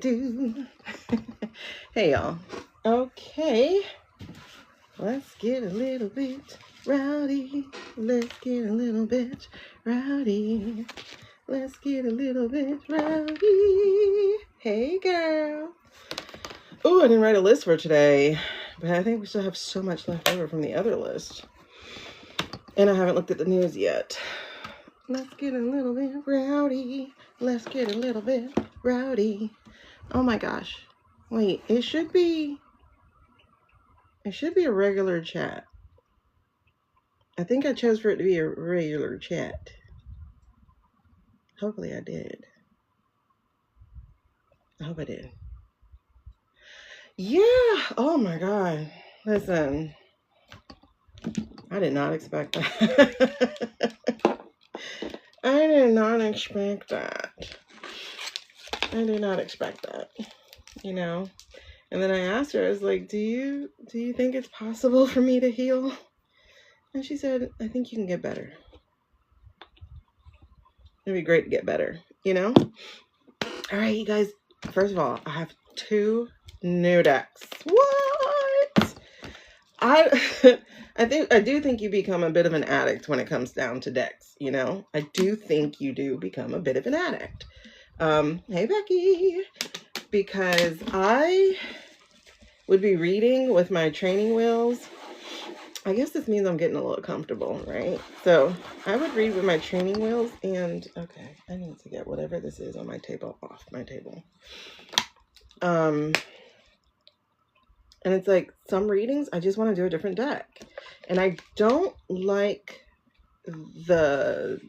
do. Hey, y'all. Okay. Let's get a little bit rowdy. Let's get a little bit rowdy. Let's get a little bit rowdy. Hey, girl. Oh, I didn't write a list for today, but I think we still have so much left over from the other list. And I haven't looked at the news yet. Let's get a little bit rowdy. Let's get a little bit rowdy. Oh my gosh. Wait, it should be a regular chat. I think I chose for it to be a regular chat. Hopefully I did. I hope I did. Yeah. Oh my God. Listen. I did not expect that. I did not expect that. I did not expect that. You know? And then I asked her, I was like, do you think it's possible for me to heal? And she said, I think you can get better. It'd be great to get better, you know? All right, you guys. First of all, I have 2 new decks. What? I do think you become a bit of an addict when it comes down to decks, you know? I do think you do become a bit of an addict. Hey, Becky. Because I would be reading with my training wheels. I guess this means I'm getting a little comfortable, right? So I would read with my training wheels and, okay, I need to get whatever this is on my table off my table. And it's like some readings, I just want to do a different deck. And I don't like the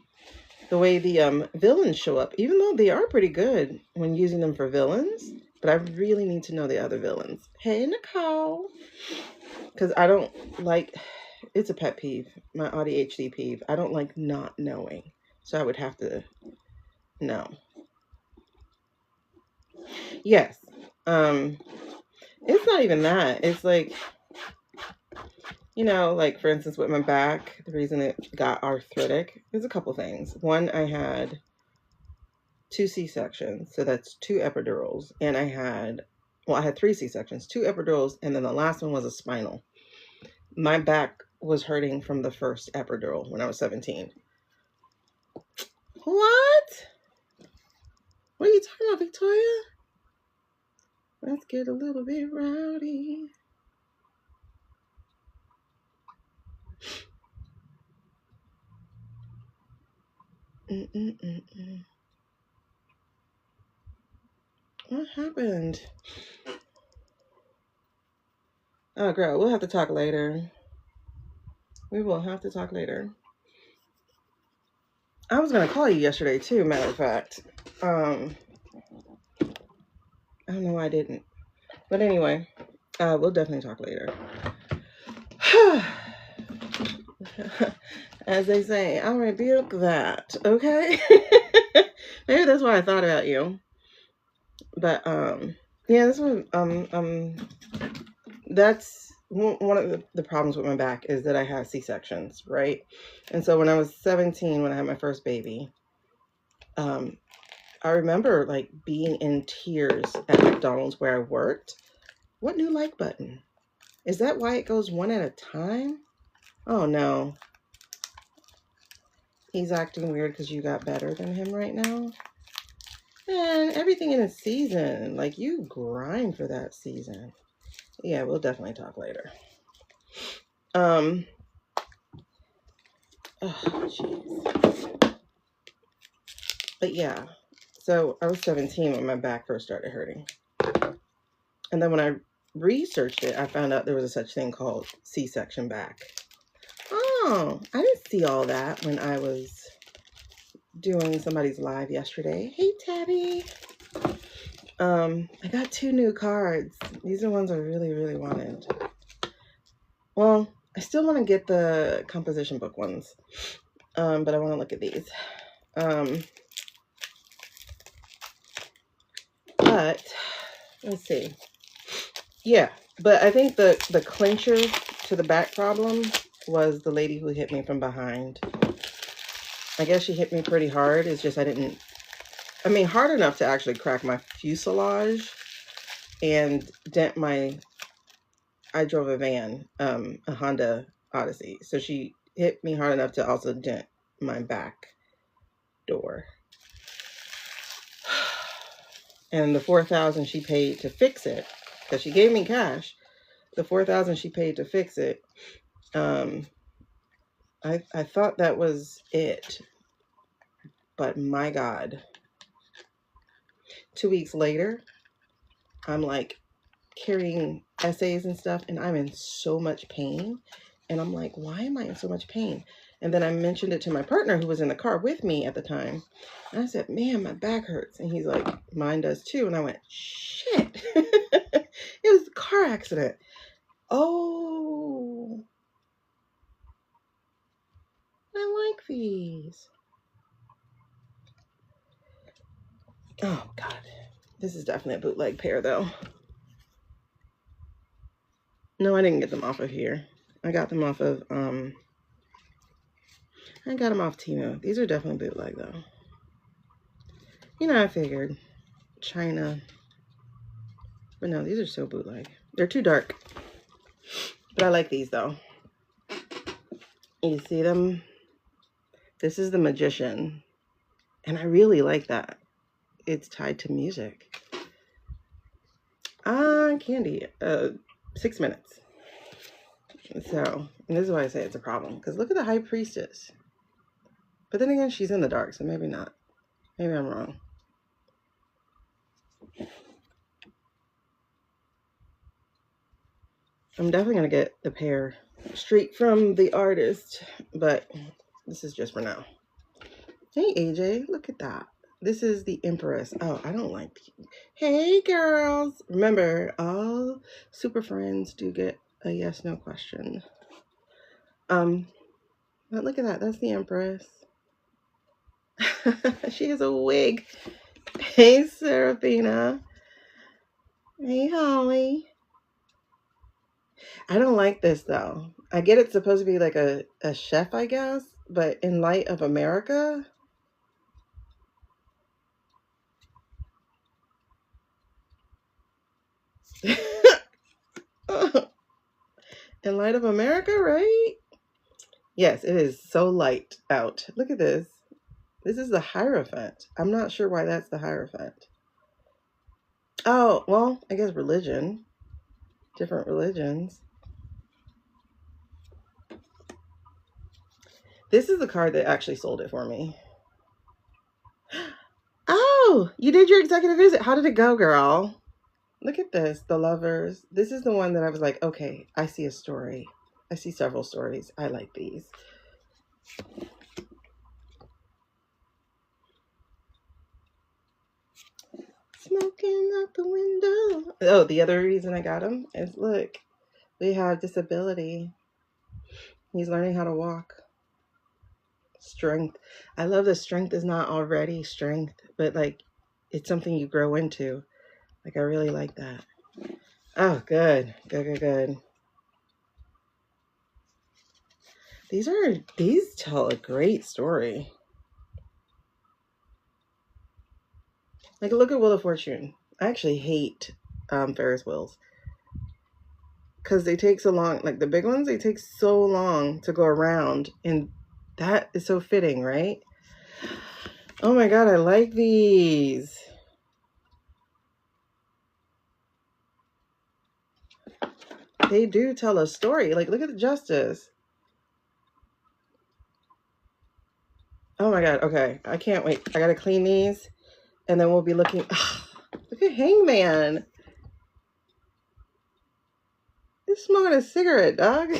way the villains show up, even though they are pretty good when using them for villains. But I really need to know the other villains. Hey, Nicole. Because I don't like, it's a pet peeve, my ADHD peeve. I don't like not knowing. So I would have to know. Yes. It's not even that. It's like, you know, like for instance with my back, the reason it got arthritic, there's a couple things. One, I had 2 C-sections. So that's 2 epidurals. And I had 3 C-sections, 2 epidurals, and then the last one was a spinal. My back was hurting from the first epidural when I was 17. What? What are you talking about, Victoria? Let's get a little bit rowdy. What happened? Oh, girl, we'll have to talk later. We will have to talk later. I was going to call you yesterday, too, matter of fact. I don't know why I didn't. But anyway, we'll definitely talk later. As they say, I'll rebuke that, okay? Maybe that's why I thought about you. But, yeah, this one, that's one of the problems with my back is that I have C-sections, right? And so when I was 17, when I had my first baby, I remember like being in tears at McDonald's where I worked. What new like button? Is that why it goes one at a time? Oh no. He's acting weird because you got better than him right now. Man, everything in a season. Like you grind for that season. Yeah, we'll definitely talk later. Oh, jeez. But yeah, so I was 17 when my back first started hurting. And then when I researched it, I found out there was a such thing called C-section back. Oh, I didn't see all that when I was doing somebody's live yesterday. Hey, Tabby. I got 2 new cards. These are ones I really, really wanted. Well, I still want to get the composition book ones. But I want to look at these. But let's see. Yeah, but I think the clincher to the back problem was the lady who hit me from behind. I guess she hit me pretty hard. It's just I didn't I mean, hard enough to actually crack my fuselage and dent my, I drove a van, a Honda Odyssey. So she hit me hard enough to also dent my back door. And the $4,000 she paid to fix it, because she gave me cash, the $4,000 she paid to fix it, I thought that was it. But my God, 2 weeks later, I'm like carrying essays and stuff, and I'm in so much pain. And I'm like, why am I in so much pain? And then I mentioned it to my partner who was in the car with me at the time. And I said, man, my back hurts. And he's like, mine does too. And I went, shit. It was a car accident. Oh, I like these. Oh, God. This is definitely a bootleg pair, though. No, I didn't get them off of here. I got them off of, I got them off Temu. These are definitely bootleg, though. You know, I figured China. But no, these are so bootleg. They're too dark. But I like these, though. You see them? This is the Magician. And I really like that. It's tied to music. Candy. 6 minutes. So, and this is why I say it's a problem. Because look at the High Priestess. But then again, she's in the dark, so maybe not. Maybe I'm wrong. I'm definitely going to get the pair straight from the artist, but this is just for now. Hey, AJ, look at that. This is the Empress. Oh, I don't like these. Hey, girls. Remember, all super friends do get a yes/no question. But look at that. That's the Empress. She has a wig. Hey, Serafina. Hey, Holly. I don't like this, though. I get it's supposed to be like a chef, I guess, but in light of America... in light of America, right? Yes, it is so light out. Look at this. This is the Hierophant. I'm not sure why that's the Hierophant. Oh, well, I guess religion. Different religions. This is the card that actually sold it for me. Oh, you did your executive visit. How did it go, girl? Look at this, the Lovers. This is the one that I was like, okay, I see a story. I see several stories. I like these. Smoking out the window. Oh, the other reason I got him is, look, we have disability. He's learning how to walk. Strength. I love that strength is not already strength, but like it's something you grow into. Like I really like that. Oh, good. Good. These tell a great story. Like look at Wheel of Fortune. I actually hate Ferris wheels. Because they take so long, like the big ones, they take so long to go around. And that is so fitting, right? Oh my God, I like these. They do tell a story. Like, look at the Justice. Oh my God, okay. I can't wait. I gotta clean these. And then we'll be looking. Oh, look at Hangman. He's smoking a cigarette, dog.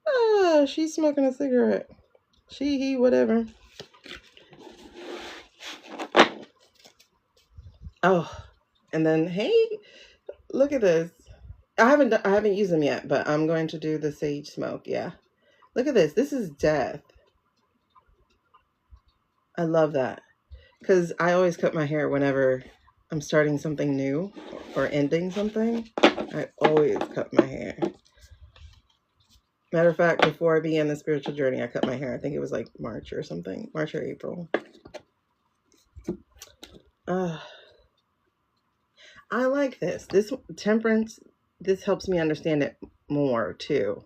Oh, she's smoking a cigarette. She, he, whatever. Oh, and then hey, look at this. I haven't used them yet, but I'm going to do the sage smoke. Yeah, look at this. This is death. I love that because I always cut my hair whenever I'm starting something new or ending something. I always cut my hair. Matter of fact, before I began the spiritual journey, I cut my hair. I think it was like March or something. March or April. I like this. This temperance, this helps me understand it more too.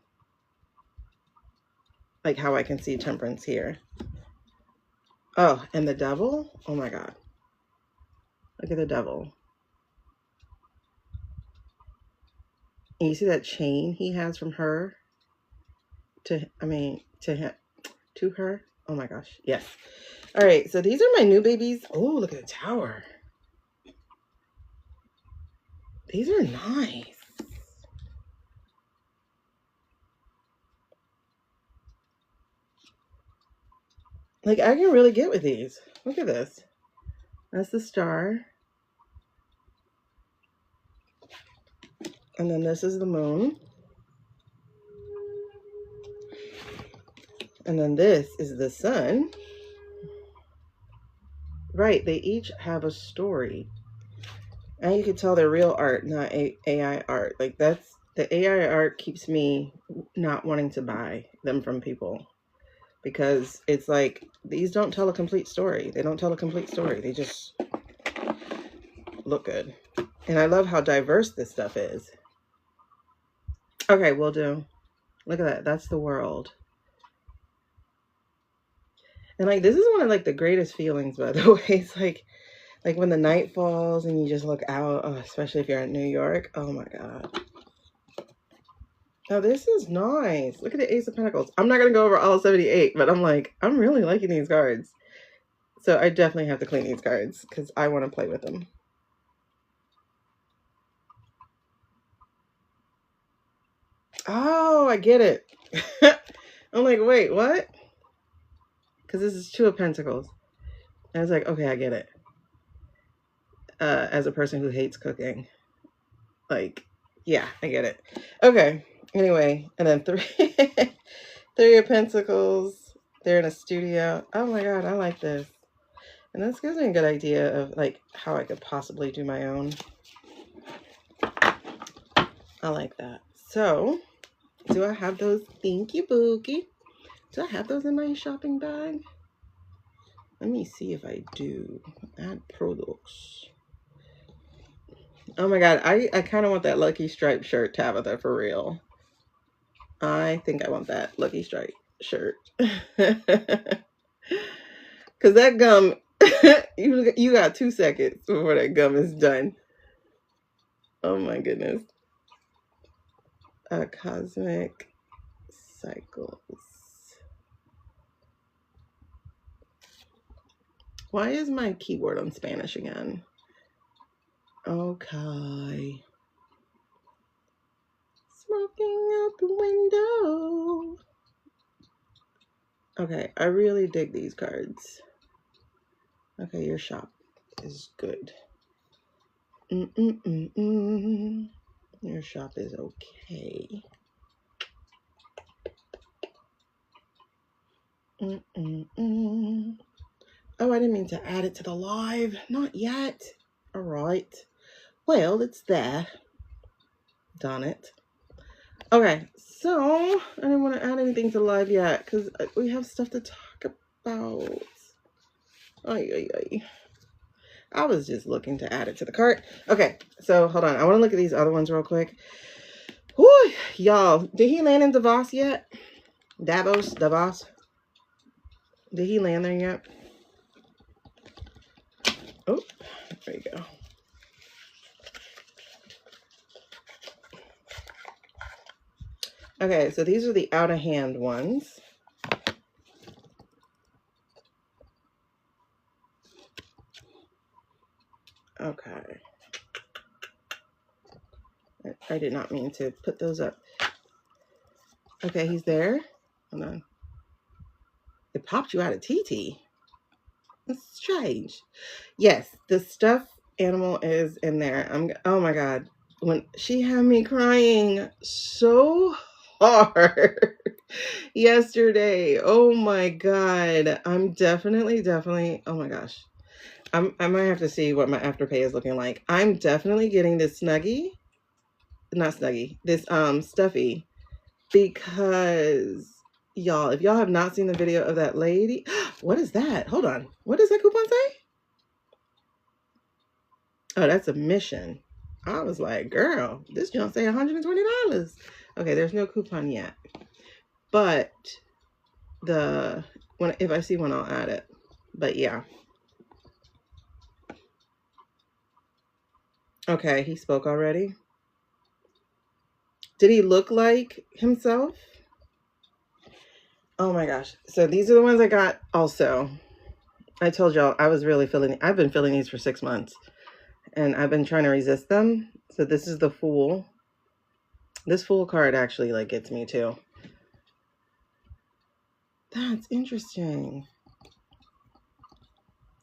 Like how I can see temperance here. Oh, and the devil? Oh my God. Look at the devil. And you see that chain he has from her to him, to her? Oh my gosh. Yes. All right. So these are my new babies. Oh, look at the tower. These are nice. Like, I can really get with these. Look at this. That's the star. And then this is the moon. And then this is the sun. Right, they each have a story. And you can tell they're real art, not AI art. Like, that's, the AI art keeps me not wanting to buy them from people. Because it's like, these don't tell a complete story. They don't tell a complete story. They just look good. And I love how diverse this stuff is. Okay, we'll do. Look at that. That's the world. And like, this is one of like the greatest feelings, by the way. It's like when the night falls and you just look out, oh, especially if you're in New York. Oh my God. Oh, this is nice. Look at the Ace of Pentacles. I'm not going to go over all 78, but I'm like, I'm really liking these cards. So I definitely have to clean these cards because I want to play with them. Oh, I get it. I'm like, wait, what? Because this is Two of Pentacles. And I was like, okay, I get it. As a person who hates cooking. Like, yeah, I get it. Okay. Anyway, and then Three of Pentacles. They're in a studio. Oh my God, I like this. And this gives me a good idea of like how I could possibly do my own. I like that. So, do I have those? Thank you, Bookie. Do I have those in my shopping bag? Let me see if I do. Add products. Oh my God, I kind of want that Lucky Stripe shirt, Tabitha, for real. I think I want that Lucky Stripe shirt. Because that gum, you got 2 seconds before that gum is done. Oh my goodness. Cosmic Cycles. Why is my keyboard on Spanish again? Okay. Smoking out the window. Okay, I really dig these cards. Okay, your shop is good. Your shop is okay. Oh, I didn't mean to add it to the live. Not yet. All right. Well, it's there. Darn it. Okay, so I didn't want to add anything to the live yet because we have stuff to talk about. I was just looking to add it to the cart. Okay, so hold on. I want to look at these other ones real quick. Whew, y'all, did he land in Davos yet? Davos? Did he land there yet? Oh, there you go. Okay, so these are the out of hand ones. Okay. I did not mean to put those up. Okay, he's there. Hold on. It popped you out of TT. That's strange. Yes, the stuffed animal is in there. Oh my God. When she had me crying so hard yesterday. Oh my God. I'm definitely, oh my gosh. I might have to see what my afterpay is looking like. I'm definitely getting this Snuggie. Not Snuggie. This stuffy because y'all, if y'all have not seen the video of that lady, what is that? Hold on. What does that coupon say? Oh, that's a mission. I was like, girl, this don't say $120. Okay, there's no coupon yet. But if I see one, I'll add it. But yeah. Okay, he spoke already. Did he look like himself? Oh my gosh. So these are the ones I got also. I told y'all I've been feeling these for 6 months. And I've been trying to resist them. So this is the Fool. This Fool card actually like gets me too. That's interesting.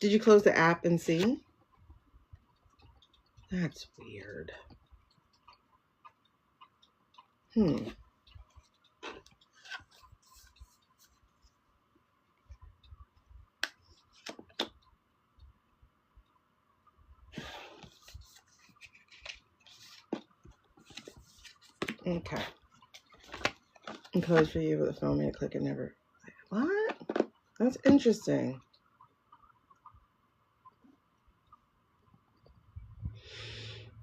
Did you close the app and see? That's weird. Okay. And close for you with a phone and click and never. What? That's interesting.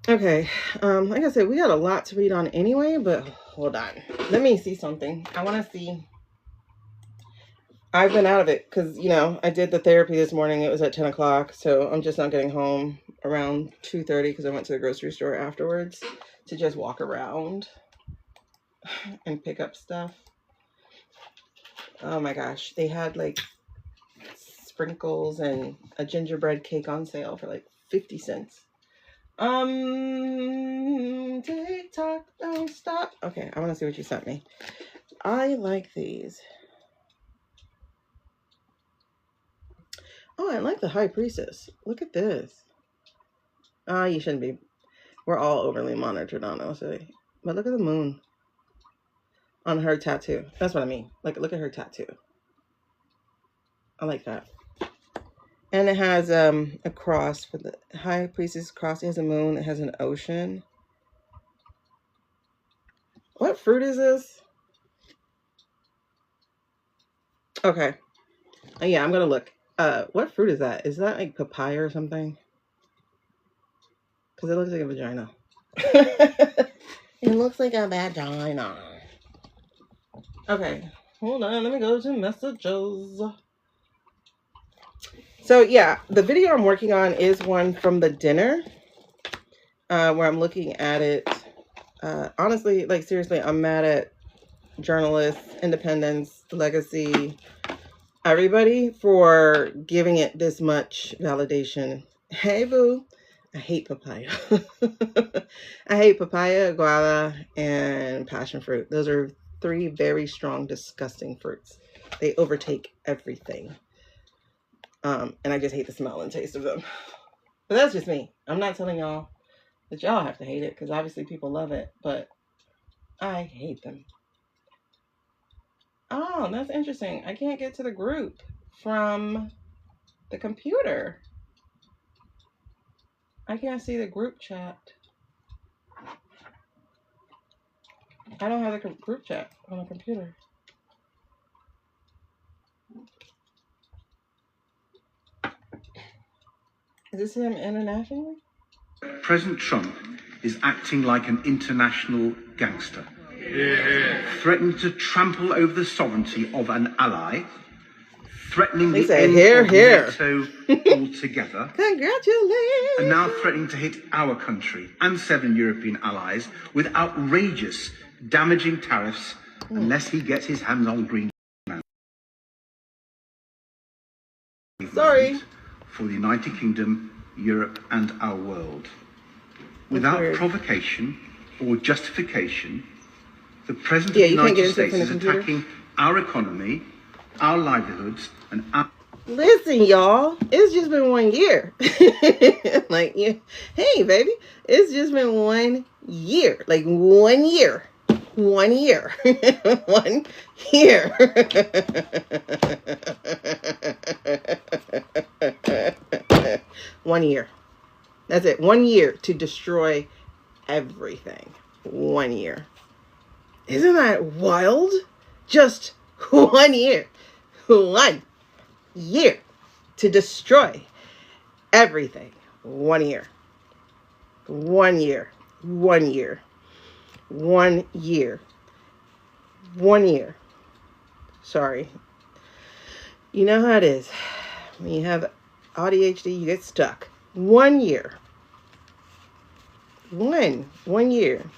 Okay. Like I said, we got a lot to read on anyway, but hold on. Let me see something. I want to see. I've been out of it because, you know, I did the therapy this morning. It was at 10 o'clock. So I'm just not getting home around 2:30 because I went to the grocery store afterwards to just walk around and pick up stuff. Oh my gosh. They had like sprinkles and a gingerbread cake on sale for like 50 cents. TikTok, don't stop. Okay, I want to see what you sent me. I like these. Oh, I like the High Priestess. Look at this. You shouldn't be. We're all overly monitored on us. But look at the moon on her tattoo. That's what I mean. Like, look at her tattoo. I like that. And it has a cross for the High Priestess cross. It has a moon. It has an ocean. What fruit is this? Okay. Yeah, I'm gonna look. What fruit is that? Is that like papaya or something? Because it looks like a vagina. It looks like a vagina. Okay, hold on. Let me go to messages. So yeah, the video I'm working on is one from the dinner, where I'm looking at it. Honestly, like seriously, I'm mad at journalists, independents, legacy, everybody for giving it this much validation. Hey, boo. I hate papaya. I hate papaya, guava, and passion fruit. Those are 3 very strong, disgusting fruits. They overtake everything. And I just hate the smell and taste of them. But that's just me. I'm not telling y'all that y'all have to hate it, because obviously people love it, but I hate them. Oh, that's interesting. I can't get to the group from the computer. I can't see the group chat. I don't have the group chat on the computer. Is this him internationally? President Trump is acting like an international gangster, threatening to trample over the sovereignty of an ally, threatening the end of NATO altogether, Congratulations! and now threatening to hit our country and 7 European allies with outrageous, damaging tariffs unless he gets his hands on green. Sorry. For the United Kingdom, Europe, and our world. Without provocation or justification, the President of the United States is attacking our economy, our livelihoods, and our... Listen, y'all, it's just been 1 year. Like, yeah. Hey, baby, it's just been 1 year. Like, 1 year. 1 year. 1 year. 1 year. That's it. 1 year to destroy everything. 1 year. Isn't that wild? Just 1 year. 1 year to destroy everything. 1 year. 1 year. 1 year. 1 year. 1 year. Sorry. You know how it is. When you have ADHD, you get stuck. 1 year. 1 year.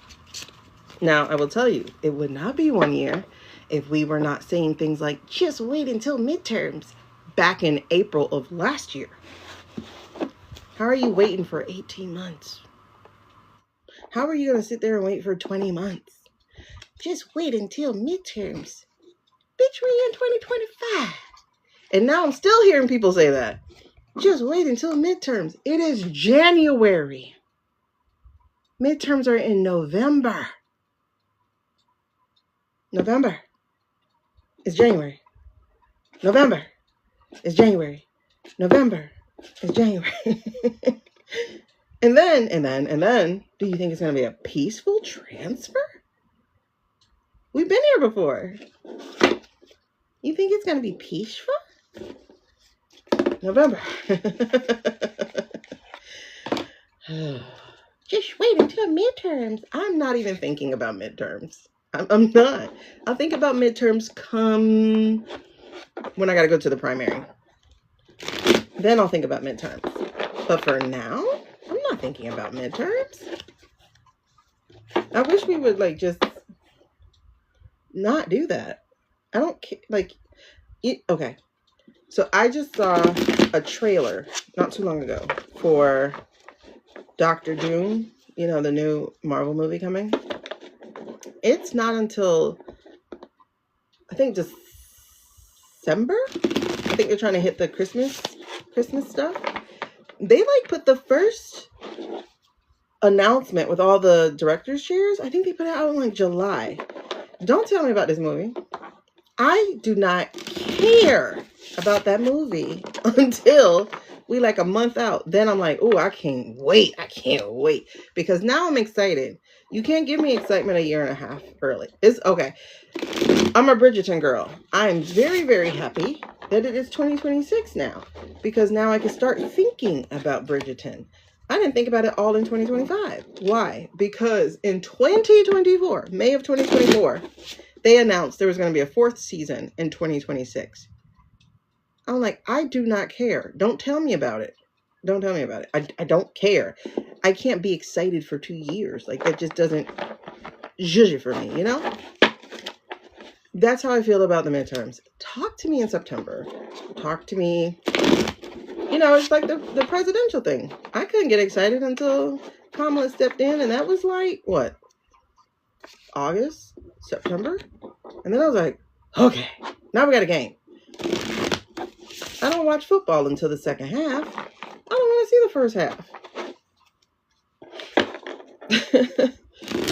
Now, I will tell you, it would not be 1 year if we were not saying things like, just wait until midterms back in April of last year. How are you waiting for 18 months? How are you going to sit there and wait for 20 months? Just wait until midterms. Bitch, we in 2025. And now I'm still hearing people say that. Just wait until midterms. It is January. Midterms are in November. November is January. November is January. November is January. and then, do you think it's going to be a peaceful transfer? We've been here before. You think it's going to be peaceful? November. Just wait until midterms. I'm not even thinking about midterms. I'm not. I'll think about midterms come when I got to go to the primary. Then I'll think about midterms. But for now, I'm not thinking about midterms. I wish we would just not do that. I don't care. Okay. So I just saw a trailer not too long ago for Dr. Doom, the new Marvel movie coming. It's not until, I think, December. I think they're trying to hit the Christmas stuff. They put the first announcement with all the director's chairs. I think they put it out in July. Don't tell me about this movie. I do not care about that movie until we a month out. Then I'm like, oh, I can't wait. Because now I'm excited. You can't give me excitement a year and a half early. It's okay. I'm a Bridgerton girl. I'm very, very happy that it is 2026 now. Because now I can start thinking about Bridgerton. I didn't think about it all in 2025. Why? Because in 2024, May of 2024, they announced there was going to be a 4th season in 2026. I'm like, I do not care. Don't tell me about it. Don't tell me about it. I don't care. I can't be excited for 2 years. That just doesn't zhuzh it for me, That's how I feel about the midterms. Talk to me in September. Talk to me. It's like the presidential thing. I couldn't get excited until Kamala stepped in, and that was what? August? September? And then I was like, okay, now we got a game. I don't watch football until the second half. I don't want to see the first half.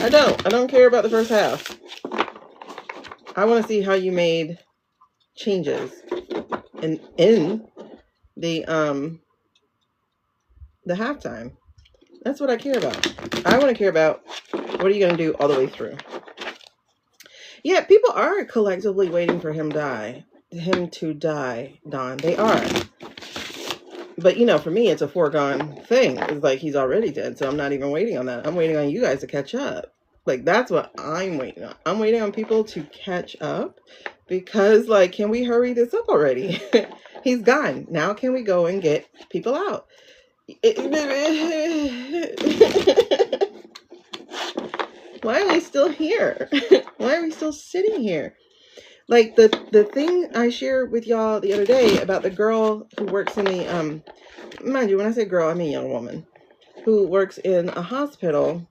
I don't care about the first half. I want to see how you made changes in the halftime. That's what I care about. I want to care about what are you going to do all the way through. Yeah, people are collectively waiting for him to die, Don. They are. But, for me, it's a foregone thing. It's he's already dead, so I'm not even waiting on that. I'm waiting on you guys to catch up. That's what I'm waiting on. I'm waiting on people to catch up because, can we hurry this up already? He's gone. Now can we go and get people out? Why are we still here? Why are we still sitting here? The thing I shared with y'all the other day about the girl who works in the, mind you, when I say girl, I mean young woman, who works in a hospital.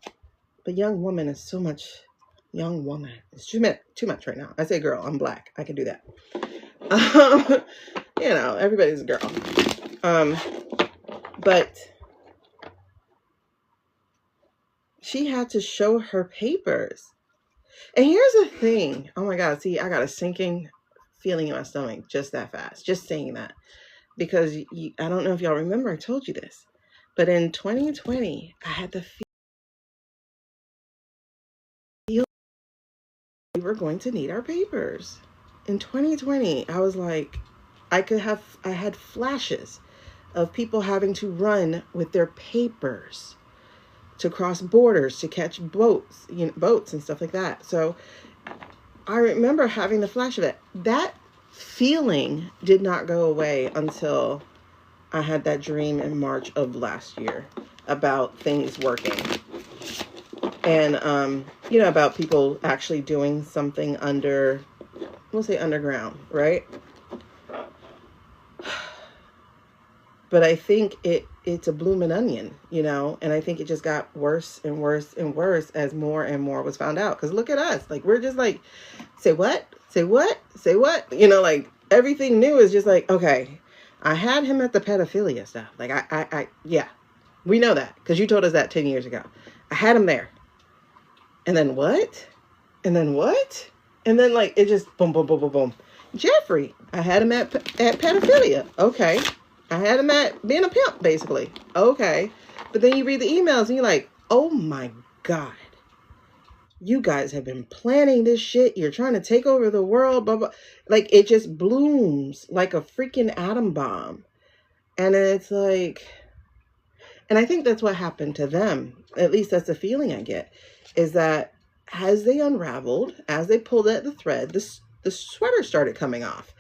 The young woman is so much, young woman. It's too much right now. I say girl, I'm black. I can do that. Everybody's a girl. But she had to show her papers. And here's the thing. Oh my God. See, I got a sinking feeling in my stomach just that fast. Just saying that. Because I don't know if y'all remember, I told you this. But in 2020, I had the we were going to need our papers. In 2020, I was like, I had flashes of people having to run with their papers to cross borders, to catch boats, boats and stuff like that. So I remember having the flash of it. That feeling did not go away until I had that dream in March of last year about things working. And, about people actually doing something we'll say underground, right? But I think it's a blooming onion, and I think it just got worse and worse and worse as more and more was found out. Because look at us. Like, we're just like, say what? Say what? Say what? Like everything new is just like, okay, I had him at the pedophilia stuff. Like, yeah, we know that because you told us that 10 years ago. I had him there. And then what? And then what? And then, like, it just boom, boom, boom, boom, boom. Jeffrey, I had him at pedophilia. Okay. I had him at being a pimp, basically. Okay. But then you read the emails and you're like, oh my God. You guys have been planning this shit. You're trying to take over the world. Blah, blah. Like, it just blooms like a freaking atom bomb. And it's like, and I think that's what happened to them. At least that's the feeling I get, is that as they unraveled, as they pulled at the thread, the sweater started coming off.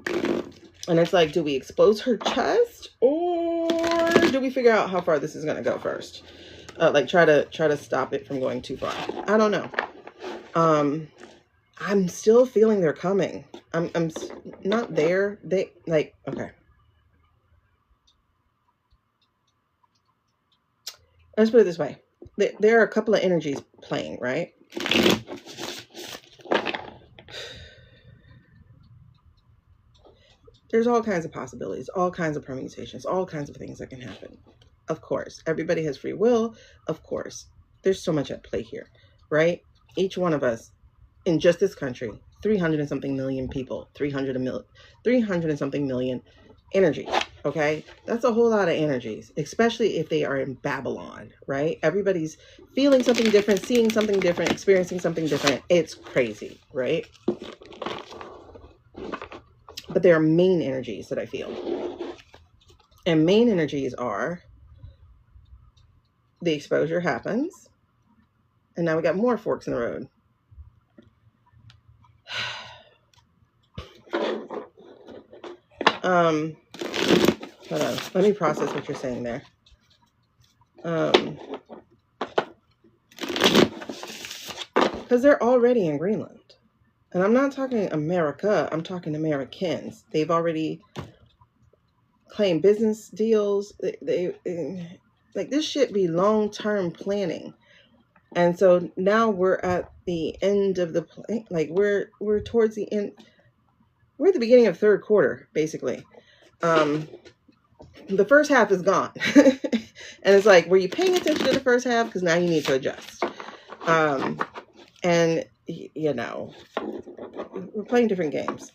And it's like, do we expose her chest, or do we figure out how far this is going to go first? Like try to stop it from going too far. I don't know. I'm still feeling they're coming. I'm not there. They like, okay. Let's put it this way. There are a couple of energies playing, right? There's all kinds of possibilities, all kinds of permutations, all kinds of things that can happen. Of course, everybody has free will. Of course, there's so much at play here, right? Each one of us in just this country, 300 and something million people, 300 and something million energies. Okay, that's a whole lot of energies, especially if they are in Babylon, right? Everybody's feeling something different, seeing something different, experiencing something different. It's crazy, right? But there are main energies that I feel. And main energies are the exposure happens. And now we got more forks in the road. Hold on. Let me process what you're saying there. Because they're already in Greenland. And I'm not talking America. I'm talking Americans. They've already claimed business deals. They like, this should be long-term planning. And so now we're at the end of the plan. Like, we're towards the end. We're at the beginning of third quarter, basically. The first half is gone. And it's like, were you paying attention to the first half? Because now you need to adjust. And, we're playing different games.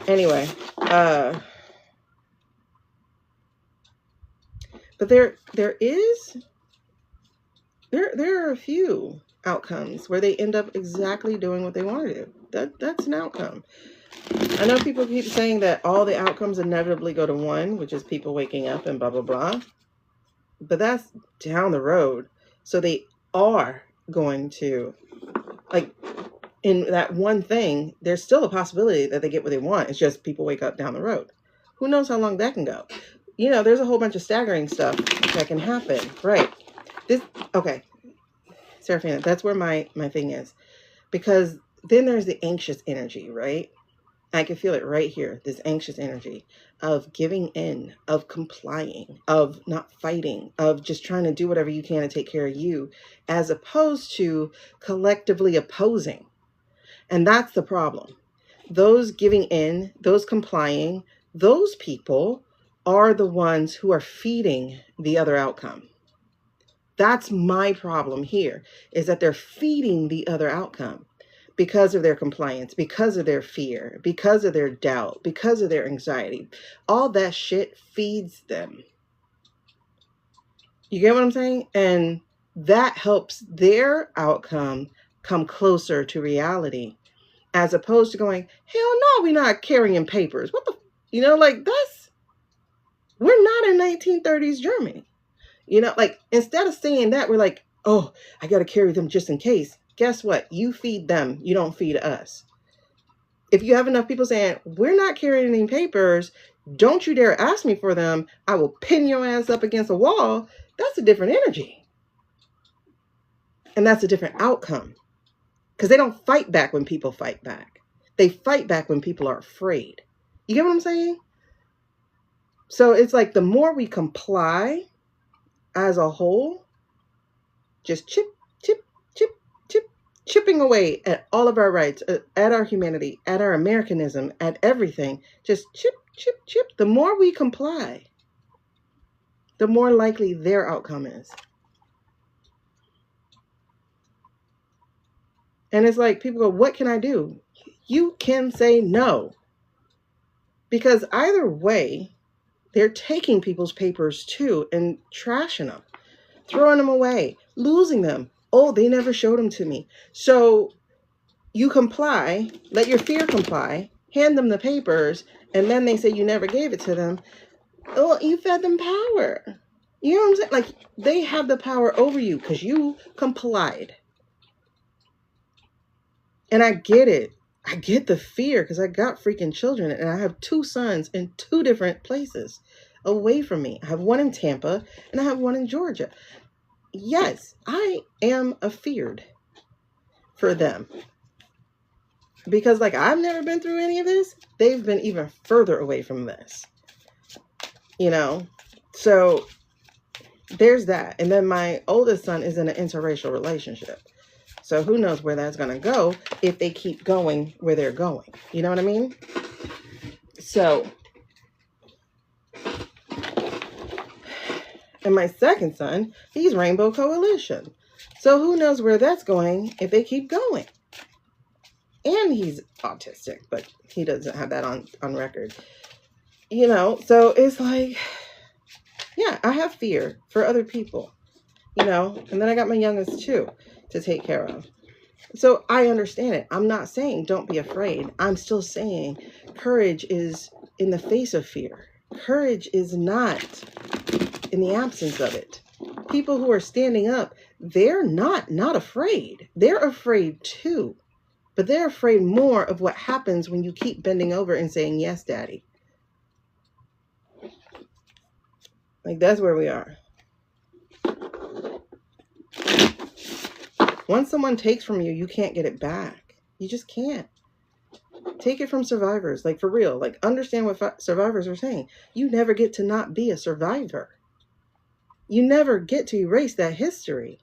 Anyway, but there are a few outcomes where they end up exactly doing what they want to do. That's an outcome. I know people keep saying that all the outcomes inevitably go to one, which is people waking up and blah, blah, blah. But that's down the road. So they are going to, like, in that one thing, there's still a possibility that they get what they want. It's just people wake up down the road. Who knows how long that can go? There's a whole bunch of staggering stuff that can happen. Right. Okay. Serafina, that's where my thing is. Because then there's the anxious energy, right? I can feel it right here, this anxious energy of giving in, of complying, of not fighting, of just trying to do whatever you can to take care of you, as opposed to collectively opposing. And that's the problem. Those giving in, those complying, those people are the ones who are feeding the other outcome. That's my problem here, is that they're feeding the other outcome. Because of their compliance, because of their fear, because of their doubt, because of their anxiety. All that shit feeds them. You get what I'm saying? And that helps their outcome come closer to reality, as opposed to going, hell no, we're not carrying papers. What the, like we're not in 1930s Germany. Like instead of saying that, we're like, oh, I got to carry them just in case. Guess what? You feed them. You don't feed us. If you have enough people saying, we're not carrying any papers, don't you dare ask me for them, I will pin your ass up against a wall. That's a different energy. And that's a different outcome. Because they don't fight back when people fight back. They fight back when people are afraid. You get what I'm saying? So it's like the more we comply as a whole, just chipping away at all of our rights, at our humanity, at our Americanism, at everything, just chip. The more we comply, the more likely their outcome is. And it's like people go, what can I do? You can say no. Because either way, they're taking people's papers too and trashing them, throwing them away, losing them. Oh, they never showed them to me. So you comply, let your fear comply, hand them the papers, and then they say you never gave it to them. Oh, you fed them power. You know what I'm saying? Like, they have the power over you because you complied. And I get it. I get the fear because I got freaking children and I have 2 sons in 2 different places away from me. I have one in Tampa and I have one in Georgia. Yes, I am afeared for them. Because like I've never been through any of this. They've been even further away from this. So there's that. And then my oldest son is in an interracial relationship. So who knows where that's going to go if they keep going where they're going. You know what I mean? So, and my second son, he's Rainbow Coalition. So who knows where that's going if they keep going. And he's autistic, but he doesn't have that on record. So it's like, yeah, I have fear for other people, and then I got my youngest too to take care of. So I understand it. I'm not saying don't be afraid. I'm still saying courage is in the face of fear. Courage is not in the absence of it. People who are standing up, they're not afraid. They're afraid too. But they're afraid more of what happens when you keep bending over and saying, yes, daddy. Like, that's where we are. Once someone takes from you, you can't get it back. You just can't. Take it from survivors. Like, for real. Like, understand what survivors are saying. You never get to not be a survivor. You never get to erase that history.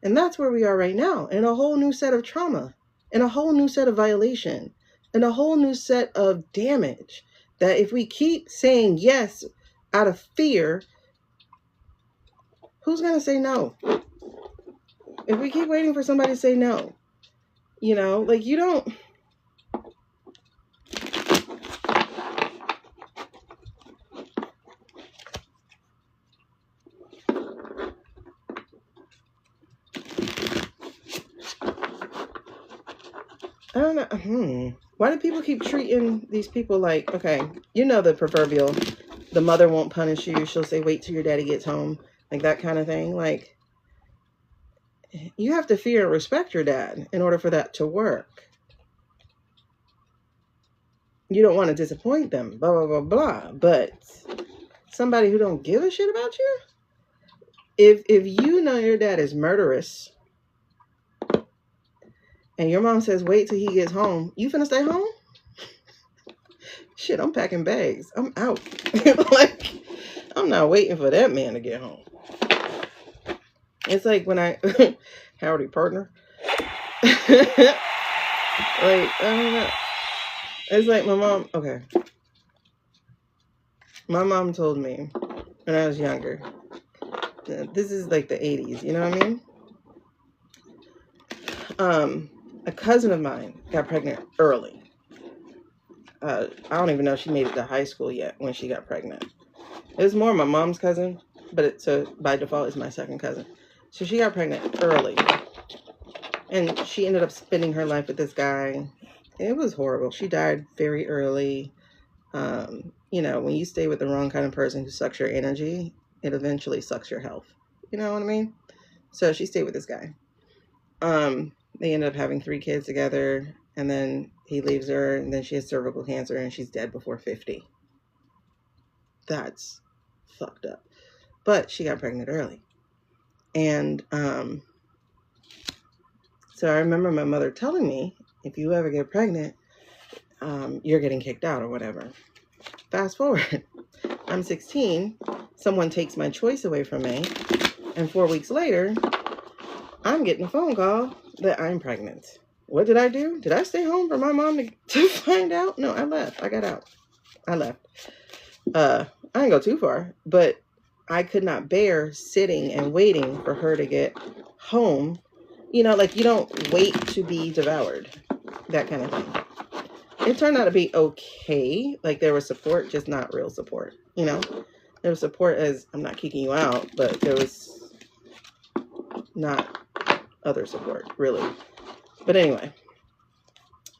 And that's where we are right now. In a whole new set of trauma. In a whole new set of violation. In a whole new set of damage. That if we keep saying yes out of fear, who's going to say no? If we keep waiting for somebody to say no, like you don't. I don't know. Why do people keep treating these people like, okay, the proverbial, the mother won't punish you. She'll say, wait till your daddy gets home. Like that kind of thing. Like, you have to fear and respect your dad in order for that to work. You don't want to disappoint them, blah, blah, blah, blah. But somebody who don't give a shit about you, if you know your dad is murderous and your mom says, wait till he gets home, you finna stay home? Shit, I'm packing bags. I'm out. Like, I'm not waiting for that man to get home. It's like when howdy partner. Like, I don't know. It's like my mom, okay. My mom told me when I was younger, this is like the 80s, you know what I mean? A cousin of mine got pregnant early. I don't even know if she made it to high school yet when she got pregnant. It was more my mom's cousin, but so by default it's my second cousin. So she got pregnant early. And she ended up spending her life with this guy. It was horrible. She died very early. You know, when you stay with the wrong kind of person who sucks your energy, it eventually sucks your health. You know what I mean? So she stayed with this guy. They ended up having 3 kids together, and then he leaves her, and then she has cervical cancer, and she's dead before 50. That's fucked up. But she got pregnant early. And so I remember my mother telling me, if you ever get pregnant, you're getting kicked out or whatever. Fast forward, I'm 16, someone takes my choice away from me, and 4 weeks later, I'm getting a phone call that I'm pregnant. What did I do? Did I stay home for my mom to find out? No, I left. I got out. I left. I didn't go too far, but I could not bear sitting and waiting for her to get home. You know, like, you don't wait to be devoured. That kind of thing. It turned out to be okay. Like, there was support, just not real support. You know, there was support as, I'm not kicking you out, but there was not other support, really. But anyway,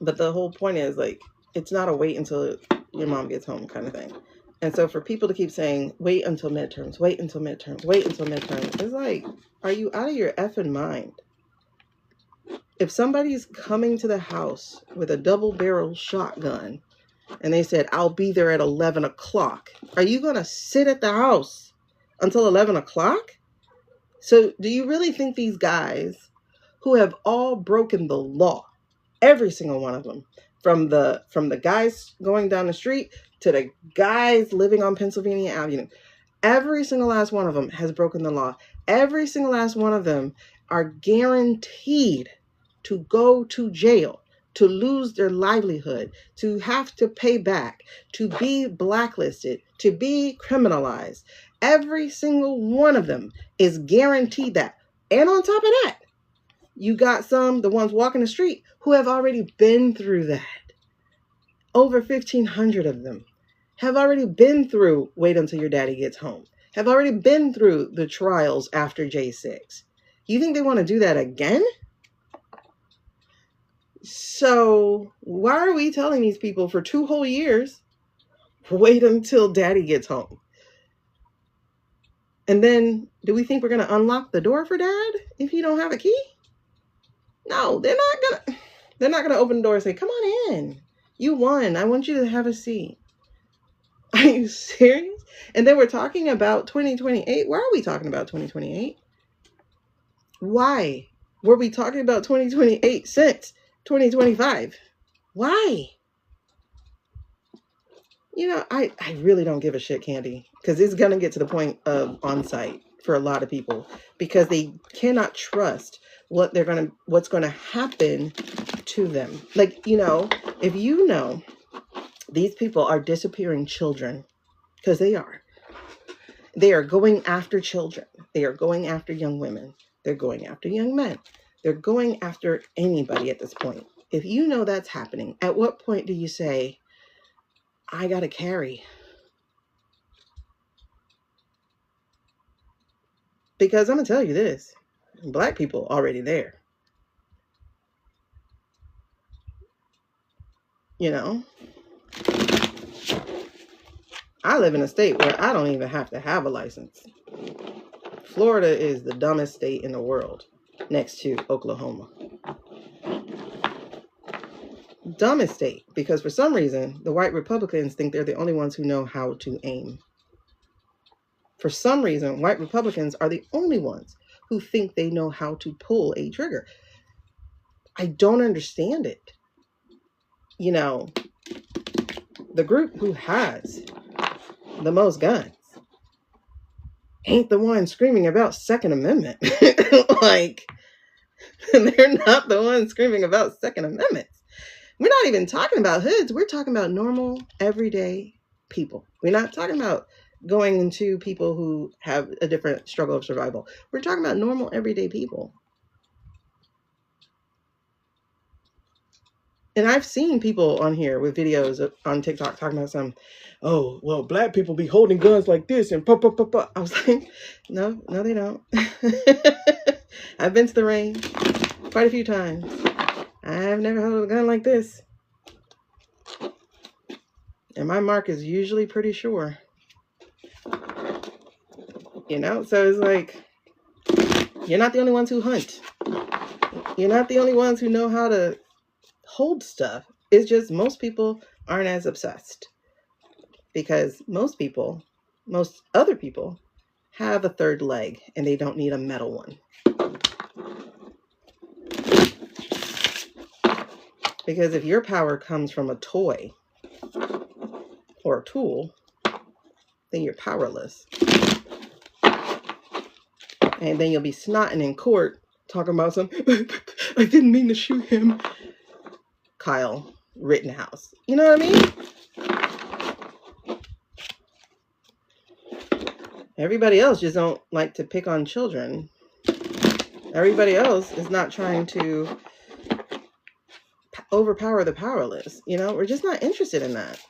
but the whole point is, like, it's not a wait until your mom gets home kind of thing. And so for people to keep saying, wait until midterms, wait until midterms, wait until midterms, it's like, are you out of your effing mind? If somebody's coming to the house with a double-barrel shotgun and they said, I'll be there at 11 o'clock, are you going to sit at the house until 11 o'clock? So do you really think these guys who have all broken the law, every single one of them, from the guys going down the street to the guys living on Pennsylvania Avenue, every single last one of them has broken the law. Every single last one of them are guaranteed to go to jail, to lose their livelihood, to have to pay back, to be blacklisted, to be criminalized. Every single one of them is guaranteed that. And on top of that, you got the ones walking the street who have already been through that. Over 1,500 of them have already been through wait until your daddy gets home, have already been through the trials after J6. You think they want to do that again? So why are we telling these people for 2 whole years, wait until daddy gets home? And then do we think we're going to unlock the door for dad if you don't have a key? No, they're not going to open the door and say, come on in. You won. I want you to have a seat. Are you serious? And then we're talking about 2028. Why are we talking about 2028? Why were we talking about 2028 since 2025? Why? You know, I really don't give a shit, Candy, because it's going to get to the point of on-site for a lot of people because they cannot trust what's going to happen to them. Like, you know, if you know these people are disappearing children, because they are going after children. They are going after young women. They're going after young men. They're going after anybody at this point. If you know that's happening, at what point do you say, I got to carry? Because I'm going to tell you this, Black people already there. You know, I live in a state where I don't even have to have a license. Florida is the dumbest state in the world next to Oklahoma. Dumbest state, because for some reason, the white Republicans think they're the only ones who know how to aim. For some reason, white Republicans are the only ones who think they know how to pull a trigger. I don't understand it. You know, the group who has the most guns ain't the one screaming about Second Amendment. Like, they're not the ones screaming about Second Amendments. We're not even talking about hoods. We're talking about normal, everyday people. We're not talking about going into people who have a different struggle of survival. We're talking about normal, everyday people. And I've seen people on here with videos on TikTok talking about oh, well, Black people be holding guns like this and pop. I was like, no, they don't. I've been to the range. quite a few times. I've never held a gun like this. And my mark is usually pretty sure. You know, so it's like, you're not the only ones who hunt. You're not the only ones who know how to hold stuff. It's just most people aren't as obsessed. Because most other people have a third leg and they don't need a metal one. Because if your power comes from a toy or a tool, then you're powerless. And then you'll be snotting in court talking about I didn't mean to shoot him. Kyle Rittenhouse. You know what I mean? Everybody else just don't like to pick on children. Everybody else is not trying to overpower the powerless. You know, we're just not interested in that.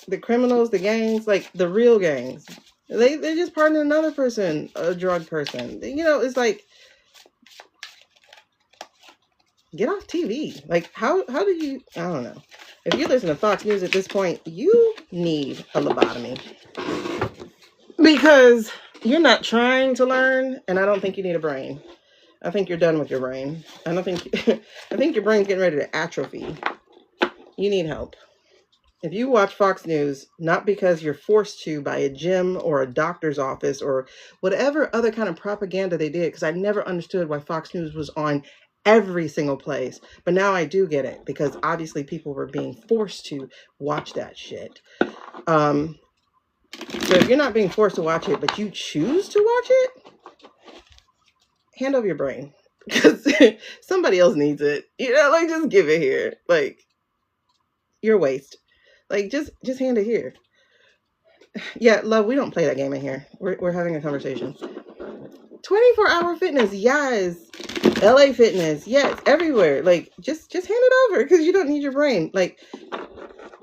The criminals, the gangs, like the real gangs, they just pardon another person, a drug person. You know, it's like, get off TV. Like, how do you, I don't know. If you listen to Fox News at this point, you need a lobotomy. Because you're not trying to learn, and I don't think you need a brain. I think you're done with your brain. I think your brain's getting ready to atrophy. You need help. If you watch Fox News, not because you're forced to by a gym or a doctor's office or whatever other kind of propaganda they did, because I never understood why Fox News was on every single place. But now I do get it, because obviously people were being forced to watch that shit. So if you're not being forced to watch it, but you choose to watch it, hand over your brain, because somebody else needs it. You know, like, just give it here. Like, you're a waste. Like, just hand it here. Yeah, love, we don't play that game in here. We're having a conversation. 24-hour fitness, yes. LA Fitness, yes, everywhere. Like, just hand it over, because you don't need your brain. Like,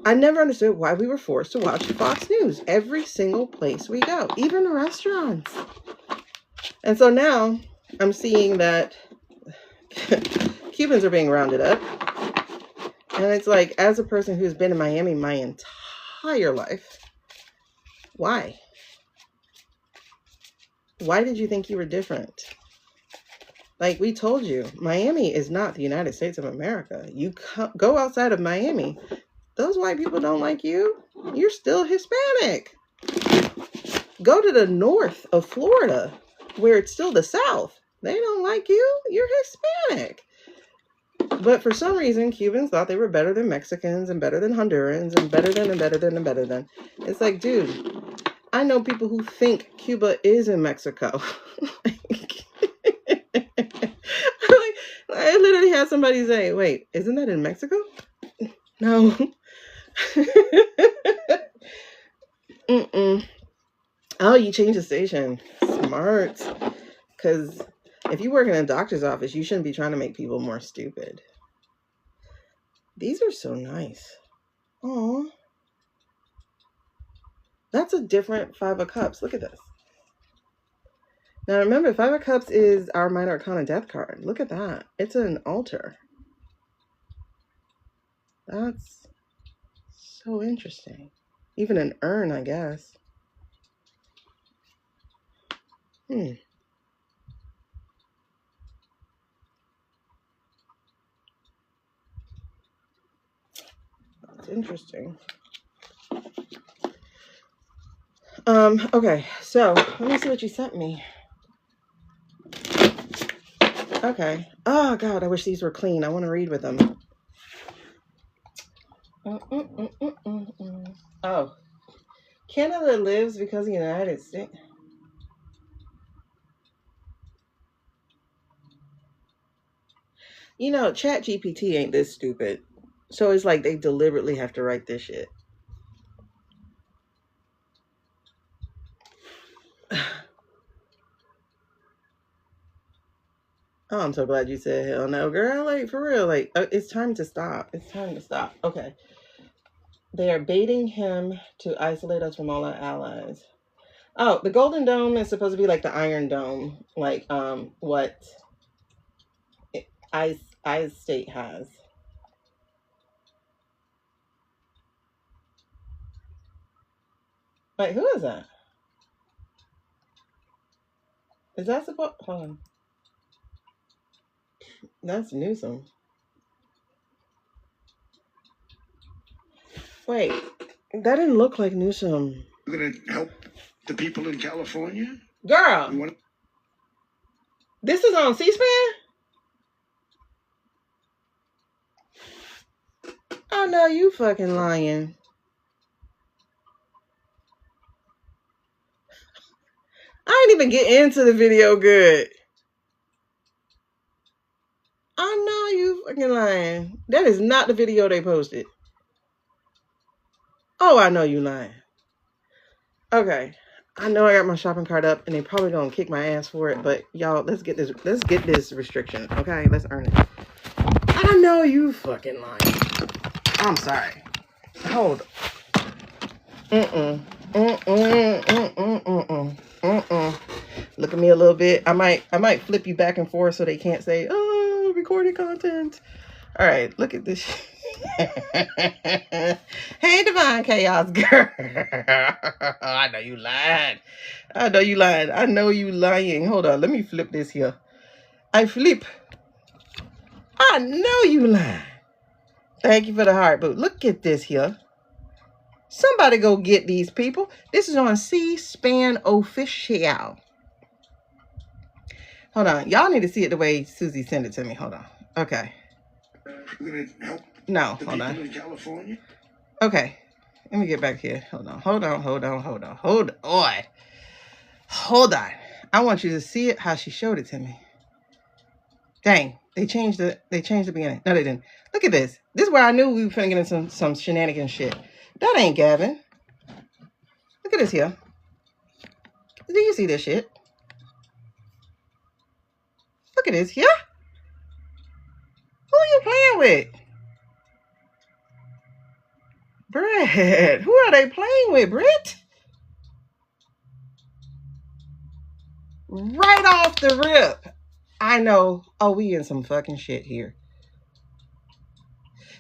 I never understood why we were forced to watch Fox News every single place we go, even restaurants. And so now I'm seeing that Cubans are being rounded up. And it's like, as a person who's been in Miami my entire life, why? Why did you think you were different? Like, we told you, Miami is not the United States of America. You go outside of Miami, those white people don't like you. You're still Hispanic. Go to the north of Florida, where it's still the South. They don't like you. You're Hispanic. But for some reason, Cubans thought they were better than Mexicans and better than Hondurans and better than and better than and better than. It's like, dude, I know people who think Cuba is in Mexico. I literally had somebody say, wait, isn't that in Mexico? No. Oh, you changed the station. Smart. Because if you work in a doctor's office, you shouldn't be trying to make people more stupid. These are so nice. Aw. That's a different Five of Cups. Look at this. Now remember, Five of Cups is our Minor Arcana Death card. Look at that. It's an altar. That's so interesting. Even an urn, I guess. It's interesting. Okay, so let me see what you sent me. Okay. Oh God, I wish these were clean. I want to read with them. Oh, Canada lives because of the United States. You know, ChatGPT ain't this stupid. So it's like they deliberately have to write this shit. Oh, I'm so glad you said hell no, girl. Like, for real. Like, it's time to stop. It's time to stop. Okay. They are baiting him to isolate us from all our allies. Oh, the Golden Dome is supposed to be like the Iron Dome, like what Ice State has. Wait, who is that? Is that supposed? Hold on. That's Newsom. Wait, that didn't look like Newsom. We're going to help the people in California? Girl, this is on C-SPAN? Oh, no, you fucking lying. I ain't even get into the video good. I know you fucking lying. That is not the video they posted. Oh, I know you lying. Okay. I know I got my shopping cart up and they probably gonna kick my ass for it, but y'all, let's get this restriction. Okay, let's earn it. I know you fucking lying. I'm sorry. Hold. Look at me a little bit. I might flip you back and forth so they can't say, oh, recorded content. All right, look at this. Hey, Divine Chaos Girl. I know you lying. I know you lying. I know you lying. Hold on, let me flip this here. I flip. I know you lying. Thank you for the heart, but look at this here. Somebody go get these people. This is on C-SPAN official. Hold on. Y'all need to see it the way Susie sent it to me. Hold on. Okay. We're going to help no, the hold people on. in California? Okay. Let me get back here. Hold on. Hold on. I want you to see it how she showed it to me. Dang. They changed the beginning. No, they didn't. Look at this. This is where I knew we were finna get into some shenanigans shit. That ain't Gavin. Look at this here. Do you see this shit? Look at this here. Who are you playing with? Brett. Who are they playing with, Brett? Right off the rip. I know. Oh, we in some fucking shit here.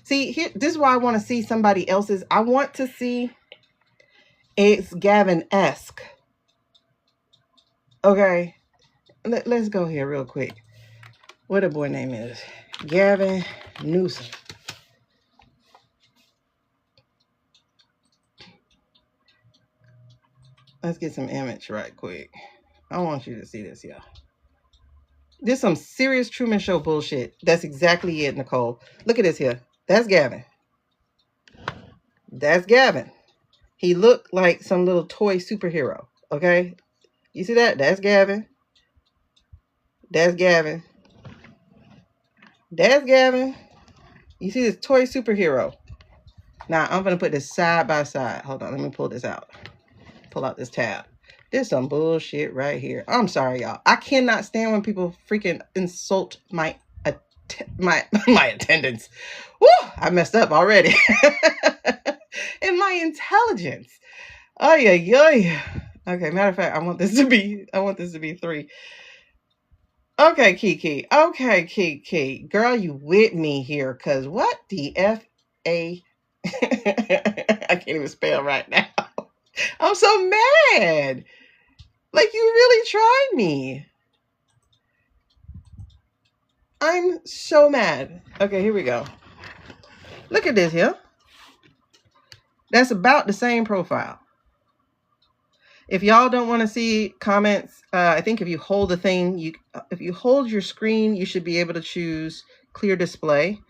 See, here, this is why I want to see somebody else's. I want to see it's Gavin-esque. Okay. Let's go here real quick. What the boy name is? Gavin Newsom. Let's get some image right quick. I want you to see this, y'all. This is some serious Truman Show bullshit. That's exactly it, Nicole. Look at this here. That's Gavin. That's Gavin. He looked like some little toy superhero. Okay? You see that? That's Gavin. That's Gavin. That's Gavin. You see this toy superhero. Now, I'm going to put this side by side. Hold on. Let me pull this out. Pull out this tab. There's some bullshit right here. I'm sorry, y'all. I cannot stand when people freaking insult my attendance. Woo! I messed up already. And my intelligence. Oh, yeah. Okay, matter of fact, I want this to be 3. Okay, Kiki. Okay, Kiki. Girl, you with me here, because what the F-A... I can't even spell right now. I'm so mad. Like, you really tried me. I'm so mad. Okay, here we go. Look at this here. That's about the same profile. If y'all don't want to see comments, I think if you hold the thing, if you hold your screen, you should be able to choose clear display.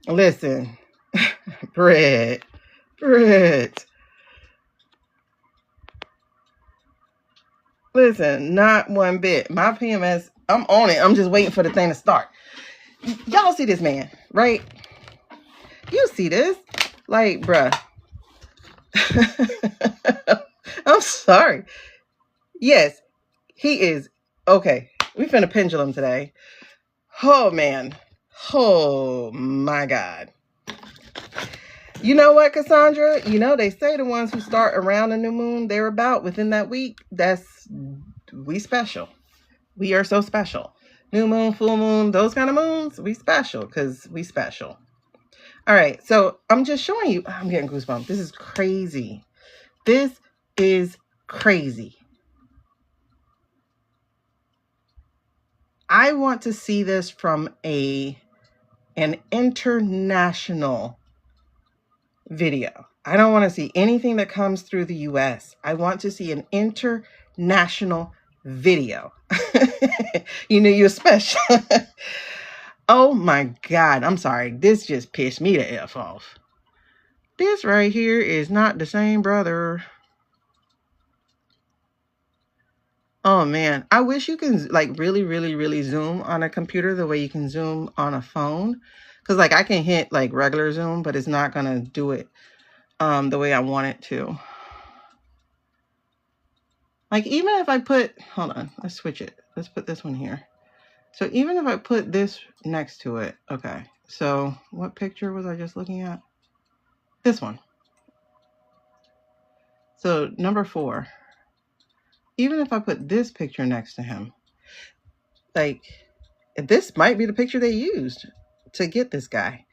Listen, Brett. Listen, not one bit. My PMS, I'm on it. I'm just waiting for the thing to start. Y'all see this man, right? You see this? Like, bruh. I'm sorry. Yes, he is. Okay, we finna pendulum today. Oh, man. Oh, my God. You know what, Cassandra? You know, they say the ones who start around the new moon, they're about within that week. We special. We are so special. New moon, full moon, those kind of moons, we special because we special. All right, so I'm just showing you. I'm getting goosebumps. This is crazy. This is crazy. I want to see this from an international video. I don't want to see anything that comes through the US. I want to see an international video. You know, you're special. Oh my God. I'm sorry. This just pissed me the F off. This right here is not the same brother. Oh man. I wish you can like really zoom on a computer the way you can zoom on a phone. Because like I can hit like regular zoom, but it's not going to do it the way I want it to. Like even if I put, hold on, let's switch it. Let's put this one here. So even if I put this next to it, okay. So what picture was I just looking at? This one. So number 4. Even if I put this picture next to him, like this might be the picture they used to get this guy.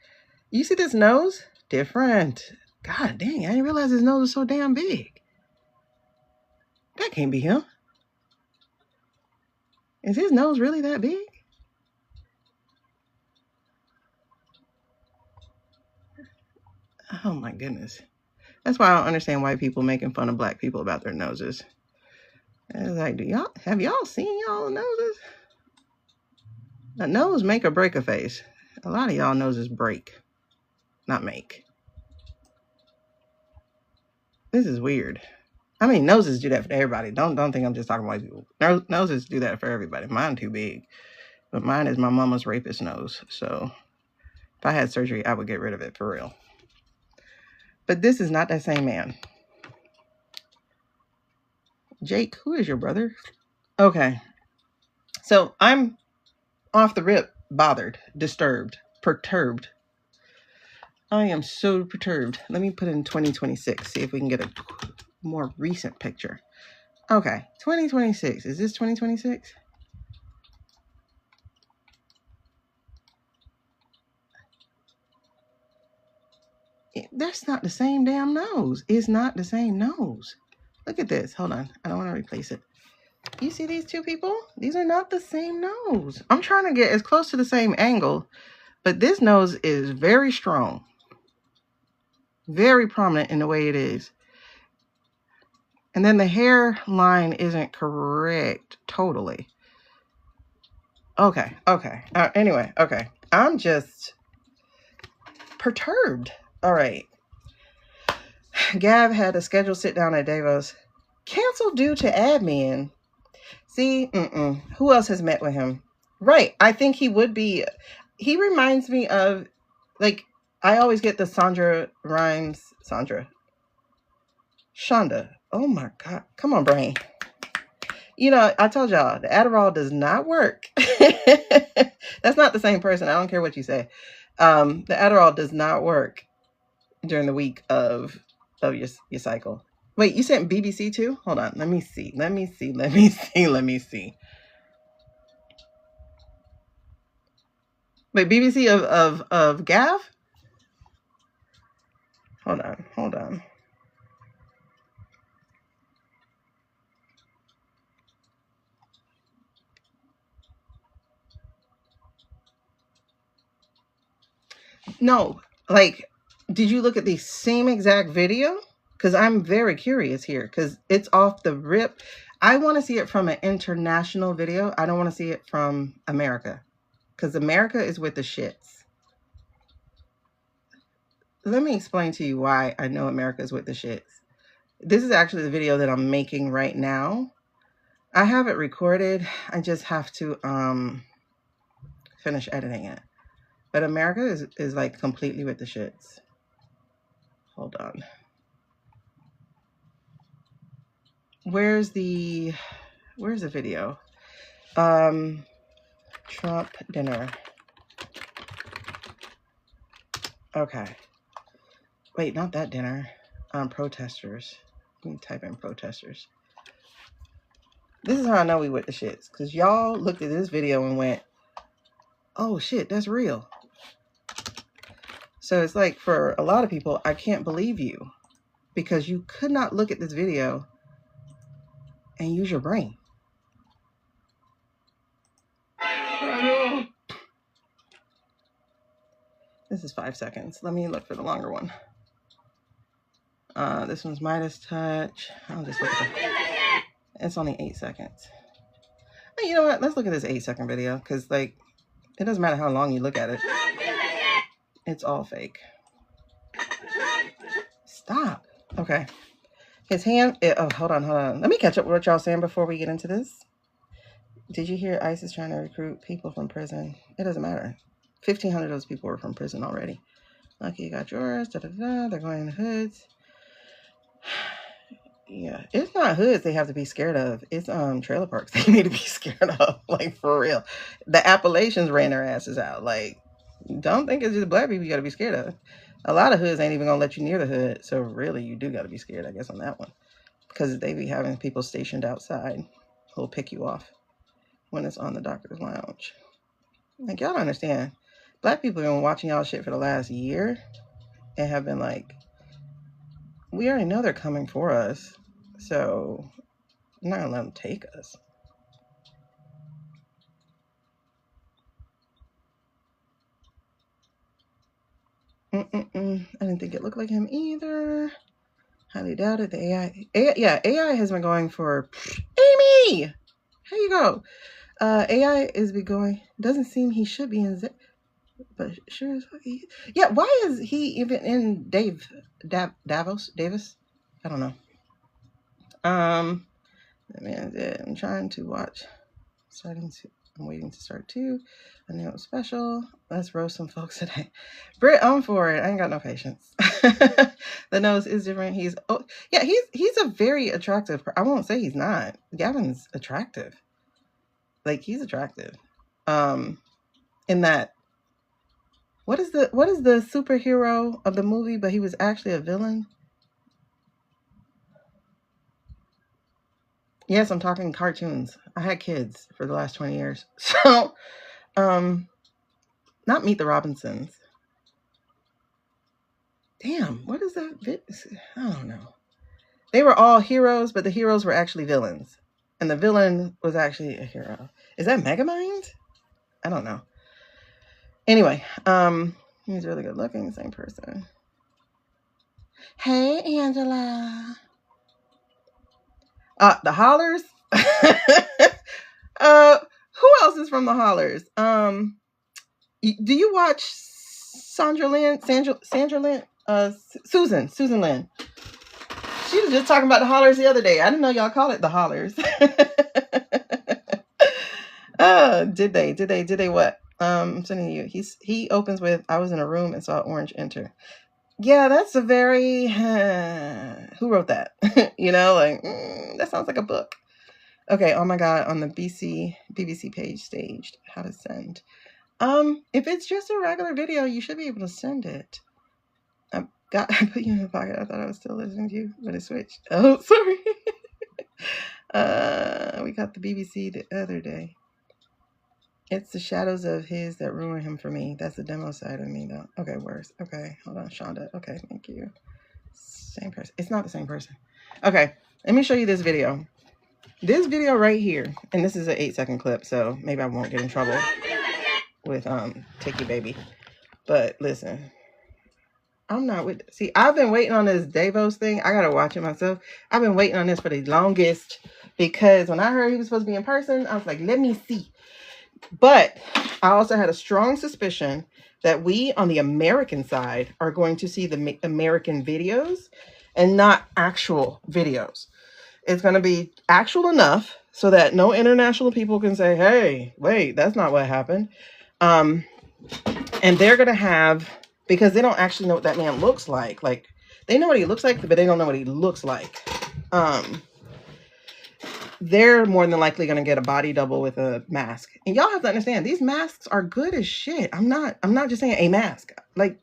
You see this nose? Different. God dang, I didn't realize his nose was so damn big. That can't be him. Is his nose really that big? Oh my goodness. That's why I don't understand white people making fun of black people about their noses. It's like, have y'all seen y'all noses? A nose make or break a face. A lot of y'all noses break, not make. This is weird. I mean, noses do that for everybody. Don't think I'm just talking white people. Noses do that for everybody. Mine too big, but mine is my mama's rapist nose. So if I had surgery, I would get rid of it for real. But this is not that same man. Jake, who is your brother? Okay. So I'm off the rip, bothered, disturbed, perturbed. I am so perturbed. Let me put in 2026, see if we can get a more recent picture. Okay, 2026. Is this 2026? That's not the same damn nose. It's not the same nose. Look at this. Hold on. I don't want to replace it. You see these two people? These are not the same nose. I'm trying to get as close to the same angle, but this nose is very strong. Very prominent in the way it is. And then the hairline isn't correct totally. Okay. Anyway, okay. I'm just perturbed. All right. Gav had a scheduled sit down at Davos. Canceled due to admin. See, who else has met with him? Right. I think he would be. He reminds me of, like, I always get the Shonda. Oh my God. Come on, brain. You know, I told y'all, the Adderall does not work. That's not the same person. I don't care what you say. The Adderall does not work during the week of your cycle. Wait, you sent BBC too? Hold on. Let me see. Wait, BBC of Gav? Hold on. No, like, did you look at the same exact video? Because I'm very curious here, because it's off the rip. I want to see it from an international video. I don't want to see it from America, because America is with the shits. Let me explain to you why I know America is with the shits. This is actually the video that I'm making right now. I have it recorded. I just have to finish editing it. But America is like completely with the shits. Hold on. Where's the video? Trump dinner. Okay. Wait, not that dinner. Protesters. Let me type in protesters. This is how I know we with the shits. Because y'all looked at this video and went, oh shit, that's real. So it's like for a lot of people, I can't believe you. Because you could not look at this video and use your brain. This is 5 seconds. Let me look for the longer one. This one's Midas Touch. I'll just look at the... It's only 8 seconds. Hey, you know what? Let's look at this 8-second video. Because, like, it doesn't matter how long you look at it. It's all fake. Stop. Okay. His hand... oh, hold on. Let me catch up with what y'all saying before we get into this. Did you hear ICE is trying to recruit people from prison? It doesn't matter. 1,500 of those people were from prison already. Lucky you got yours. Da, da, da. They're going in the hoods. Yeah, it's not hoods they have to be scared of. It's trailer parks they need to be scared of. Like, for real. The Appalachians ran their asses out. Like, don't think it's just black people you got to be scared of. A lot of hoods ain't even going to let you near the hood. So, really, you do got to be scared, I guess, on that one. Because they be having people stationed outside who'll pick you off when it's on the doctor's lounge. Like, y'all don't understand. Black people have been watching y'all shit for the last year and have been like, we already know they're coming for us, so I'm not gonna let them take us. I didn't think it looked like him either. Highly doubted the AI has been going for Amy. Here you go. AI is be going. Doesn't seem he should be in. But sure as fuck yeah, why is he even in Davos? Davis? I don't know. Man, I'm trying to watch. I'm waiting to start 2. I knew it was special. Let's roast some folks today. Britt, I'm for it. I ain't got no patience. The nose is different. He's a very attractive. I won't say he's not. Gavin's attractive. Like, he's attractive. In that. What is the superhero of the movie, but he was actually a villain? Yes, I'm talking cartoons. I had kids for the last 20 years. So, not Meet the Robinsons. Damn, what is that? I don't know. They were all heroes, but the heroes were actually villains. And the villain was actually a hero. Is that Megamind? I don't know. Anyway, he's really good looking, same person. Hey, Angela. The Hollers. Who else is from the Hollers? Do you watch Sandra Lynn? Susan Lynn. She was just talking about the Hollers the other day. I didn't know y'all call it the Hollers. Did they what? I'm sending you. He opens with, I was in a room and saw Orange enter. Yeah, that's a very, who wrote that? You know, like, that sounds like a book. Okay, oh my God, on the BBC page staged, how to send. If it's just a regular video, you should be able to send it. I put you in the pocket. I thought I was still listening to you, but it switched. Oh, sorry. We got the BBC the other day. It's the shadows of his that ruin him for me. That's the demo side of me, though. Okay, worse. Okay, hold on, Shonda. Okay, thank you. Same person. It's not the same person. Okay, let me show you this video. This video right here, and this is an 8-second clip, so maybe I won't get in trouble with Take Your Baby. But listen, I'm not with. See, I've been waiting on this Davos thing. I gotta watch it myself. I've been waiting on this for the longest because when I heard he was supposed to be in person, I was like, let me see. But I also had a strong suspicion that we on the American side are going to see the American videos and not actual videos. It's going to be actual enough so that no international people can say, hey, wait, that's not what happened. And they're going to have, because they don't actually know what that man looks like. Like, they know what he looks like, but they don't know what he looks like. They're more than likely going to get a body double with a mask. And y'all have to understand, these masks are good as shit. I'm not just saying a mask. Like,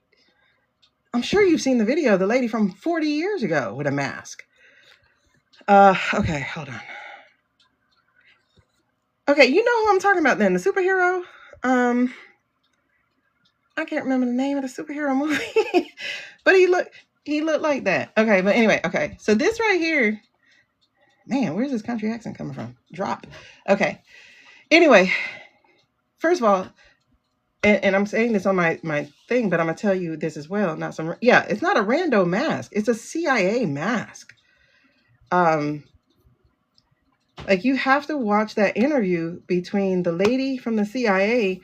I'm sure you've seen the video, the lady from 40 years ago with a mask. Okay, hold on. Okay, you know who I'm talking about then, the superhero. I can't remember the name of the superhero movie, but he looked like that. Okay, but anyway, okay. So this right here, man, where's this country accent coming from? Drop. Okay. Anyway, first of all, and I'm saying this on my thing, but I'm gonna tell you this as well. It's not a rando mask. It's a CIA mask. Like you have to watch that interview between the lady from the CIA,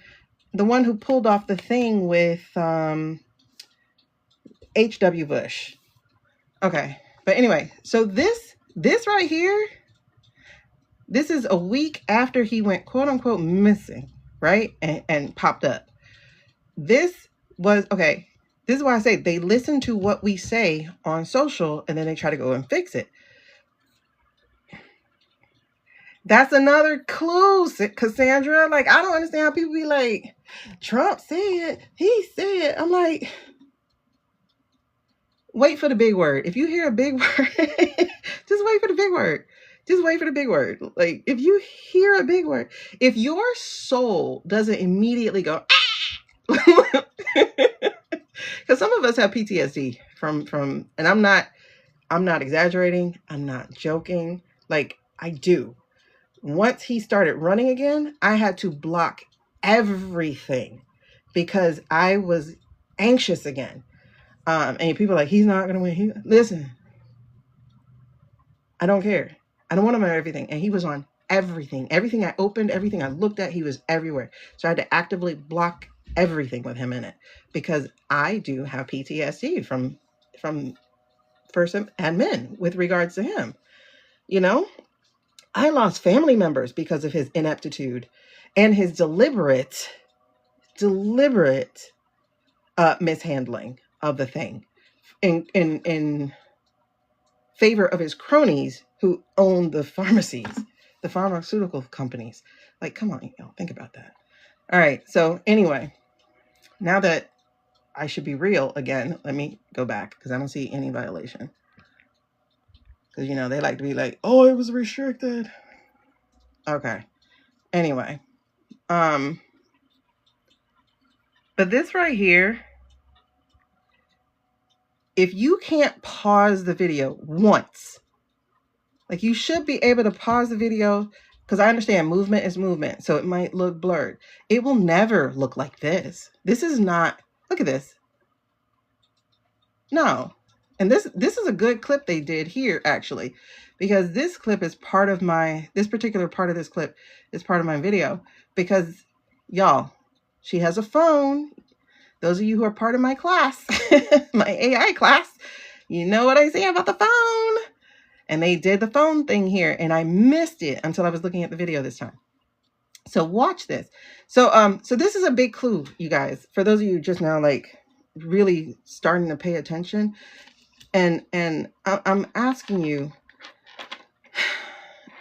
the one who pulled off the thing with H.W. Bush. Okay, but anyway, so this right here, this is a week after he went quote unquote missing, right? And popped up. This was, okay, this is why I say they listen to what we say on social and then they try to go and fix it. That's another clue, Cassandra. Like, I don't understand how people be like, Trump said, he said. I'm like, wait for the big word. If you hear a big word, just wait for the big word. Just wait for the big word. Like, if you hear a big word, if your soul doesn't immediately go, because some of us have PTSD from, and I'm not exaggerating. I'm not joking. Like, I do. Once he started running again, I had to block everything because I was anxious again. And people are like, he's not going to win. Listen, I don't care. I don't want him on everything. And he was on everything. Everything I opened, everything I looked at, he was everywhere. So I had to actively block everything with him in it because I do have PTSD from First Amendment with regards to him. You know, I lost family members because of his ineptitude and his deliberate mishandling of the thing in favor of his cronies who own the pharmacies, the pharmaceutical companies. Like, come on, think about that. All right. So anyway, now that I should be real again, let me go back because I don't see any violation. Because, they like to be like, oh, it was restricted. Okay. Anyway. But this right here, if you can't pause the video once, like you should be able to pause the video because I understand movement is movement. So it might look blurred. It will never look like this. This is not, look at this. No. And this is a good clip they did here actually, because this clip is part of this particular part of this clip is part of my video because y'all, she has a phone. Those of you who are part of my class, my AI class, you know what I say about the phone. And they did the phone thing here and I missed it until I was looking at the video this time. So watch this. So this is a big clue, you guys, for those of you just now, like really starting to pay attention. And I'm asking you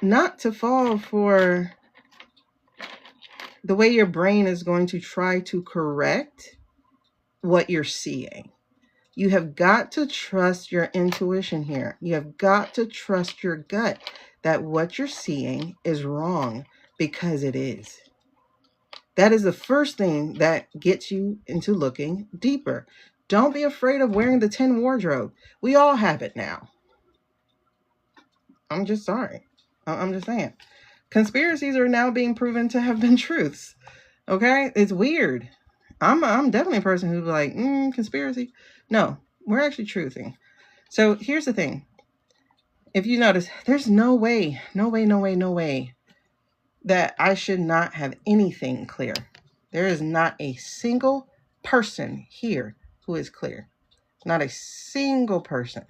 not to fall for the way your brain is going to try to correct what you're seeing. You have got to trust your intuition here. You have got to trust your gut that what you're seeing is wrong because it is. That is the first thing that gets you into looking deeper. Don't be afraid of wearing the 10 wardrobe. We all have it now. I'm just sorry. I'm just saying. Conspiracies are now being proven to have been truths. Okay? It's weird. I'm definitely a person who's like, conspiracy. No, we're actually truthing. So here's the thing. If you notice, there's no way that I should not have anything clear. There is not a single person here who is clear. Not a single person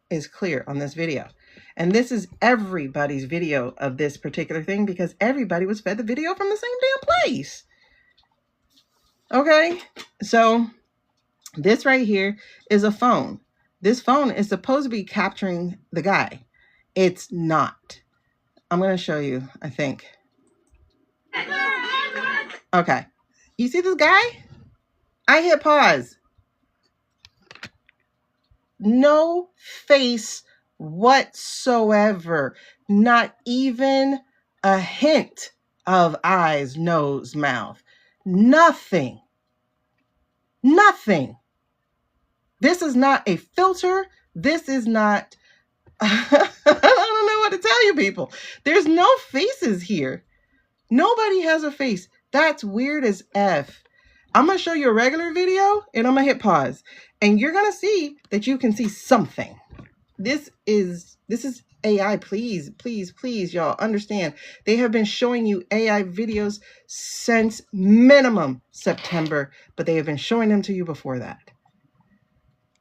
is clear on this video. And this is everybody's video of this particular thing because everybody was fed the video from the same damn place. Okay, so this right here is a phone. This phone is supposed to be capturing the guy. It's not. I'm going to show you, I think. Okay, you see this guy? I hit pause. No face whatsoever. Not even a hint of eyes, nose, mouth. Nothing. Nothing. This is not a filter. This is not, I don't know what to tell you people. There's no faces here. Nobody has a face. That's weird as F. I'm going to show you a regular video and I'm going to hit pause. And you're going to see that you can see something. This is AI. Please, please, please, y'all understand. They have been showing you AI videos since minimum September, but they have been showing them to you before that.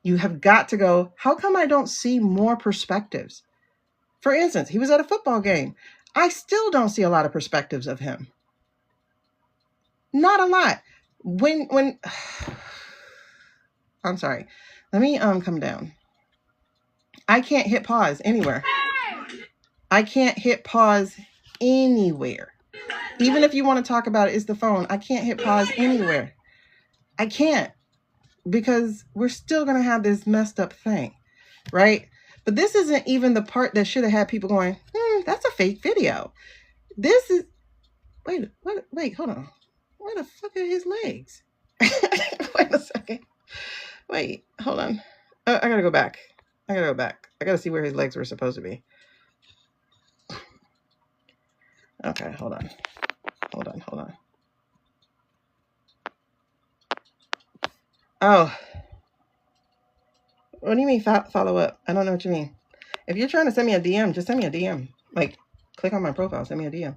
You have got to go, how come I don't see more perspectives? For instance, he was at a football game. I still don't see a lot of perspectives of him. Not a lot. When I'm sorry. Let me come down. I can't hit pause anywhere. I can't hit pause anywhere. Even if you want to talk about it, it's the phone. I can't hit pause anywhere. I can't, because we're still going to have this messed up thing, right? But this isn't even the part that should have had people going, that's a fake video. This is, wait, hold on. Where the fuck are his legs? Wait a second. Wait, hold on. I gotta go back. I gotta see where his legs were supposed to be. Okay, hold on. Oh. What do you mean follow up? I don't know what you mean. If you're trying to send me a DM, just send me a DM. Like, click on my profile, send me a DM.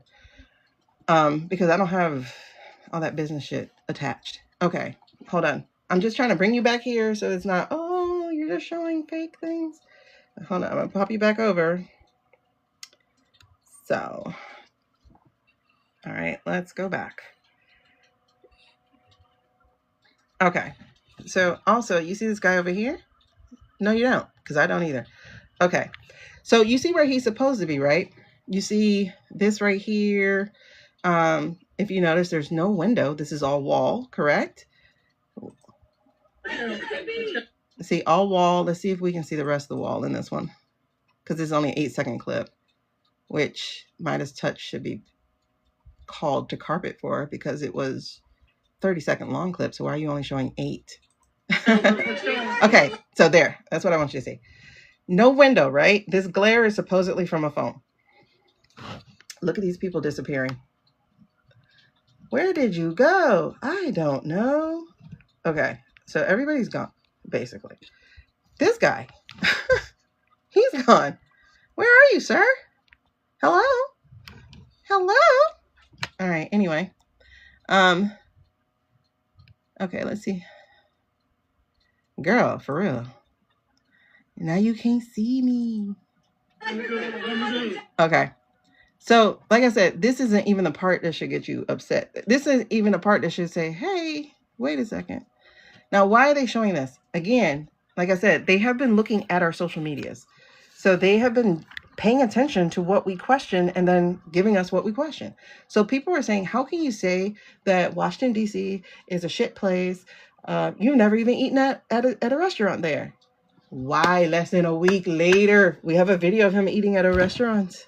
Because I don't have all that business shit attached. Okay, hold on. I'm just trying to bring you back here so it's not, oh, you're just showing fake things. Hold on, I'm gonna pop you back over. So, all right, let's go back. Okay, so also, you see this guy over here? No, you don't, because I don't either. Okay, so you see where he's supposed to be, right? You see this right here. If you notice, there's no window. This is all wall, correct? See, all wall. Let's see if we can see the rest of the wall in this one, because it's only an 8-second clip, which Midas Touch should be called to carpet for, because it was 30-second long clip. So why are you only showing 8? Okay, so there. That's what I want you to see. No window, right? This glare is supposedly from a phone. Look at these people disappearing. Where did you go? I don't know. Okay, so everybody's gone, basically. This guy, he's gone. Where are you, sir? Hello? Hello? All right, anyway. Okay, let's see. Girl, for real. Now you can't see me. Okay. So, like I said, this isn't even the part that should get you upset. This isn't even the part that should say, hey, wait a second. Now, why are they showing this? Again, like I said, they have been looking at our social medias. So they have been paying attention to what we question and then giving us what we question. So people are saying, how can you say that Washington, D.C. is a shit place? You've never even eaten at a restaurant there. Why? Less than a week later, we have a video of him eating at a restaurant.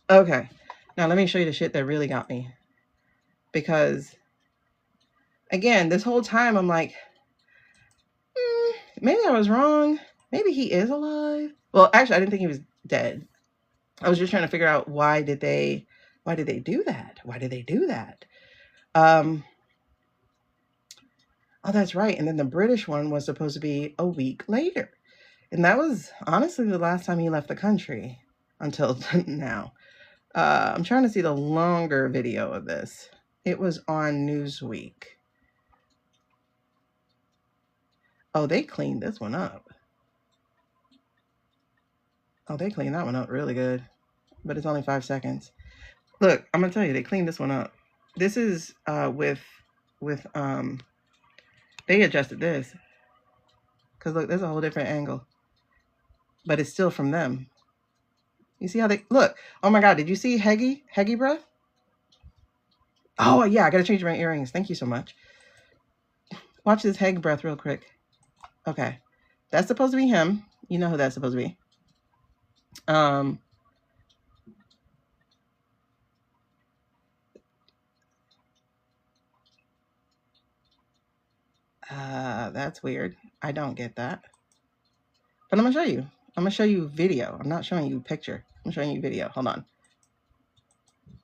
Okay, now let me show you the shit that really got me. Because, again, this whole time I'm like, maybe I was wrong. Maybe he is alive. Well, actually, I didn't think he was dead. I was just trying to figure out why did they do that? Why did they do that? Oh, that's right. And then the British one was supposed to be a week later. And that was honestly the last time he left the country until now. I'm trying to see the longer video of this. It was on Newsweek. Oh, they cleaned this one up. Oh, they cleaned that one up really good. But it's only 5 seconds. Look, I'm going to tell you, they cleaned this one up. This is they adjusted this. Because look, there's a whole different angle. But it's still from them. You see how they, look. Oh my God, did you see Heggy breath? Oh yeah, I got to change my earrings. Thank you so much. Watch this Heg breath real quick. Okay. That's supposed to be him. You know who that's supposed to be. That's weird. I don't get that. But I'm going to show you. I'm going to show you video. I'm not showing you a picture. I'm showing you video. Hold on.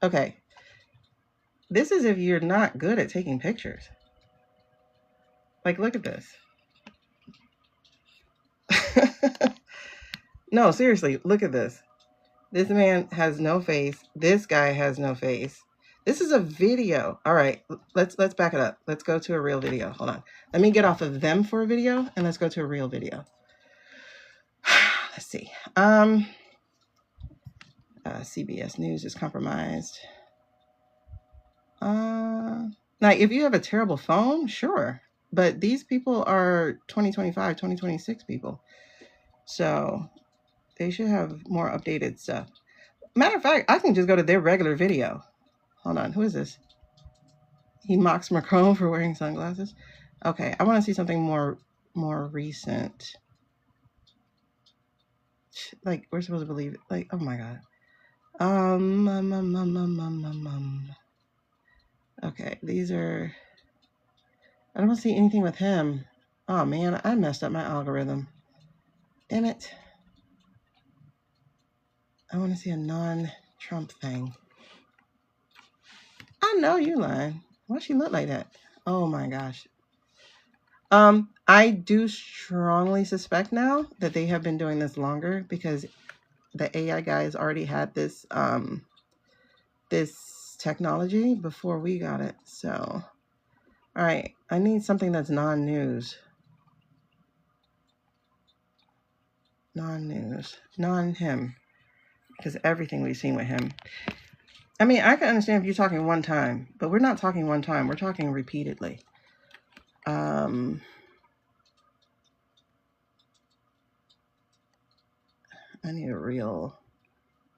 Okay. This is if you're not good at taking pictures. Like, look at this. No, seriously, look at this. This man has no face. This guy has no face. This is a video. All right, let's back it up. Let's go to a real video. Hold on. Let me get off of them for a video and let's go to a real video. Let's see. CBS News is compromised. Now, if you have a terrible phone, sure. But these people are 2025, 2026 people. So they should have more updated stuff. Matter of fact, I can just go to their regular video. Hold on. Who is this? He mocks Macron for wearing sunglasses. Okay. I want to see something more recent. Like, we're supposed to believe it. Like, oh my God. Okay. These are... I don't see anything with him. Oh man, I messed up my algorithm. Damn it. I want to see a non-Trump thing. I know you're lying. Why she look like that? Oh my gosh. I do strongly suspect now that they have been doing this longer because the AI guys already had this this technology before we got it. So, all right, I need something that's non-news. Non-news. Non-him. Because everything we've seen with him. I mean, I can understand if you're talking one time, but we're not talking one time. We're talking repeatedly. I need a real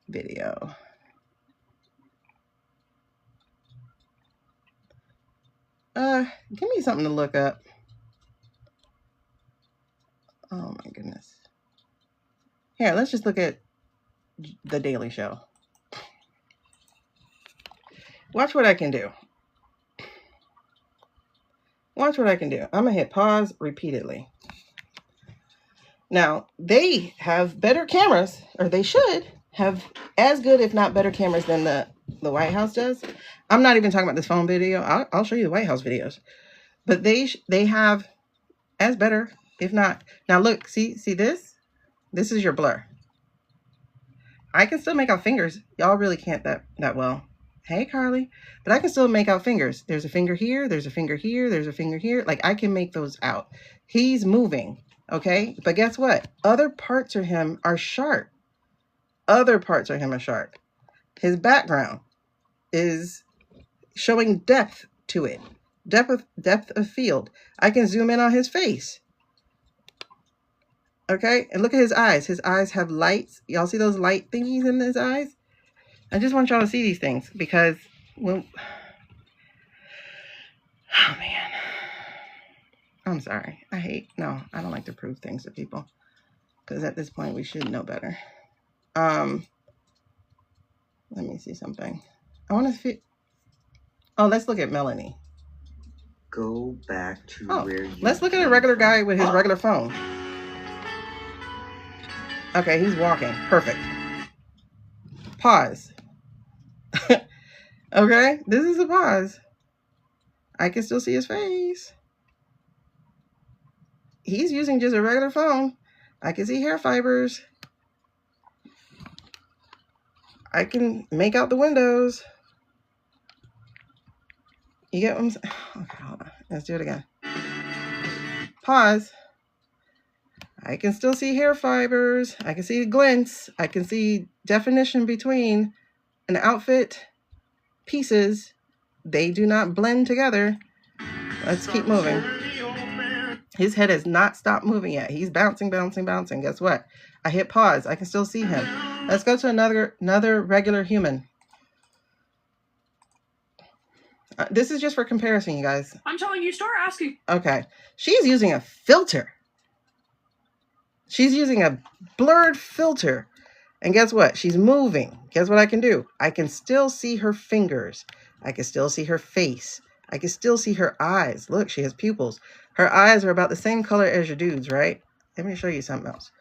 video. Give me something to look up. Oh my goodness. Here, let's just look at The Daily Show. Watch what I can do. Watch what I can do. I'm going to hit pause repeatedly. Now, they have better cameras, or they should have as good, if not better cameras than the White House does. I'm not even talking about this phone video. I'll show you the White House videos. But they have as better, if not. Now look, see this? This is your blur. I can still make out fingers. Y'all really can't that well. Hey, Carly. But I can still make out fingers. There's a finger here. There's a finger here. There's a finger here. Like, I can make those out. He's moving. Okay? But guess what? Other parts of him are sharp. Other parts of him are sharp. His background is showing depth to it. Depth of field. I can zoom in on his face. Okay? And look at his eyes. His eyes have lights. Y'all see those light thingies in his eyes? I just want y'all to see these things because when... Oh, man. I'm sorry. I don't like to prove things to people because at this point we should know better. Let me see something. I want to see... Oh, let's look at Melanie. Go back to where you... Let's look at a regular guy with his regular phone. Okay, he's walking. Perfect. Pause. Okay, this is a pause. I can still see his face. He's using just a regular phone. I can see hair fibers. I can make out the windows. You get what I'm saying? Okay, hold on. Let's do it again. Pause. I can still see hair fibers. I can see glints. I can see definition between an outfit pieces. They do not blend together. Let's keep moving. His head has not stopped moving yet. He's bouncing, bouncing, bouncing. Guess what? I hit pause. I can still see him. Let's go to another regular human. This is just for comparison, you guys. I'm telling you, start asking. Okay. She's using a filter. She's using a blurred filter. And guess what? She's moving. Guess what I can do? I can still see her fingers. I can still see her face. I can still see her eyes. Look, she has pupils. Her eyes are about the same color as your dude's, right? Let me show you something else.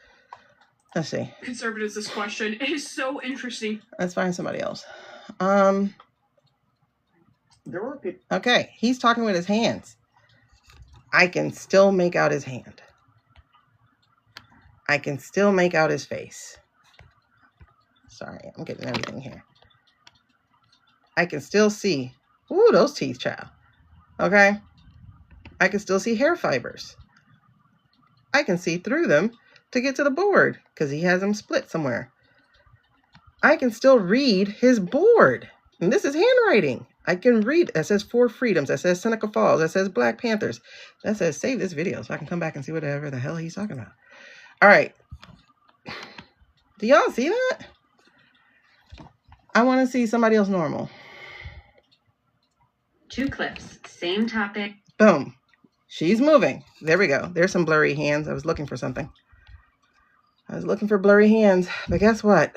Let's see. Conservatives, this question. It is so interesting. Let's find somebody else. Okay, he's talking with his hands. I can still make out his hand. I can still make out his face. Sorry, I'm getting everything here. I can still see. Ooh, those teeth, child. Okay. I can still see hair fibers. I can see through them to get to the board because he has them split somewhere. I can still read his board. And this is handwriting. I can read. That says 4 freedoms. That says Seneca Falls. That says Black Panthers. That says save this video so I can come back and see whatever the hell he's talking about. All right. Do y'all see that? I want to see somebody else normal. 2 clips, same topic. Boom. She's moving. There we go. There's some blurry hands. I was looking for something. I was looking for blurry hands. But guess what?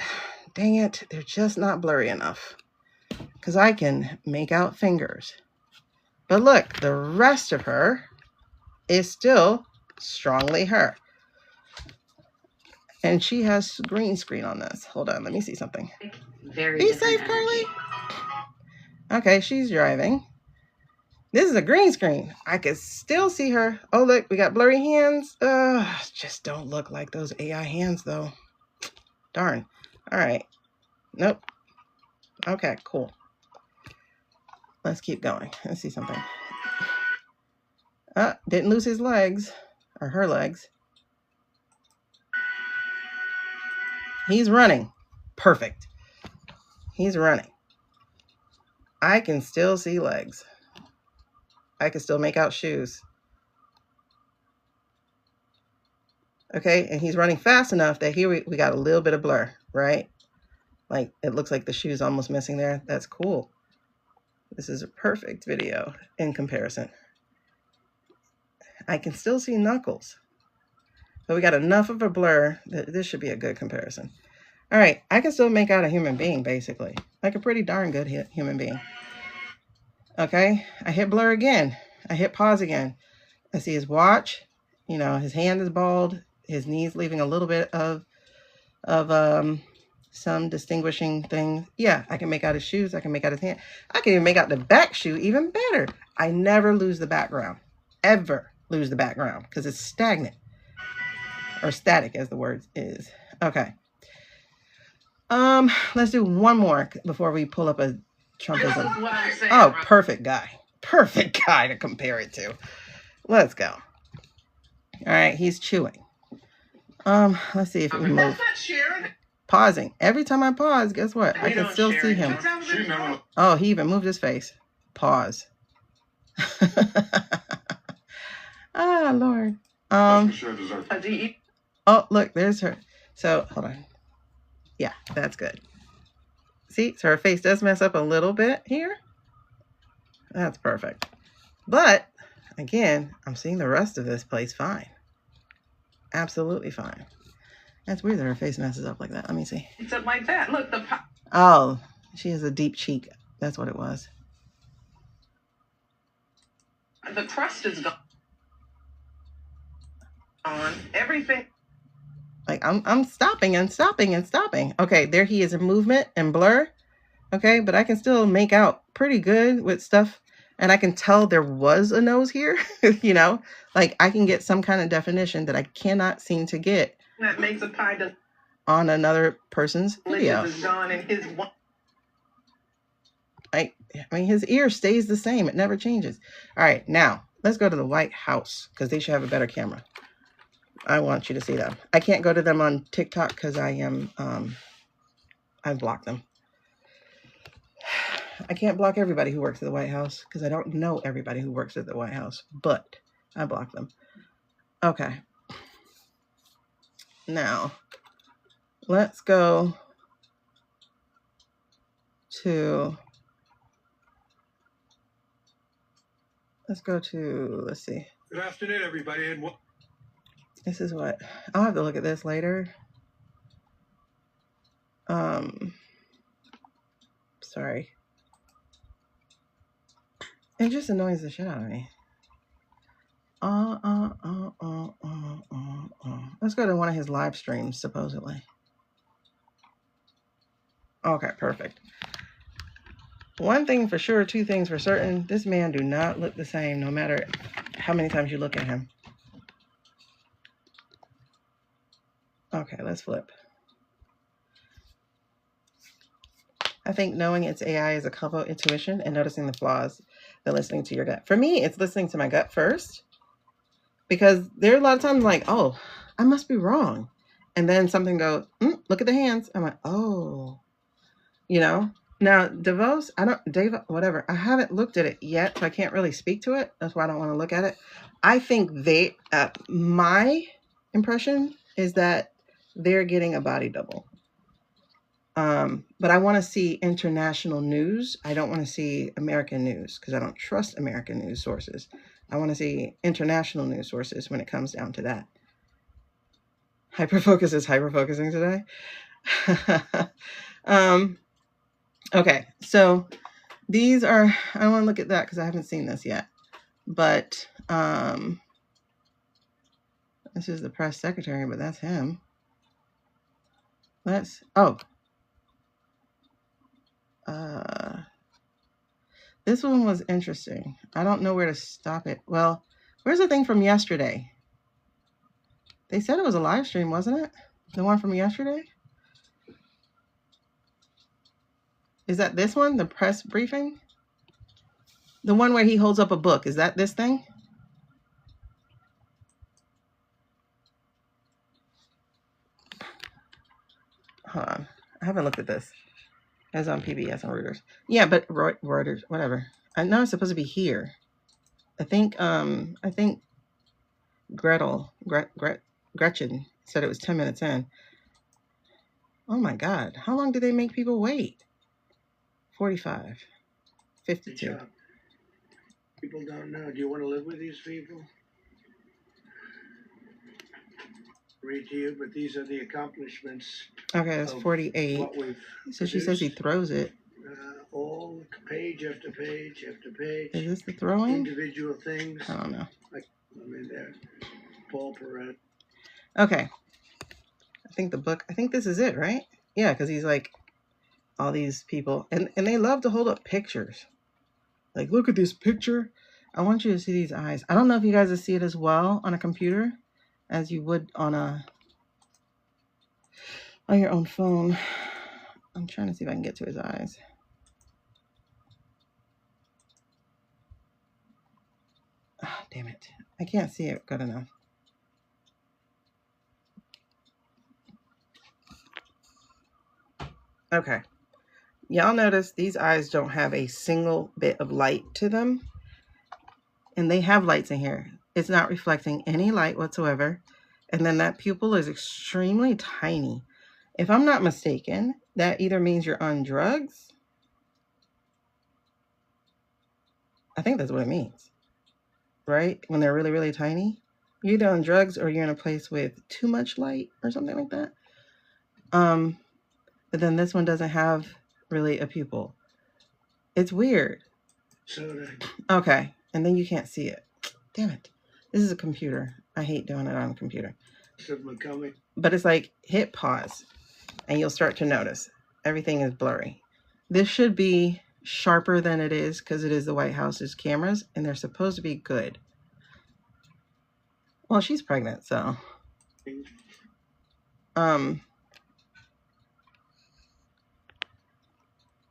Dang it. They're just not blurry enough. Because I can make out fingers. But look, the rest of her is still strongly her. And she has green screen on this. Hold on. Let me see something. Very Be safe, Carly. Okay, she's driving. This is a green screen. I can still see her. Oh, look, we got blurry hands. Just don't look like those AI hands, though. Darn. All right. Nope. Okay, cool. Let's keep going. Let's see something. Didn't lose his legs. Or her legs. He's running. Perfect. He's running. I can still see legs. I can still make out shoes. Okay, and he's running fast enough that here we got a little bit of blur, right? Like, it looks like the shoe's almost missing there. That's cool. This is a perfect video in comparison. I can still see knuckles. But we got enough of a blur that this should be a good comparison. All right, I can still make out a human being, basically. Like a pretty darn good human being. Okay, I hit blur again. I hit pause again. I see his watch. You know, his hand is bald. His knees leaving a little bit of some distinguishing things. Yeah, I can make out his shoes. I can make out his hand. I can even make out the back shoe even better. I never lose the background. Ever lose the background because it's stagnant. Or static as the word is. Okay. Let's do one more before we pull up a Trumpism. Oh, perfect guy. Perfect guy to compare it to. Let's go. All right, he's chewing. Let's see if we move. Pausing. Every time I pause, guess what? I can still see him. Oh, he even moved his face. Pause. Ah, Lord. Oh, look, there's her. So, hold on. Yeah, that's good. See, so her face does mess up a little bit here. That's perfect. But, again, I'm seeing the rest of this place fine. Absolutely fine. That's weird that her face messes up like that. Let me see. It's up like that. Look, oh, she has a deep cheek. That's what it was. the crust is gone. Everything. Like, I'm stopping and stopping and stopping. Okay, there he is in movement and blur. Okay, but I can still make out pretty good with stuff. And I can tell there was a nose here, you know? Like, I can get some kind of definition that I cannot seem to get that makes a pie on another person's video. Is gone and his I mean, his ear stays the same. It never changes. All right, now, let's go to the White House, because they should have a better camera. I want you to see them. I can't go to them on TikTok because I've blocked them. I can't block everybody who works at the White House because I don't know everybody who works at the White House, but I blocked them. Okay. Now, let's go to, let's see. Good afternoon, everybody. And This is what, I'll have to look at this later. Sorry. It just annoys the shit out of me. Let's go to one of his live streams, supposedly. Okay, perfect. One thing for sure, two things for certain. This man do not look the same no matter how many times you look at him. Okay, let's flip. I think knowing it's AI is a couple of intuition and noticing the flaws than listening to your gut. For me, it's listening to my gut first, because there are a lot of times like, oh, I must be wrong. And then something goes, look at the hands. I'm like, oh, you know. Now, Davos, whatever. I haven't looked at it yet, so I can't really speak to it. That's why I don't want to look at it. I think my impression is that they're getting a body double. But I want to see international news. I don't want to see American news because I don't trust American news sources. I want to see international news sources when it comes down to that. Hyperfocus is hyperfocusing today. Okay, so these are, I don't want to look at that because I haven't seen this yet. But this is the press secretary, but that's him. This one was interesting. I don't know where to stop it. Well, where's the thing from yesterday? They said it was a live stream, wasn't it? The one from yesterday? Is that this one? The press briefing? The one where he holds up a book. Is that this thing? Hold on. I haven't looked at this. It's on PBS and Reuters. Yeah, but Reuters, whatever. I know it's supposed to be here. I think Gretchen said it was 10 minutes in. Oh my God. How long do they make people wait? 45. 52. People don't know. Do you want to live with these people? Read to you, but these are the accomplishments. Okay, that's 48. So she says he throws it. All page after page after page. Is this the throwing? Individual things. I don't know. Like, I mean, there. Paul Perret. Okay. I think this is it, right? Yeah, because he's like, all these people. And they love to hold up pictures. Like, look at this picture. I want you to see these eyes. I don't know if you guys will see it as well on a computer as you would on your own phone. I'm trying to see if I can get to his eyes. Oh, damn it. I can't see it good enough. Okay. Y'all notice these eyes don't have a single bit of light to them. And they have lights in here. It's not reflecting any light whatsoever. And then that pupil is extremely tiny. If I'm not mistaken, that either means you're on drugs. I think that's what it means. Right? When they're really, really tiny. You're either on drugs or you're in a place with too much light or something like that. But then this one doesn't have really a pupil. It's weird. Okay. And then you can't see it. Damn it. This is a computer. I hate doing it on a computer. But it's like, hit pause. And you'll start to notice. Everything is blurry. This should be sharper than it is because it is the White House's cameras. And they're supposed to be good. Well, she's pregnant, so.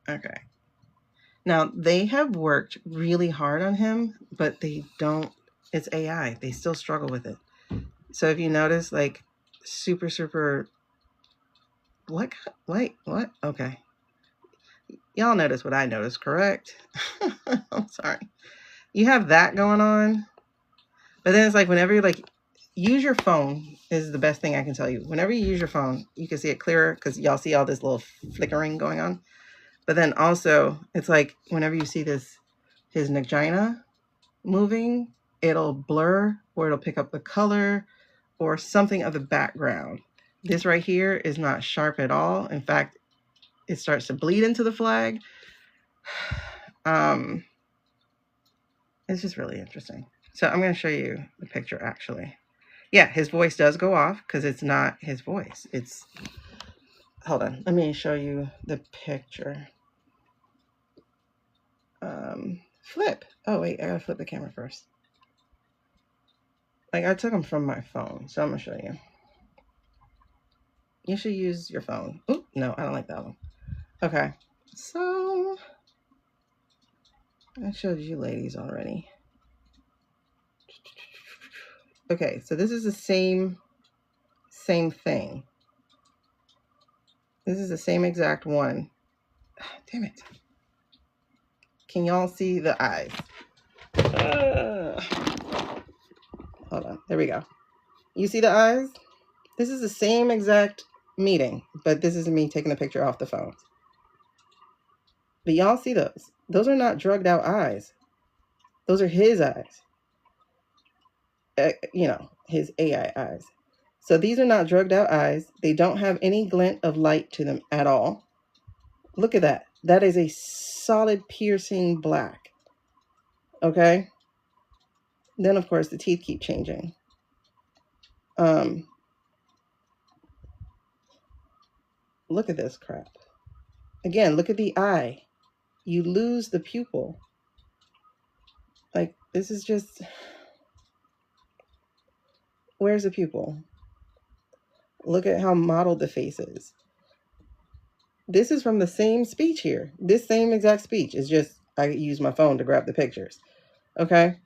Okay. Now, they have worked really hard on him, but they don't, it's AI. They still struggle with it. So if you notice, like, super, what? Okay. Y'all notice what I noticed, correct? I'm sorry. You have that going on, but then it's like whenever you, like, use your phone is the best thing I can tell you. Whenever you use your phone, you can see it clearer because y'all see all this little flickering going on. But then also, it's like whenever you see his vagina moving, it'll blur or it'll pick up the color or something of the background. This right here is not sharp at all. In fact, it starts to bleed into the flag. It's just really interesting. So I'm going to show you the picture actually. Yeah, his voice does go off because it's not his voice. It's, hold on, let me show you the picture. Flip. Oh wait, I gotta flip the camera first. Like I took them from my phone, so I'm gonna show you. You should use your phone. Oop, no, I don't like that one. Okay, so I showed you ladies already. Okay, so this is the same thing. This is the same exact one. Damn it. Can y'all see the eyes? Hold on. There we go. You see the eyes? This is the same exact meeting, but this is me taking a picture off the phone. But y'all see those? Those are not drugged out eyes. Those are his eyes. You know, his AI eyes. So these are not drugged out eyes. They don't have any glint of light to them at all. Look at that. That is a solid piercing black. Okay? Then, of course, the teeth keep changing. Look at this crap. Again, look at the eye. You lose the pupil. Like, this is just... Where's the pupil? Look at how modeled the face is. This is from the same speech here. This same exact speech. It's just I use my phone to grab the pictures. Okay?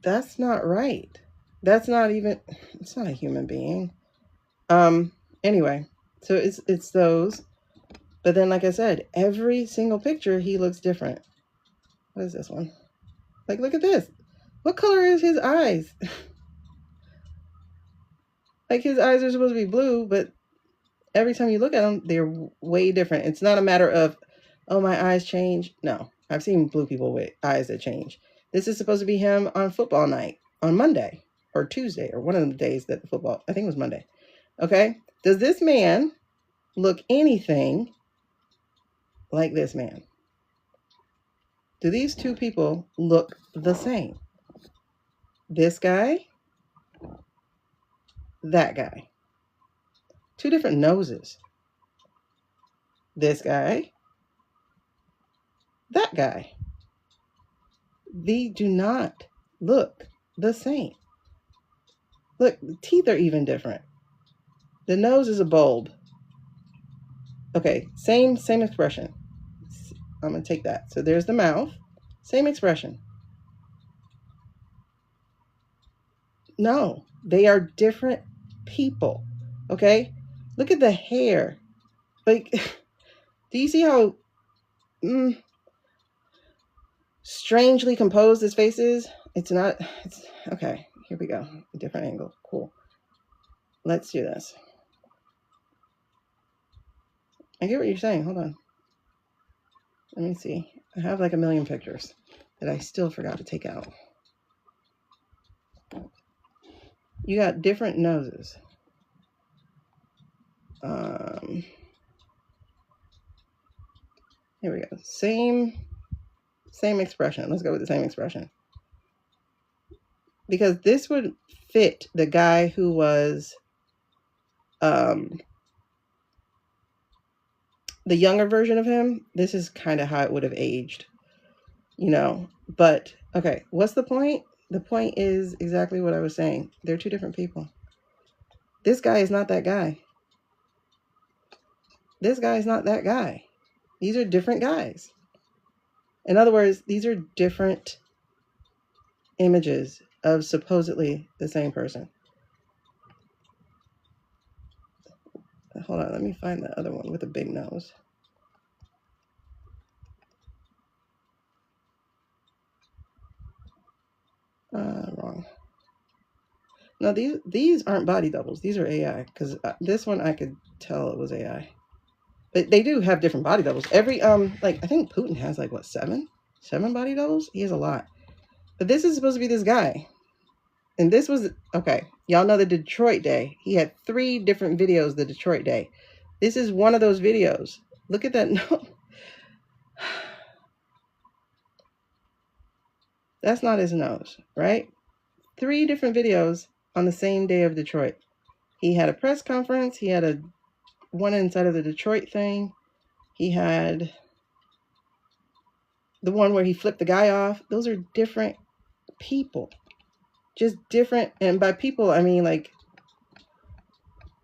That's not right. That's not even... It's not a human being. Anyway, so it's those. But then, like I said, every single picture, he looks different. What is this one? Like, look at this. What color is his eyes? Like, his eyes are supposed to be blue, but every time you look at them, they're way different. It's not a matter of, oh, my eyes change. No, I've seen blue people with eyes that change. This is supposed to be him on football night on Monday or Tuesday or one of the days that the football, I think it was Monday. Okay. Does this man look anything like this man? Do these two people look the same? This guy, that guy. Two different noses. This guy, that guy. They do not look the same. Look, the teeth are even different. The nose is a bulb. Okay, same expression. I'm going to take that. So there's the mouth. Same expression. No, they are different people. Okay? Look at the hair. Like, do you see how strangely composed his face is? It's okay. Here we go. A different angle. Cool. Let's do this. I get what you're saying. Hold on. Let me see. I have like a million pictures that I still forgot to take out. You got different noses. Here we go. Same expression. Let's go with the same expression. Because this would fit the guy who was the younger version of him. This is kind of how it would have aged, you know. But okay, what's the point? The point is exactly what I was saying. They're two different people. This guy is not that guy. This guy is not that guy. These are different guys. In other words, these are different images of supposedly the same person. Hold on, let me find the other one with a big nose. Wrong. No, these aren't body doubles. These are AI. Because this one I could tell it was AI. But they do have different body doubles. Every like I think Putin has like what, seven body doubles? He has a lot. But this is supposed to be this guy. And this was, okay, y'all know the Detroit day. He had 3 different videos the Detroit day. This is one of those videos. Look at that. No. That's not his nose, right? 3 different videos on the same day of Detroit. He had a press conference. He had one inside of the Detroit thing. He had the one where he flipped the guy off. Those are different people. Just different. And by people, I mean like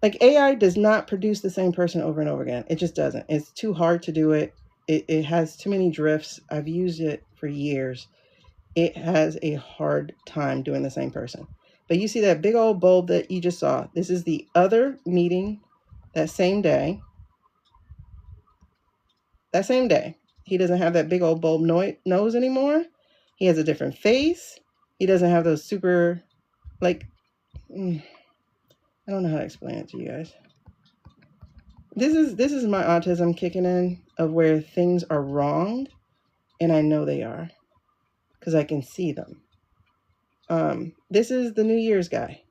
AI does not produce the same person over and over again. It just doesn't. It's too hard to do it. It has too many drifts. I've used it for years. It has a hard time doing the same person. But you see that big old bulb that you just saw. This is the other meeting that same day. That same day. He doesn't have that big old bulb nose anymore. He has a different face. He doesn't have those super, like, I don't know how to explain it to you guys. This is my autism kicking in of where things are wrong, and I know they are because I can see them. This is the New Year's guy.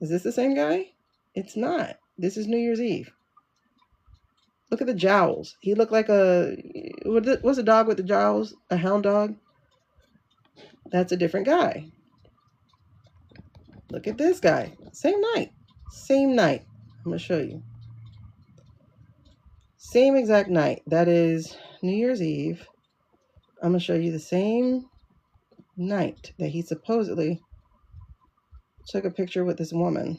Is this the same guy? It's not. This is New Year's Eve. Look at the jowls. He looked like what's a dog with the jowls? A hound dog? That's a different guy. Look at this guy. Same night. Same night. I'm going to show you. Same exact night. That is New Year's Eve. I'm going to show you the same night that he supposedly took a picture with this woman.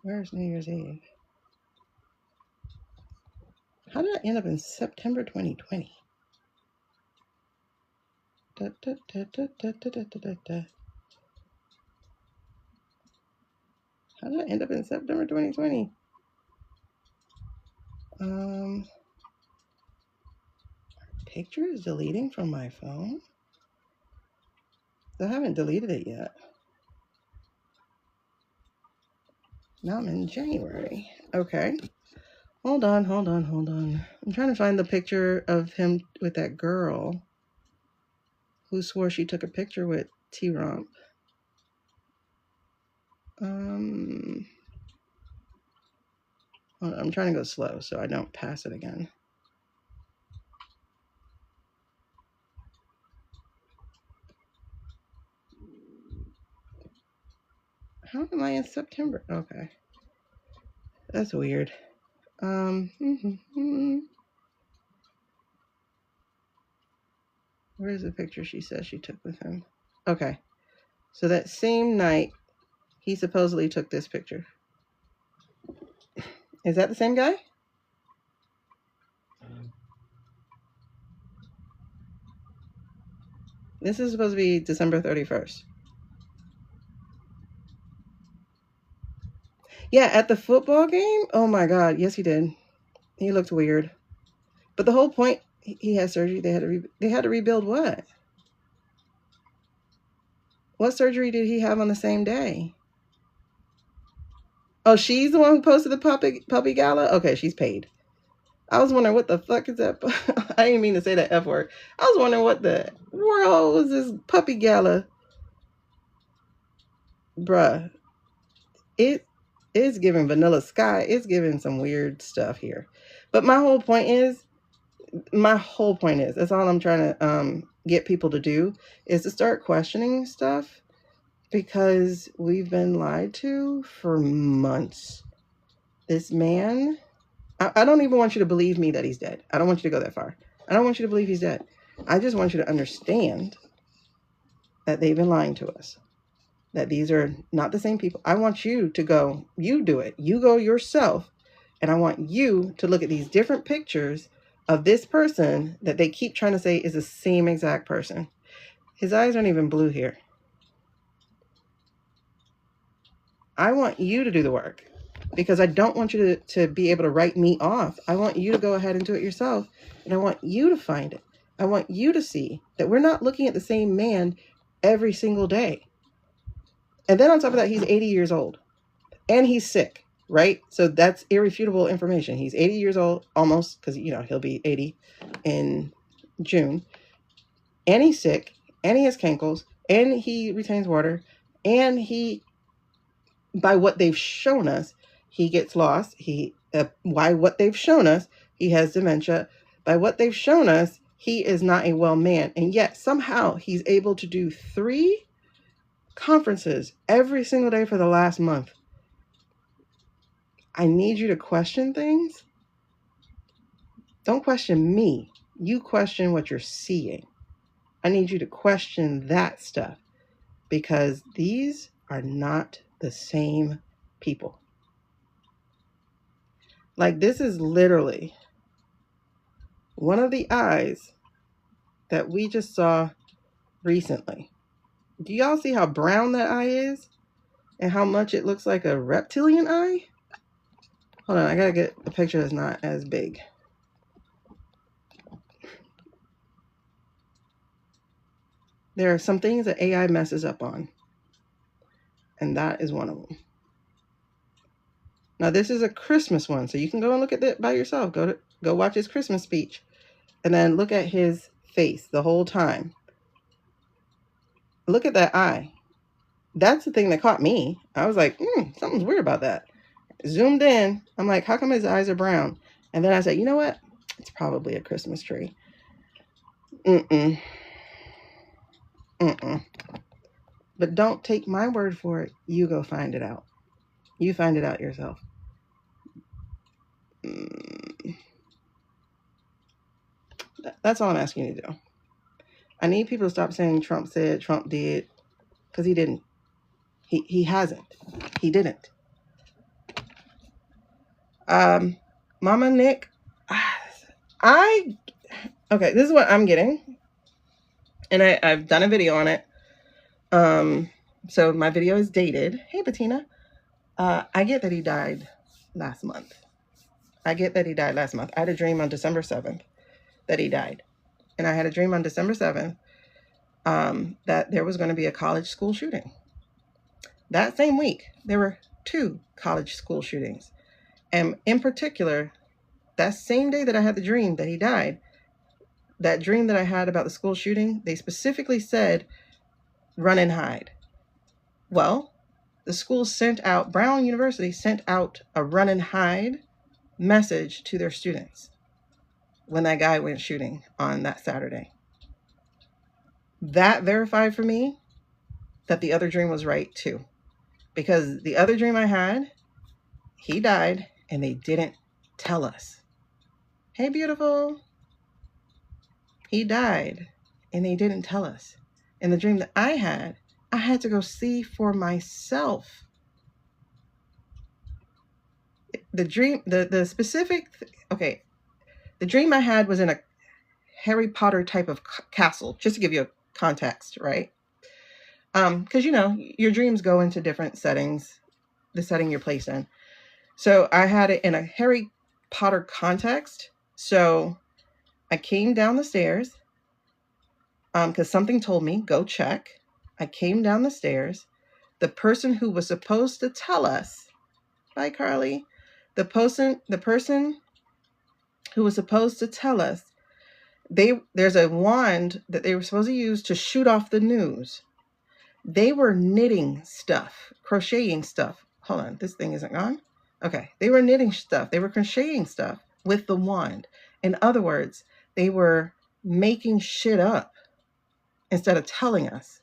Where's New Year's Eve? How did I end up in September 2020? How did I end up in September 2020? Picture is deleting from my phone. I haven't deleted it yet. Now I'm in January. Okay. Hold on. I'm trying to find the picture of him with that girl who swore she took a picture with T-Romp. I'm trying to go slow so I don't pass it again. How am I in September? Okay. That's weird. Where's the picture she says she took with him? Okay. So that same night, he supposedly took this picture. Is that the same guy? This is supposed to be December 31st. Yeah, at the football game? Oh my God. Yes, he did. He looked weird. But the whole point, he had surgery. They had to rebuild what? What surgery did he have on the same day? Oh, she's the one who posted the puppy gala? Okay, she's paid. I was wondering what the fuck is that? I didn't mean to say that F word. I was wondering what the world was this puppy gala? Bruh. It is giving Vanilla Sky. It's giving some weird stuff here. But my whole point is, that's all I'm trying to get people to do, is to start questioning stuff, because we've been lied to for months. This man, I don't even want you to believe me that he's dead. I don't want you to go that far. I don't want you to believe he's dead. I just want you to understand that they've been lying to us, that these are not the same people. I want you to go, you do it. You go yourself, and I want you to look at these different pictures of this person that they keep trying to say is the same exact person. His eyes aren't even blue here. I want you to do the work, because I don't want you to be able to write me off. I want you to go ahead and do it yourself, and I want you to find it. I want you to see that we're not looking at the same man every single day. And then on top of that, he's 80 years old, and he's sick, right? So that's irrefutable information. He's 80 years old, almost, because, he'll be 80 in June, and he's sick, and he has cankles, and he retains water, and he, by what they've shown us, he gets lost. By what they've shown us, he has dementia. By what they've shown us, he is not a well man. And yet somehow he's able to do 3 conferences every single day for the last month. I need you to question things. Don't question me. You question what you're seeing. I need you to question that stuff, because these are not the same people. Like, this is literally one of the eyes that we just saw recently. Do y'all see how brown that eye is? And how much it looks like a reptilian eye? Hold on, I gotta get a picture that's not as big. There are some things that AI messes up on, and that is one of them. Now, this is a Christmas one, so you can go and look at it by yourself. Go watch his Christmas speech, and then look at his face the whole time. Look at that eye. That's the thing that caught me. I was like, something's weird about that. Zoomed in. I'm like, how come his eyes are brown? And then I said, you know what? It's probably a Christmas tree. But don't take my word for it. You go find it out. You find it out yourself. That's all I'm asking you to do. I need people to stop saying Trump said, Trump did, because he didn't. He hasn't. He didn't. Mama Nick, okay, this is what I'm getting. And I've done a video on it. So my video is dated. Hey, Bettina. I get that he died last month. I had a dream on December 7th that he died. And I had a dream on December 7th that there was going to be a college school shooting. That same week, there were 2 college school shootings. And in particular, that same day that I had the dream that he died, that dream that I had about the school shooting, they specifically said, run and hide. Well, the school Brown University sent out a run and hide message to their students when that guy went shooting on that Saturday. That verified for me that the other dream was right too. Because the other dream I had, he died and they didn't tell us. Hey, beautiful. He died and they didn't tell us. And the dream that I had to go see for myself. The dream, the specific, okay, the dream I had was in a Harry Potter type of castle, just to give you a context, right? Because, your dreams go into different settings, the setting you're placed in. So I had it in a Harry Potter context. So I came down the stairs because something told me, go check. I came down the stairs. The person who was supposed to tell us, bye, Carly. The person who was supposed to tell us, there's a wand that they were supposed to use to shoot off the news. They were knitting stuff, crocheting stuff. Hold on, this thing isn't gone. Okay, they were knitting stuff. They were crocheting stuff with the wand. In other words, they were making shit up instead of telling us.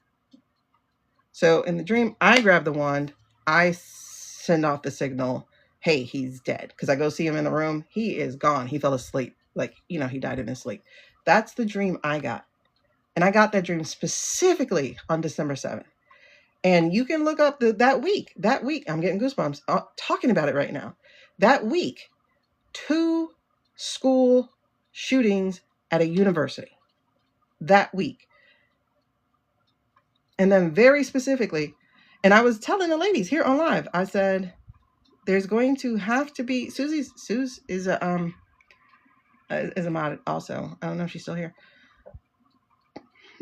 So in the dream, I grab the wand. I send off the signal, hey, he's dead. Because I go see him in the room. He is gone. He fell asleep. Like, he died in his sleep. That's the dream I got. And I got that dream specifically on December 7th. And you can look up that week, I'm getting goosebumps talking about it right now. That week, 2 school shootings at a university. That week. And then very specifically, and I was telling the ladies here on live, I said, there's going to have to be, Suze is a mod also. I don't know if she's still here.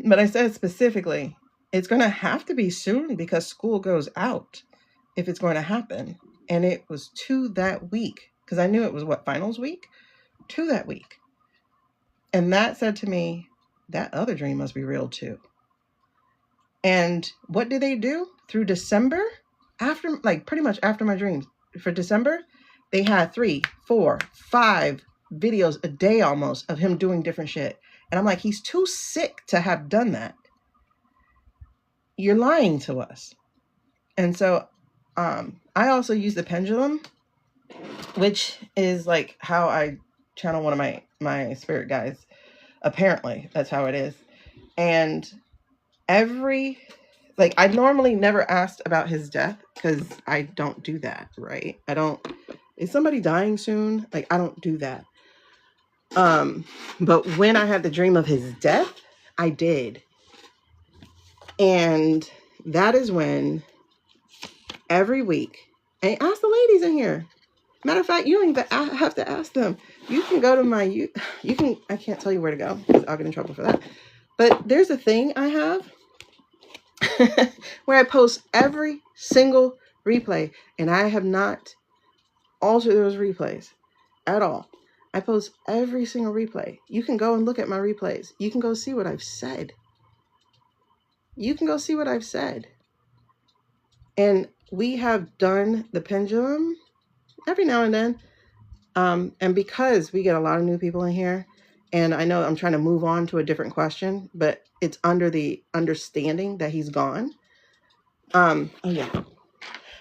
But I said specifically, it's going to have to be soon because school goes out if it's going to happen. And it was 2 that week because I knew it was finals week? 2 that week. And that said to me, that other dream must be real too. And what do they do through December? After, like, pretty much after my dreams, for December, they had 3, 4, 5 videos a day almost of him doing different shit. And I'm like, he's too sick to have done that. You're lying to us. And so I also use the pendulum, which is like how I channel one of my spirit guides. Apparently, that's how it is. And I normally never asked about his death because I don't do that, right? Is somebody dying soon? Like, I don't do that. But when I had the dream of his death, I did. And that is when every week, and ask the ladies in here. Matter of fact, you don't even have to ask them. You can go to I can't tell you where to go because I'll get in trouble for that. But there's a thing I have where I post every single replay, and I have not altered those replays at all. I post every single replay. You can go and look at my replays. You can go see what I've said. And we have done the pendulum every now and then. And because we get a lot of new people in here, and I know I'm trying to move on to a different question, but it's under the understanding that he's gone. Oh yeah,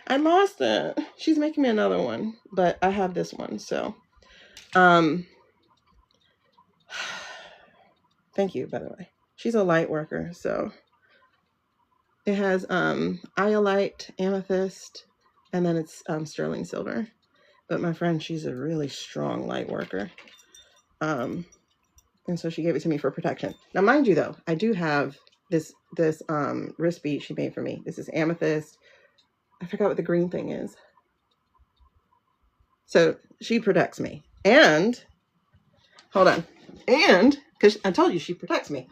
I lost it. She's making me another one, but I have this one. So, thank you, by the way. She's a light worker, so it has iolite, amethyst, and then it's sterling silver. But my friend, she's a really strong light worker. And so she gave it to me for protection. Now, mind you, though, I do have this wrist bead she made for me. This is amethyst. I forgot what the green thing is. So she protects me. And, hold on. And, because I told you she protects me.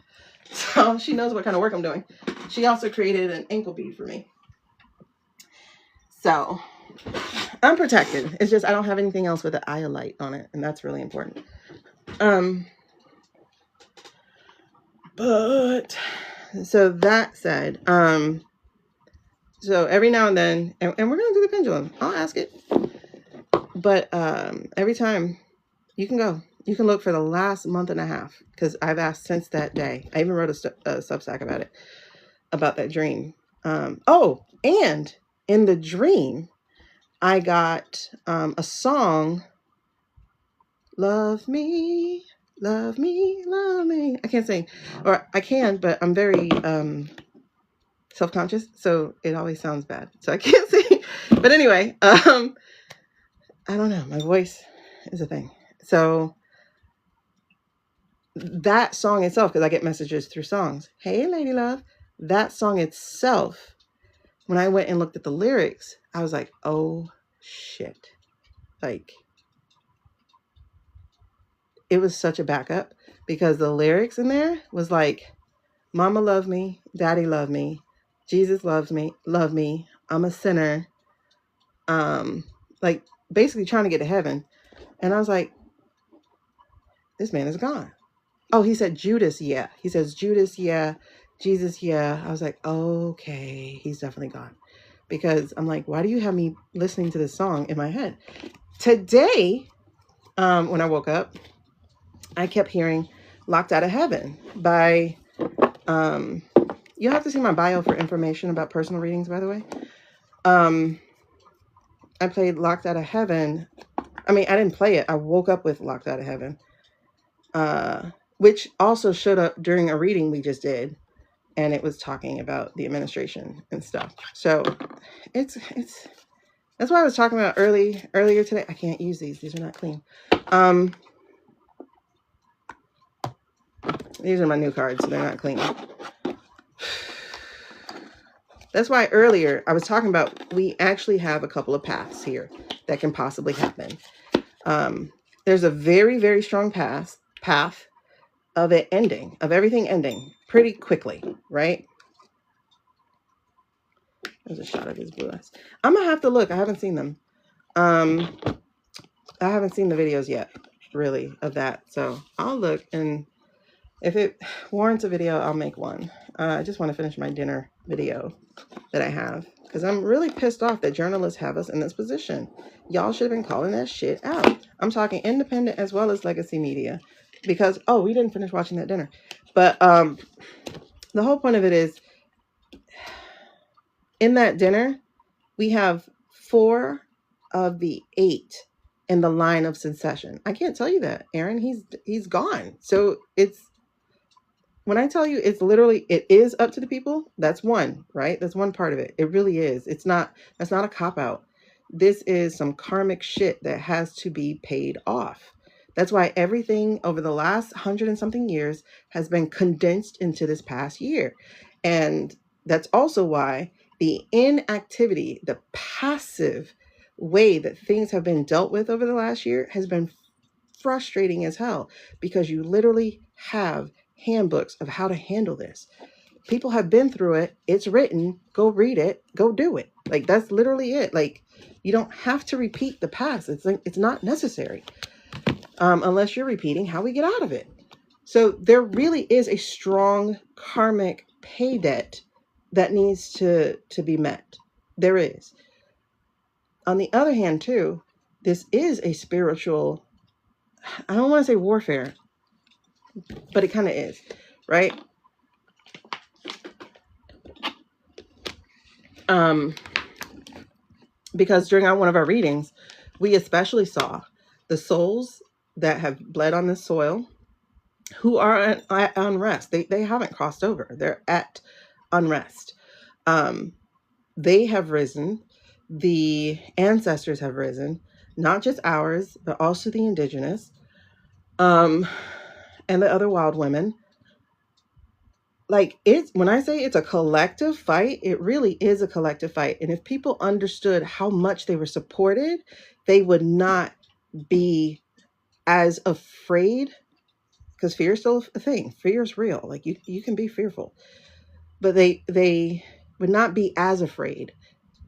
So she knows what kind of work I'm doing. She also created an ankle bead for me. So I'm protected. It's just I don't have anything else with an iolite on it. And that's really important. But so that said, so every now and then, and we're going to do the pendulum. I'll ask it. But every time you can look for the last month and a half, because I've asked since that day. I even wrote a Substack about it, about that dream. Oh, and in the dream, I got a song, Love Me, Love Me, Love Me. I can't sing, or I can, but I'm very self-conscious, so it always sounds bad. So I can't sing. But anyway, I don't know. My voice is a thing. So that song itself, because I get messages through songs. Hey, Lady Love. That song itself, when I went and looked at the lyrics, I was like, oh, shit. Like, it was such a backup because the lyrics in there was like, Mama love me, Daddy love me, Jesus loves me, love me, I'm a sinner. Like basically trying to get to heaven. And I was like, this man is gone. Oh, he said Judas, yeah. He says Judas, yeah. Jesus, yeah. I was like, okay, he's definitely gone. Because I'm like, why do you have me listening to this song in my head? Today, when I woke up, I kept hearing Locked Out of Heaven by, you'll have to see my bio for information about personal readings, by the way. I played Locked Out of Heaven. I mean, I didn't play it. I woke up with Locked Out of Heaven, which also showed up during a reading we just did. And it was talking about the administration and stuff. So it's that's why I was talking about earlier today. I can't use these. These are not clean. These are my new cards, so they're not clean. That's why earlier I was talking about we actually have a couple of paths here that can possibly happen. There's a very, very strong path of it ending, of everything ending pretty quickly, right? There's a shot of his blue eyes. I'm gonna have to look. I haven't seen them. I haven't seen the videos yet, really, of that. So I'll look and If it warrants a video, I'll make one. I just want to finish my dinner video that I have, because I'm really pissed off that journalists have us in this position. Y'all should have been calling that shit out. I'm talking independent as well as legacy media, because, oh, we didn't finish watching that dinner. But the whole point of it is, in that dinner, we have 4 of the 8 in the line of succession. I can't tell you that, Aaron. He's gone. So it's, when I tell you it's literally, it is up to the people, that's one, right? That's one part of it. It really is. That's not a cop-out. This is some karmic shit that has to be paid off. That's why everything over the last 100 and something years has been condensed into this past year. And that's also why the inactivity, the passive way that things have been dealt with over the last year has been frustrating as hell, because you literally have handbooks of how to handle this. People have been through it. It's written. Go read it. Go do it. Like, that's literally it. Like, you don't have to repeat the past. It's like, it's not necessary, unless you're repeating how we get out of it. So there really is a strong karmic pay debt that needs to be met. There is. On the other hand, too, this is a spiritual, I don't want to say warfare, but it kind of is, right? Because during one of our readings, we especially saw the souls that have bled on this soil, who are at unrest. They haven't crossed over. They're at unrest. They have risen. The ancestors have risen, not just ours, but also the indigenous, and the other wild women. Like, it's, when I say it's a collective fight, it really is a collective fight. And if people understood how much they were supported, they would not be as afraid, because fear is still a thing. Fear is real. Like, you can be fearful, but they would not be as afraid,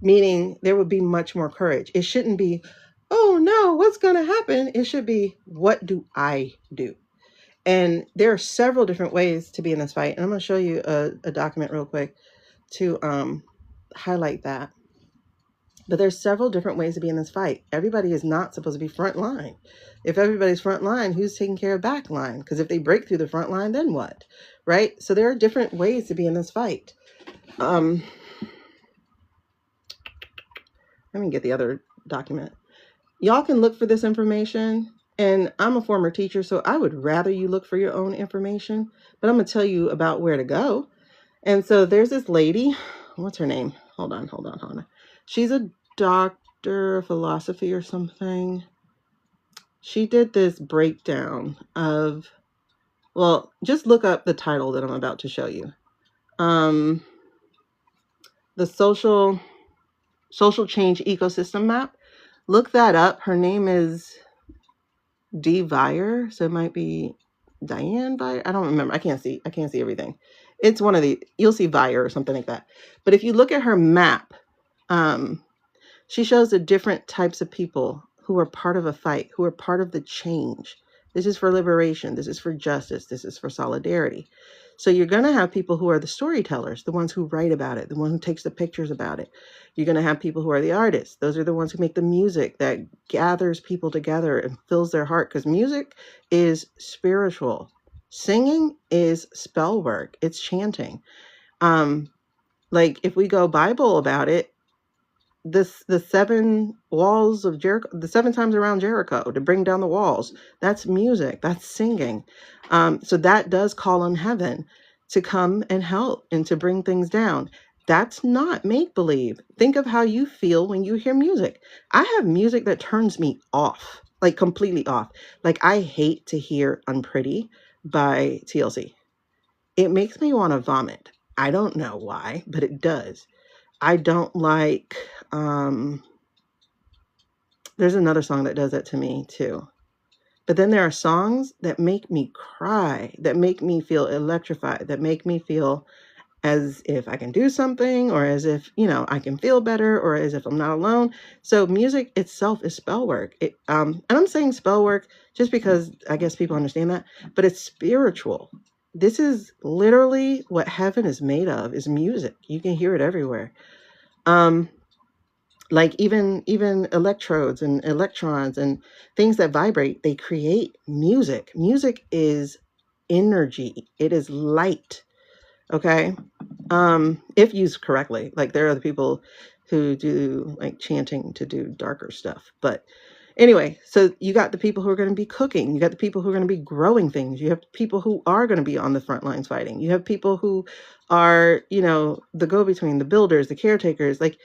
meaning there would be much more courage. It shouldn't be, oh no, what's going to happen? It should be, what do I do? And there are several different ways to be in this fight. And I'm going to show you a document real quick to highlight that. But there's several different ways to be in this fight. Everybody is not supposed to be front line. If everybody's front line, who's taking care of back line? Because if they break through the front line, then what? Right? So there are different ways to be in this fight. Let me get the other document. Y'all can look for this information. And I'm a former teacher, so I would rather you look for your own information. But I'm going to tell you about where to go. And so there's this lady. What's her name? Hold on. She's a doctor of philosophy or something. She did this breakdown of, well, just look up the title that I'm about to show you. The social change ecosystem map. Look that up. Her name is D. Vire, so it might be Diane Vire. I don't remember. I can't see everything. It's one of the, you'll see Vire or something like that. But if you look at her map, she shows the different types of people who are part of a fight, who are part of the change. This is for liberation. This is for justice. This is for solidarity. So you're going to have people who are the storytellers, the ones who write about it, the one who takes the pictures about it. You're going to have people who are the artists. Those are the ones who make the music that gathers people together and fills their heart, because music is spiritual. Singing is spell work. It's chanting. Like, if we go Bible about it, the 7 walls of Jericho, the 7 times around Jericho to bring down the walls, that's music, that's singing. So that does call on heaven to come and help and to bring things down. That's not make-believe. Think of how you feel when you hear music. I have music that turns me off, like completely off. Like, I hate to hear Unpretty by TLC. It makes me want to vomit. I don't know why, but it does. I don't like, there's another song that does that to me too. But then there are songs that make me cry, that make me feel electrified, that make me feel as if I can do something, or as if, I can feel better, or as if I'm not alone. So music itself is spell work. And I'm saying spell work just because I guess people understand that, but it's spiritual. This is literally what heaven is made of, is music. You can hear it everywhere. Like even electrodes and electrons and things that vibrate, they create music. Music is energy. It is light. Okay. If used correctly. Like there are the people who do like chanting to do darker stuff. But anyway, so you got the people who are going to be cooking. You got the people who are going to be growing things. You have people who are going to be on the front lines fighting. You have people who are, you know, the go-between, the builders, the caretakers. Like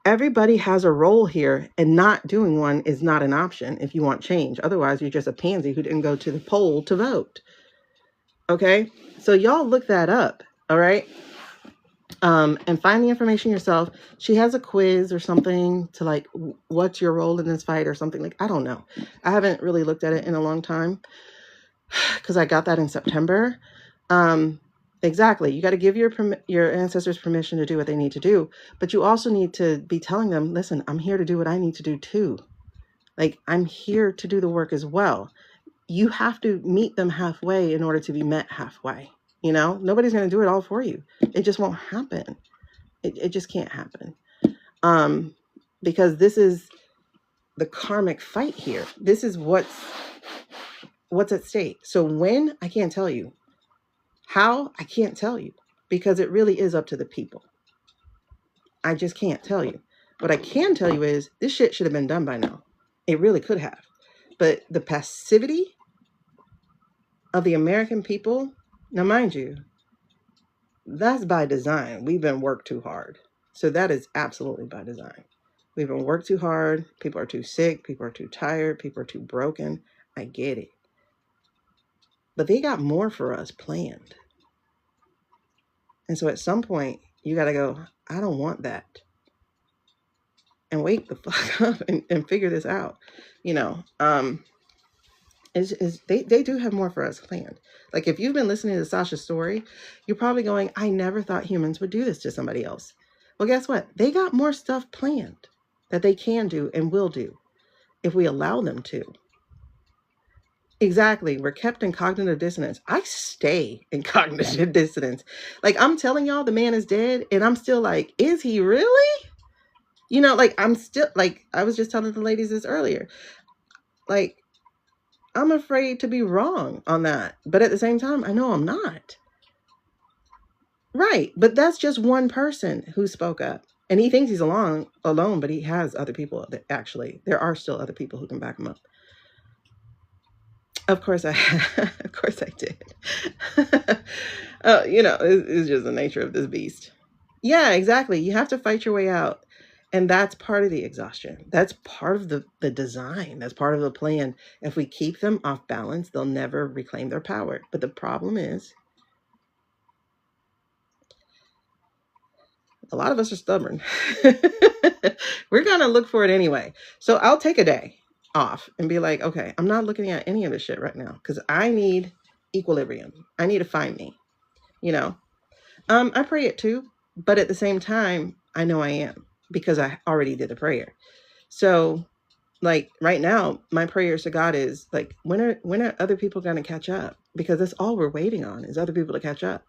everybody has a role here, and not doing one is not an option if you want change. Otherwise, you're just a pansy who didn't go to the poll to vote. Okay? So y'all look that up. All right? And find the information yourself. She has a quiz or something to like, what's your role in this fight or something, like, I don't know. I haven't really looked at it in a long time because I got that in September. Exactly. You got to give your ancestors permission to do what they need to do, but you also need to be telling them, listen, I'm here to do what I need to do too. Like, I'm here to do the work as well. You have to meet them halfway in order to be met halfway. You know, nobody's going to do it all for you. It just won't happen. It just can't happen. Because this is the karmic fight here. This is what's at stake. So when, I can't tell you. How, I can't tell you. Because it really is up to the people. I just can't tell you. What I can tell you is this shit should have been done by now. It really could have. But the passivity of the American people, now mind you, that's by design. We've been worked too hard. So that is absolutely by design. We've been worked too hard. People are too sick. People are too tired. People are too broken. I get it. But they got more for us planned. And so at some point, you got to go, I don't want that. And wake the fuck up and figure this out. You know, they do have more for us planned. Like if you've been listening to Sasha's story, you're probably going, I never thought humans would do this to somebody else. Well, guess what? They got more stuff planned that they can do and will do if we allow them to. Exactly. We're kept in cognitive dissonance. I stay in cognitive dissonance. Like I'm telling y'all the man is dead and I'm still like, is he really? You know, like I'm still like, I was just telling the ladies this earlier. Like, I'm afraid to be wrong on that. But at the same time, I know I'm not. Right. But that's just one person who spoke up. And he thinks he's alone, but he has other people that actually, there are still other people who can back him up. Of course I did. You know, it's just the nature of this beast. Yeah, exactly. You have to fight your way out. And that's part of the exhaustion. That's part of the design. That's part of the plan. If we keep them off balance, they'll never reclaim their power. But the problem is, a lot of us are stubborn. We're going to look for it anyway. So I'll take a day off and be like, okay, I'm not looking at any of this shit right now because I need equilibrium. I need to find me, you know. I pray it too, but at the same time, I know I am because I already did the prayer. So like right now, my prayers to God is like, when are other people going to catch up? Because that's all we're waiting on is other people to catch up.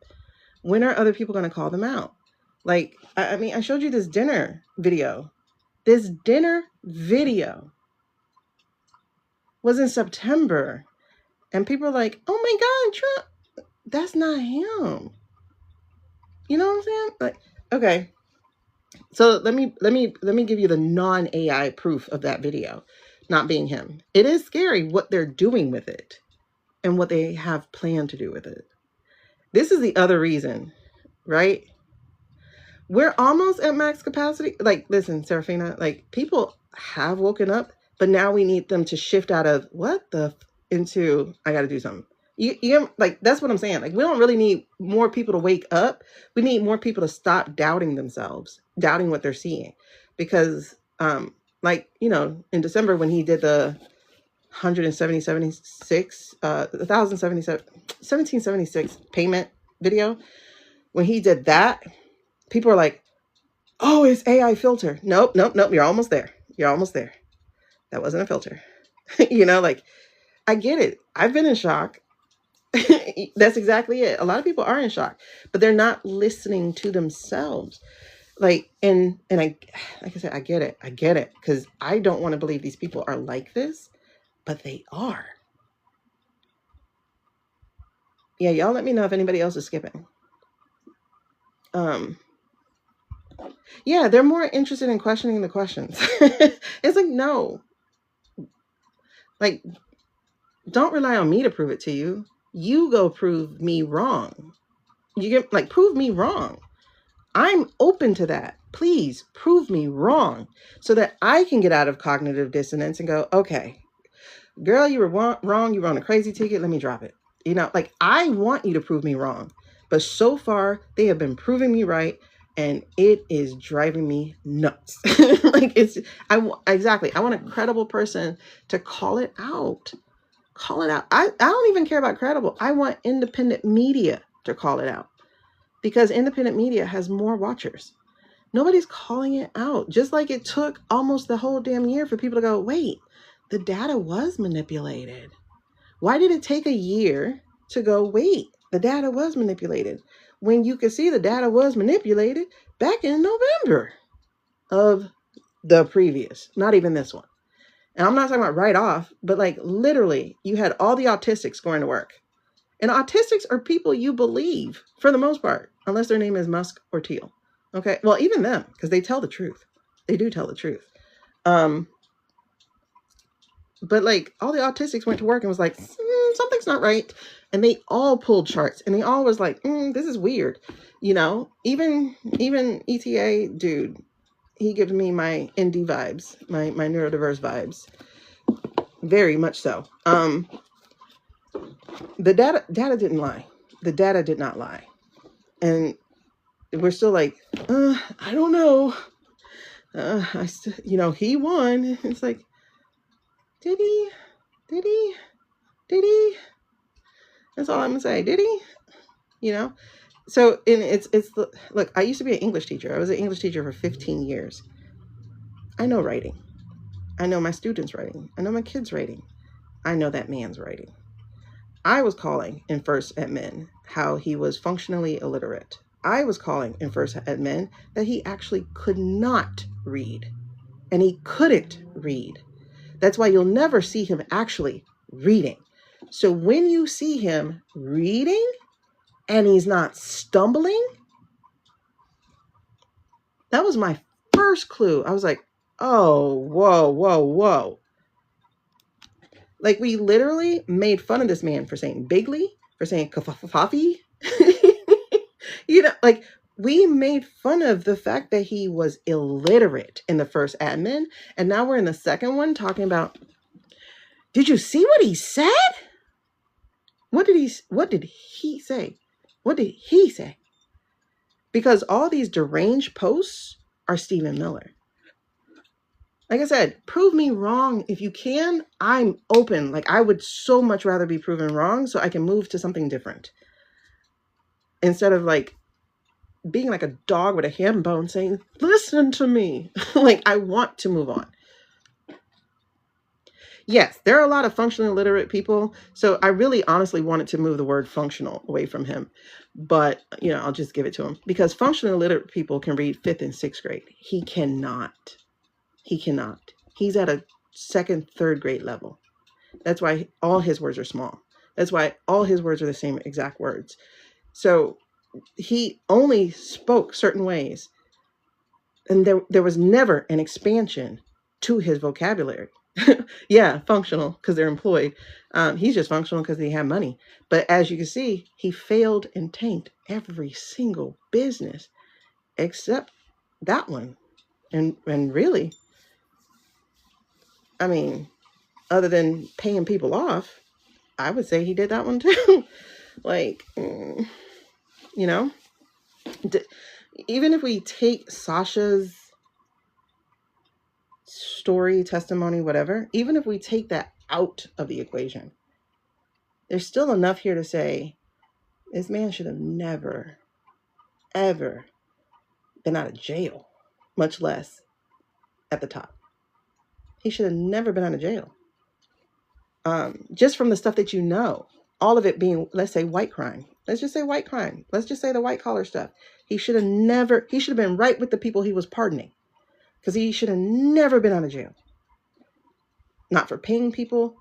When are other people going to call them out? Like, I mean, I showed you this dinner video. This dinner video was in September. And people are like, oh my God, Trump, that's not him. You know what I'm saying? Like, okay. So let me give you the non-AI proof of that video not being him. It is scary what they're doing with it and what they have planned to do with it. This is the other reason, right? We're almost at max capacity. Like, listen, Serafina, like people have woken up, but now we need them to shift out of into I got to do something. You like, that's what I'm saying. Like, we don't really need more people to wake up. We need more people to stop doubting themselves, doubting what they're seeing. Because, like, you know, in December when he did the 1776 payment video, when he did that, people are like, oh, it's AI filter. Nope. You're almost there. That wasn't a filter. You know, like, I get it. I've been in shock. That's exactly it. A lot of people are in shock, but they're not listening to themselves. Like, and I, like I said, I get it, because I don't want to believe these people are like this, but they are. Yeah, y'all let me know if anybody else is skipping. Yeah, they're more interested in questioning the questions. It's like, no, like, don't rely on me to prove it to you. You go prove me wrong. You get, like, prove me wrong. I'm open to that. Please prove me wrong so that I can get out of cognitive dissonance and go, okay, girl, you were wrong. You were on a crazy ticket. Let me drop it. You know, like, I want you to prove me wrong. But so far, they have been proving me right. And it is driving me nuts. Like, exactly. I want a credible person to call it out. Call it out. I don't even care about credible. I want independent media to call it out, because independent media has more watchers. Nobody's calling it out. Just like it took almost the whole damn year for people to go, wait, the data was manipulated. Why did it take a year to go, wait, the data was manipulated, when you could see the data was manipulated back in November of the previous, not even this one. And I'm not talking about right off, but like literally you had all the autistics going to work. And autistics are people you believe for the most part, unless their name is Musk or Teal. Okay. Well, even them, because they tell the truth. They do tell the truth. But like all the autistics went to work and was like, something's not right. And they all pulled charts and they all was like, this is weird. You know, even ETA dude, he gives me my ND vibes, my neurodiverse vibes. Very much so. The data didn't lie. The data did not lie. And we're still like, I don't know. He won. It's like, did he? That's all I'm gonna say. Did he? You know? So, and look, I used to be an English teacher. I was an English teacher for 15 years. I know writing. I know my students' writing. I know my kids' writing. I know that man's writing. I was calling in first admin how he was functionally illiterate. I was calling in first admin that he actually could not read. And he couldn't read. That's why you'll never see him actually reading. So when you see him reading and he's not stumbling, that was my first clue. I was like, oh, whoa. Like, we literally made fun of this man for saying bigly, for saying kafafafi. You know, like, we made fun of the fact that he was illiterate in the first admin. And now we're in the second one talking about, did you see what he said? What did he say? What did he say? Because all these deranged posts are Stephen Miller. Like I said, prove me wrong if you can. I'm open. Like, I would so much rather be proven wrong so I can move to something different. Instead of like being like a dog with a ham bone saying, listen to me. Like, I want to move on. Yes, there are a lot of functionally illiterate people. So I really honestly wanted to move the word functional away from him. But, I'll just give it to him. Because functionally illiterate people can read 5th and 6th grade. He cannot. He's at a 2nd, 3rd grade level. That's why all his words are small. That's why all his words are the same exact words. So he only spoke certain ways. And there was never an expansion to his vocabulary. Yeah, functional because they're employed. He's just functional because they have money. But as you can see, he failed and tanked every single business except that one. And really, I mean, other than paying people off, I would say he did that one too. Like, even if we take Sasha's story, testimony, whatever, even if we take that out of the equation, there's still enough here to say this man should have never, ever been out of jail, much less at the top. He should have never been out of jail. Just from the stuff that you know. all of it being, let's say, white crime. Let's just say white crime. Let's just say the white collar stuff. He should have been right with the people he was pardoning, because he should have never been out of jail. Not for paying people.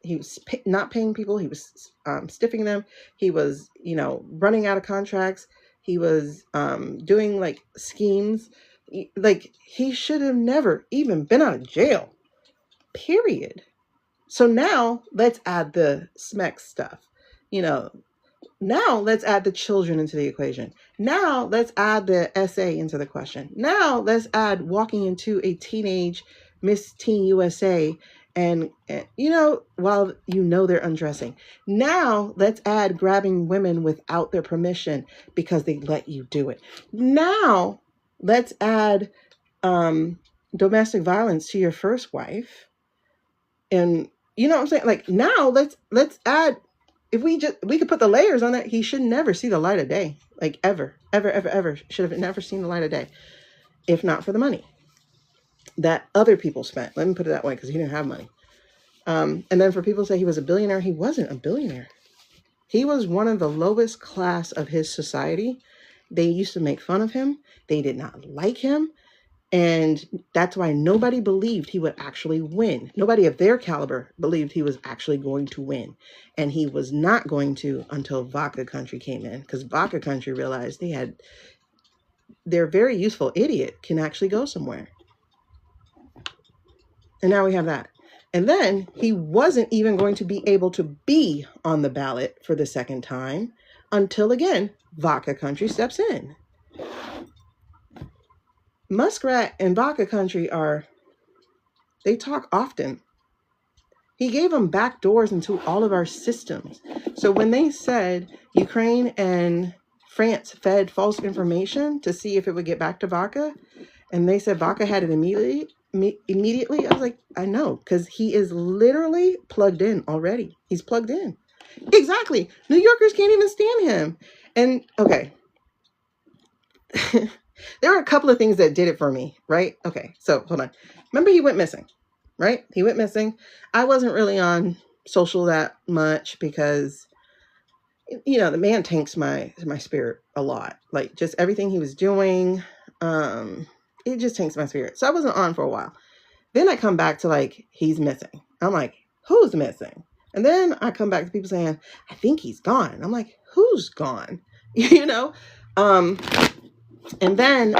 He was not paying people. He was stiffing them. He was, running out of contracts. He was doing like schemes. Like, he should have never even been out of jail. Period. So now let's add the SMEC stuff. Now let's add the children into the equation. Now let's add the essay into the question. Now let's add walking into a teenage Miss Teen USA and while they're undressing. Now let's add grabbing women without their permission because they let you do it. Now let's add domestic violence to your first wife. And you know what I'm saying? Like, now let's add, if we could put the layers on that, he should never see the light of day. Like, ever should have never seen the light of day, if not for the money that other people spent. Let me put it that way, because he didn't have money. And then for people to say he was a billionaire, he wasn't a billionaire. He was one of the lowest class of his society. They used to make fun of him. They did not like him. And that's why nobody believed he would actually win. Nobody of their caliber believed he was actually going to win. And he was not going to until Vodka Country came in, because Vodka Country realized their very useful idiot can actually go somewhere. And now we have that. And then he wasn't even going to be able to be on the ballot for the second time until, again, Vodka Country steps in. Muskrat and Vodka Country they talk often. He gave them back doors into all of our systems. So when they said Ukraine and France fed false information to see if it would get back to Vodka, and they said Vodka had it immediately, I was like, I know, because he is literally plugged in already. He's plugged in. Exactly. New Yorkers can't even stand him. And okay. There were a couple of things that did it for me, right? Okay, so hold on. Remember, he went missing, right? He went missing. I wasn't really on social that much because, the man tanks my spirit a lot. Like, just everything he was doing, it just tanks my spirit. So I wasn't on for a while. Then I come back to like, he's missing. I'm like, who's missing? And then I come back to people saying, I think he's gone. I'm like, who's gone? And then,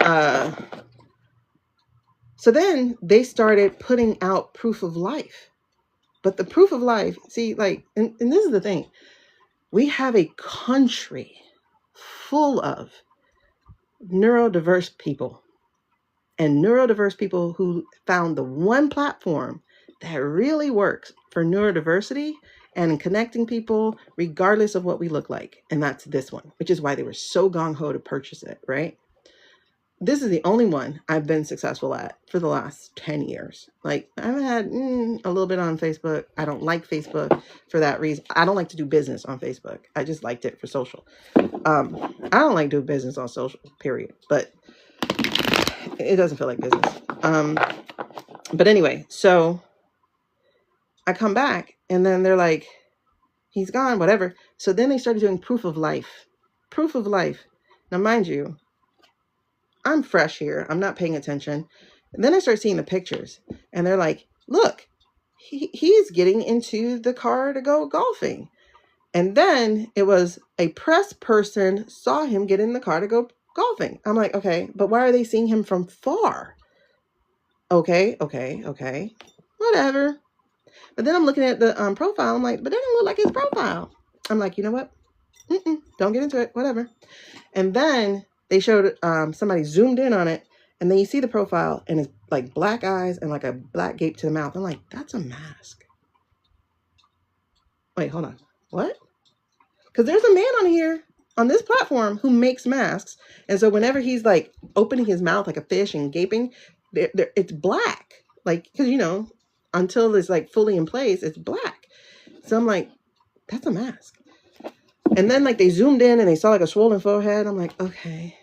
so then they started putting out proof of life. But the proof of life, see, like, and this is the thing. We have a country full of neurodiverse people. And neurodiverse people who found the one platform that really works for neurodiversity and connecting people regardless of what we look like. And that's this one, which is why they were so gung-ho to purchase it, right? This is the only one I've been successful at for the last 10 years. Like, I've had a little bit on Facebook. I don't like Facebook for that reason. I don't like to do business on Facebook. I just liked it for social. I don't like doing business on social, period. But it doesn't feel like business. But anyway, so I come back and then they're like, he's gone, whatever. So then they started doing proof of life. Proof of life. Now, mind you, I'm fresh here. I'm not paying attention. And then I start seeing the pictures and they're like, look, he's getting into the car to go golfing. And then it was a press person saw him get in the car to go golfing. I'm like, okay, but why are they seeing him from far? Okay. Whatever. But then I'm looking at the profile. I'm like, but that doesn't look like his profile. I'm like, you know what? Don't get into it. Whatever. And then they showed somebody zoomed in on it. And then you see the profile and it's like black eyes and like a black gape to the mouth. I'm like, that's a mask. Wait, hold on. What? Because there's a man on here on this platform who makes masks. And so whenever he's like opening his mouth like a fish and gaping, it's black. Like, because, you know, until it's like fully in place, it's black. So I'm like, that's a mask. And then like they zoomed in and they saw like a swollen forehead. I'm like, okay,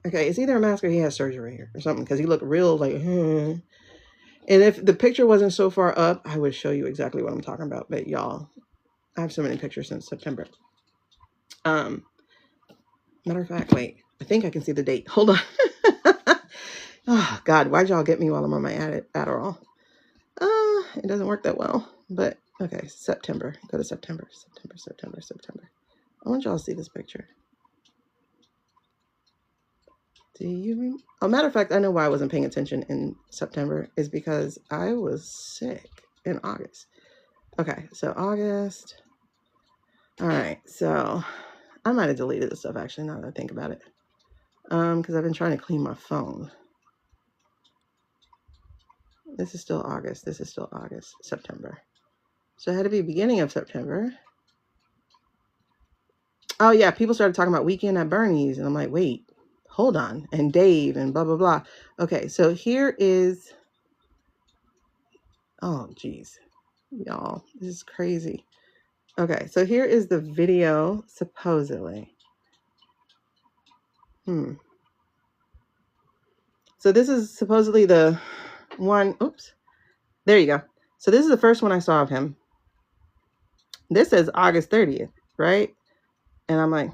it's either a mask or he has surgery here or something. Because he looked real like, And if the picture wasn't so far up, I would show you exactly what I'm talking about. But y'all, I have so many pictures since September. Matter of fact, wait. I think I can see the date. Hold on. Oh, God. Why'd y'all get me while I'm on my Adderall? It doesn't work that well. But, okay. September. Go to September. September. I want y'all to see this picture. Do you... Oh, matter of fact, I know why I wasn't paying attention in September is because I was sick in August. Okay. So, August. All right. So, I might have deleted this stuff, actually, now that I think about it. Because I've been trying to clean my phone. This is still August. This is still August. September. So it had to be beginning of September. Oh, yeah. People started talking about Weekend at Bernie's. And I'm like, wait, hold on. And Dave and blah, blah, blah. Okay. So here is... Oh, geez. Y'all, this is crazy. Okay. So here is the video, supposedly. So this is supposedly the one... Oops. There you go. So this is the first one I saw of him. This says August 30th, right? And I'm like,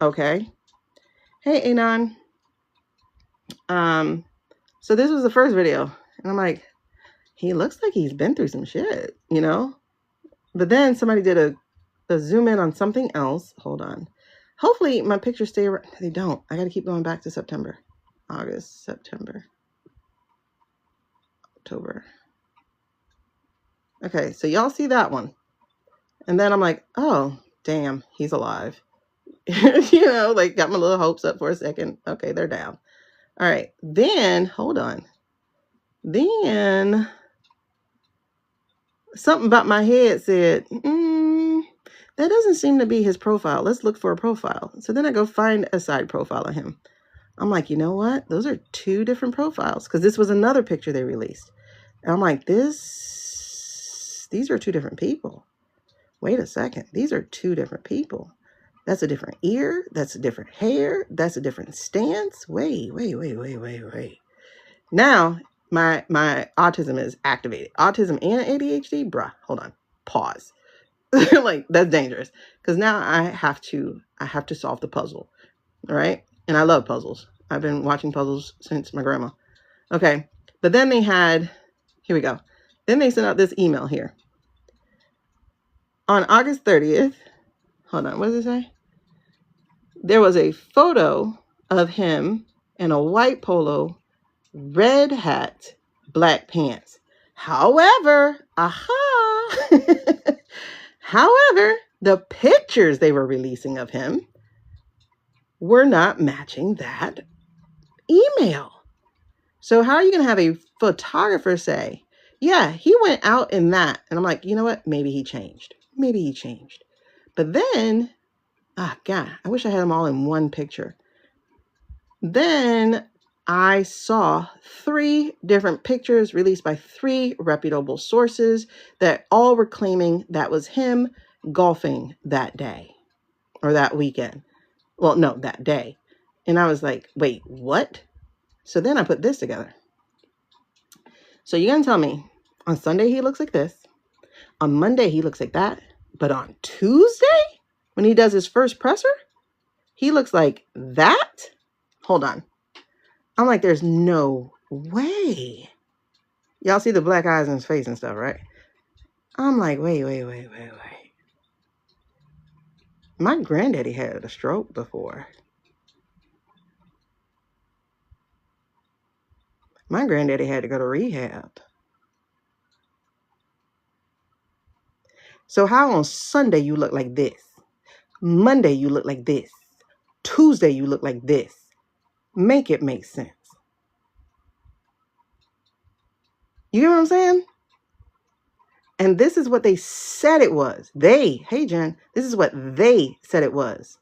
okay. Hey, Anon. So this was the first video. And I'm like, he looks like he's been through some shit, you know? But then somebody did a zoom in on something else. Hold on. Hopefully my pictures stay around. They don't. I got to keep going back to September. August, September, October. Okay, so y'all see that one. And then I'm like, oh, damn, he's alive. You know, like got my little hopes up for a second. Okay, they're down. All right. Then, hold on. Then something about my head said, that doesn't seem to be his profile. Let's look for a profile. So then I go find a side profile of him. I'm like, you know what? Those are two different profiles because this was another picture they released. And I'm like, these are two different people. Wait a second. These are two different people. That's a different ear. That's a different hair. That's a different stance. Wait. Now, my autism is activated. Autism and ADHD? Bruh, hold on. Pause. Like, that's dangerous. Because now I have to solve the puzzle. Right? And I love puzzles. I've been watching puzzles since my grandma. Okay. But then they had, here we go. Then they sent out this email here. On August 30th, hold on, what does it say? There was a photo of him in a white polo, red hat, black pants. However, however, the pictures they were releasing of him were not matching that email. So how are you going to have a photographer say, yeah, he went out in that? And I'm like, you know what? Maybe he changed. But then, God, I wish I had them all in one picture. Then I saw 3 different pictures released by 3 reputable sources that all were claiming that was him golfing that day or that weekend. Well, no, that day. And I was like, wait, what? So then I put this together. So you're going to tell me on Sunday he looks like this. On Monday he looks like that. But on Tuesday, when he does his first presser, he looks like that. Hold on. I'm like, there's no way. Y'all see the black eyes in his face and stuff, right? I'm like, wait. My granddaddy had a stroke before. My granddaddy had to go to rehab. So how on Sunday you look like this? Monday you look like this. Tuesday you look like this. Make it make sense. You get what I'm saying? And this is what they said it was. Hey Jen, this is what they said it was.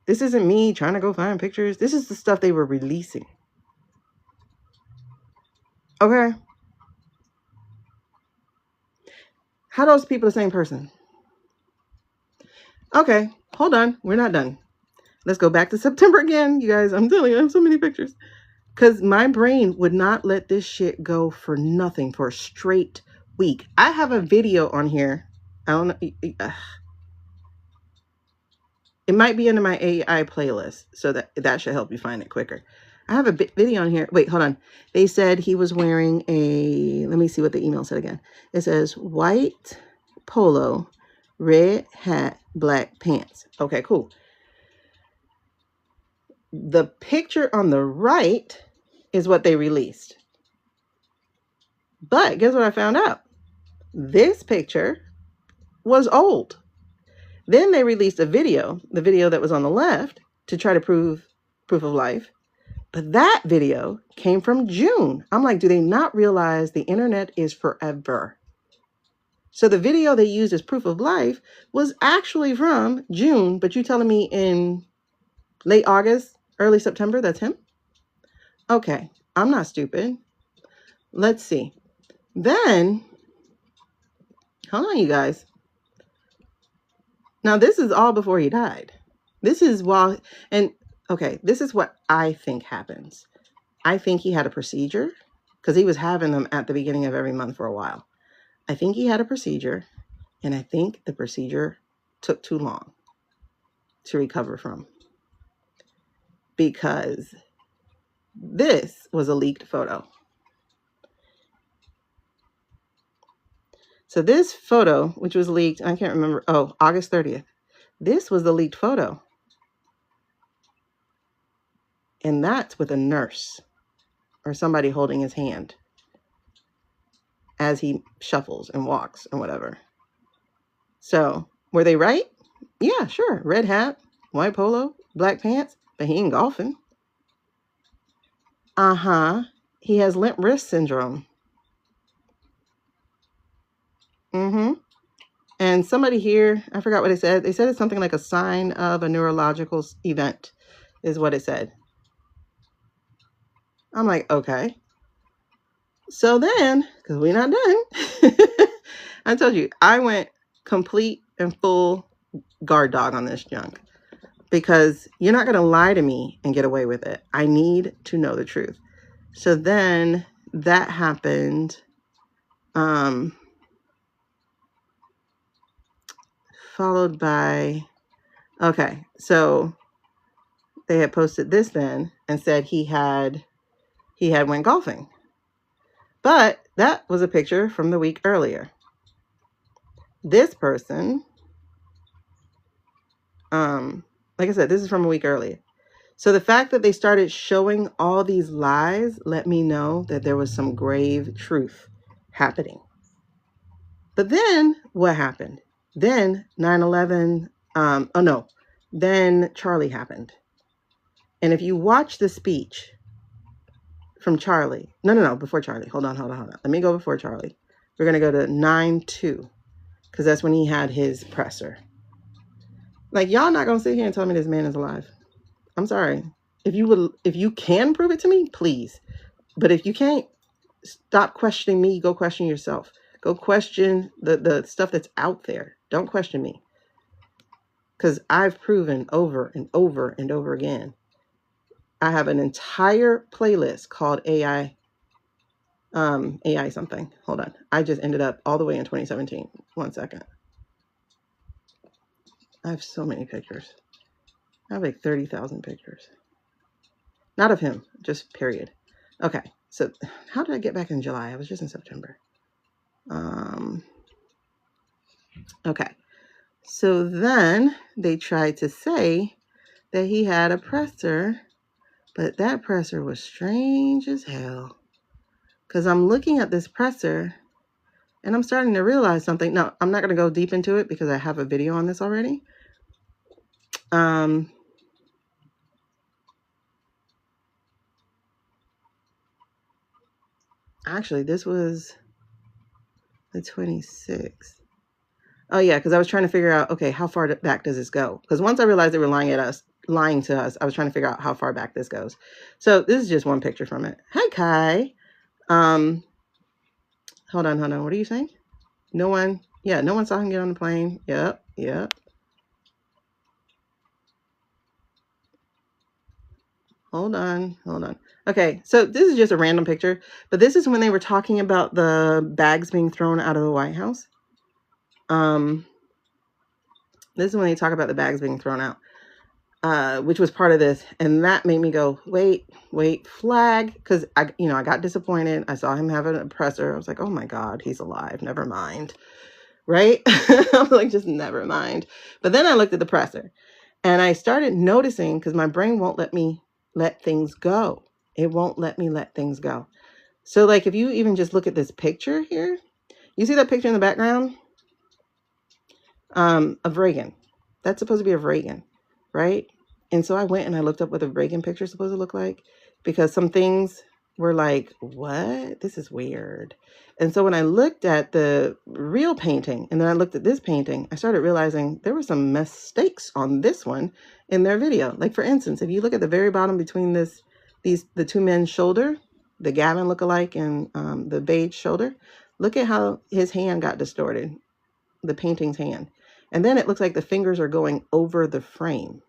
This isn't me trying to go find pictures. This is the stuff they were releasing. Okay? How those people the same person? Okay, hold on. We're not done. Let's go back to September again. You guys, I'm telling you, I have so many pictures. Because my brain would not let this shit go for nothing for a straight week. I have a video on here. I don't know. It might be under my AI playlist, so that should help you find it quicker. I have a video on here. Wait, hold on. They said he was wearing a, let me see what the email said again. It says white polo, red hat, black pants. Okay, cool. The picture on the right is what they released. But guess what I found out? This picture was old. Then they released a video, the video that was on the left, to try to prove proof of life. But that video came from June. I'm like, do they not realize the internet is forever? So the video they used as proof of life was actually from June, but you telling me in late August, early September, that's him? Okay, I'm not stupid. Let's see. Then, hold on, you guys. Now, this is all before he died. This is while, and okay, this is what I think happens. I think he had a procedure because he was having them at the beginning of every month for a while. I think he had a procedure, and I think the procedure took too long to recover from, because this was a leaked photo. So this photo, which was leaked, I can't remember, August 30th. This was the leaked photo. And that's with a nurse or somebody holding his hand as he shuffles and walks and whatever. So were they right? Yeah, sure. Red hat, white polo, black pants, but he ain't golfing. He has limp wrist syndrome. And somebody here, I forgot what it said. They said it's something like a sign of a neurological event is what it said. I'm like, okay. So then, because we're not done, I told you, I went complete and full guard dog on this junk, because you're not going to lie to me and get away with it. I need to know the truth. So then that happened. Followed by, okay, so they had posted this then and said he had went golfing. But that was a picture from the week earlier. This person, like I said, this is from a week earlier. So the fact that they started showing all these lies let me know that there was some grave truth happening. But then what happened? Then 9/11, then Charlie happened. And if you watch the speech from Charlie, no, before Charlie, hold on. Let me go before Charlie. We're going to go to 9/2, because that's when he had his presser. Like, y'all not going to sit here and tell me this man is alive. I'm sorry. If you can prove it to me, please. But if you can't, stop questioning me. Go question yourself. Go question the stuff that's out there. Don't question me. Because I've proven over and over and over again. I have an entire playlist called AI something. Hold on. I just ended up all the way in 2017. 1 second. I have so many pictures. I have like 30,000 pictures. Not of him, just period. Okay. So how did I get back in July? I was just in September. Okay. So then they tried to say that he had a presser, but that presser was strange as hell. Because I'm looking at this presser and I'm starting to realize something. Now, I'm not going to go deep into it because I have a video on this already. Actually, this was the 26th. Oh, yeah, because I was trying to figure out, okay, how far back does this go? Because once I realized they were lying to us, I was trying to figure out how far back this goes. So this is just one picture from it. Hi, Kai. Hold on. What are you saying? No one saw him get on the plane. Yep. Hold on. Okay, so this is just a random picture, but this is when they were talking about the bags being thrown out of the White House. This is when they talk about the bags being thrown out, which was part of this. And that made me go, wait, flag. Because I got disappointed. I saw him have an oppressor. I was like, oh my God, he's alive. Never mind. Right? I was like, just never mind. But then I looked at the presser and I started noticing, because my brain won't let me let things go. It won't let me let things go. So like, if you even just look at this picture here, you see that picture in the background of Reagan. That's supposed to be of Reagan, right? And so I went and I looked up what the Reagan picture is supposed to look like, because some things were like, what? This is weird. And so when I looked at the real painting and then I looked at this painting, I started realizing there were some mistakes on this one in their video. Like, for instance, if you look at the very bottom between the two men's shoulder, the Gavin lookalike and the beige shoulder, look at how his hand got distorted, the painting's hand. And then it looks like the fingers are going over the frame,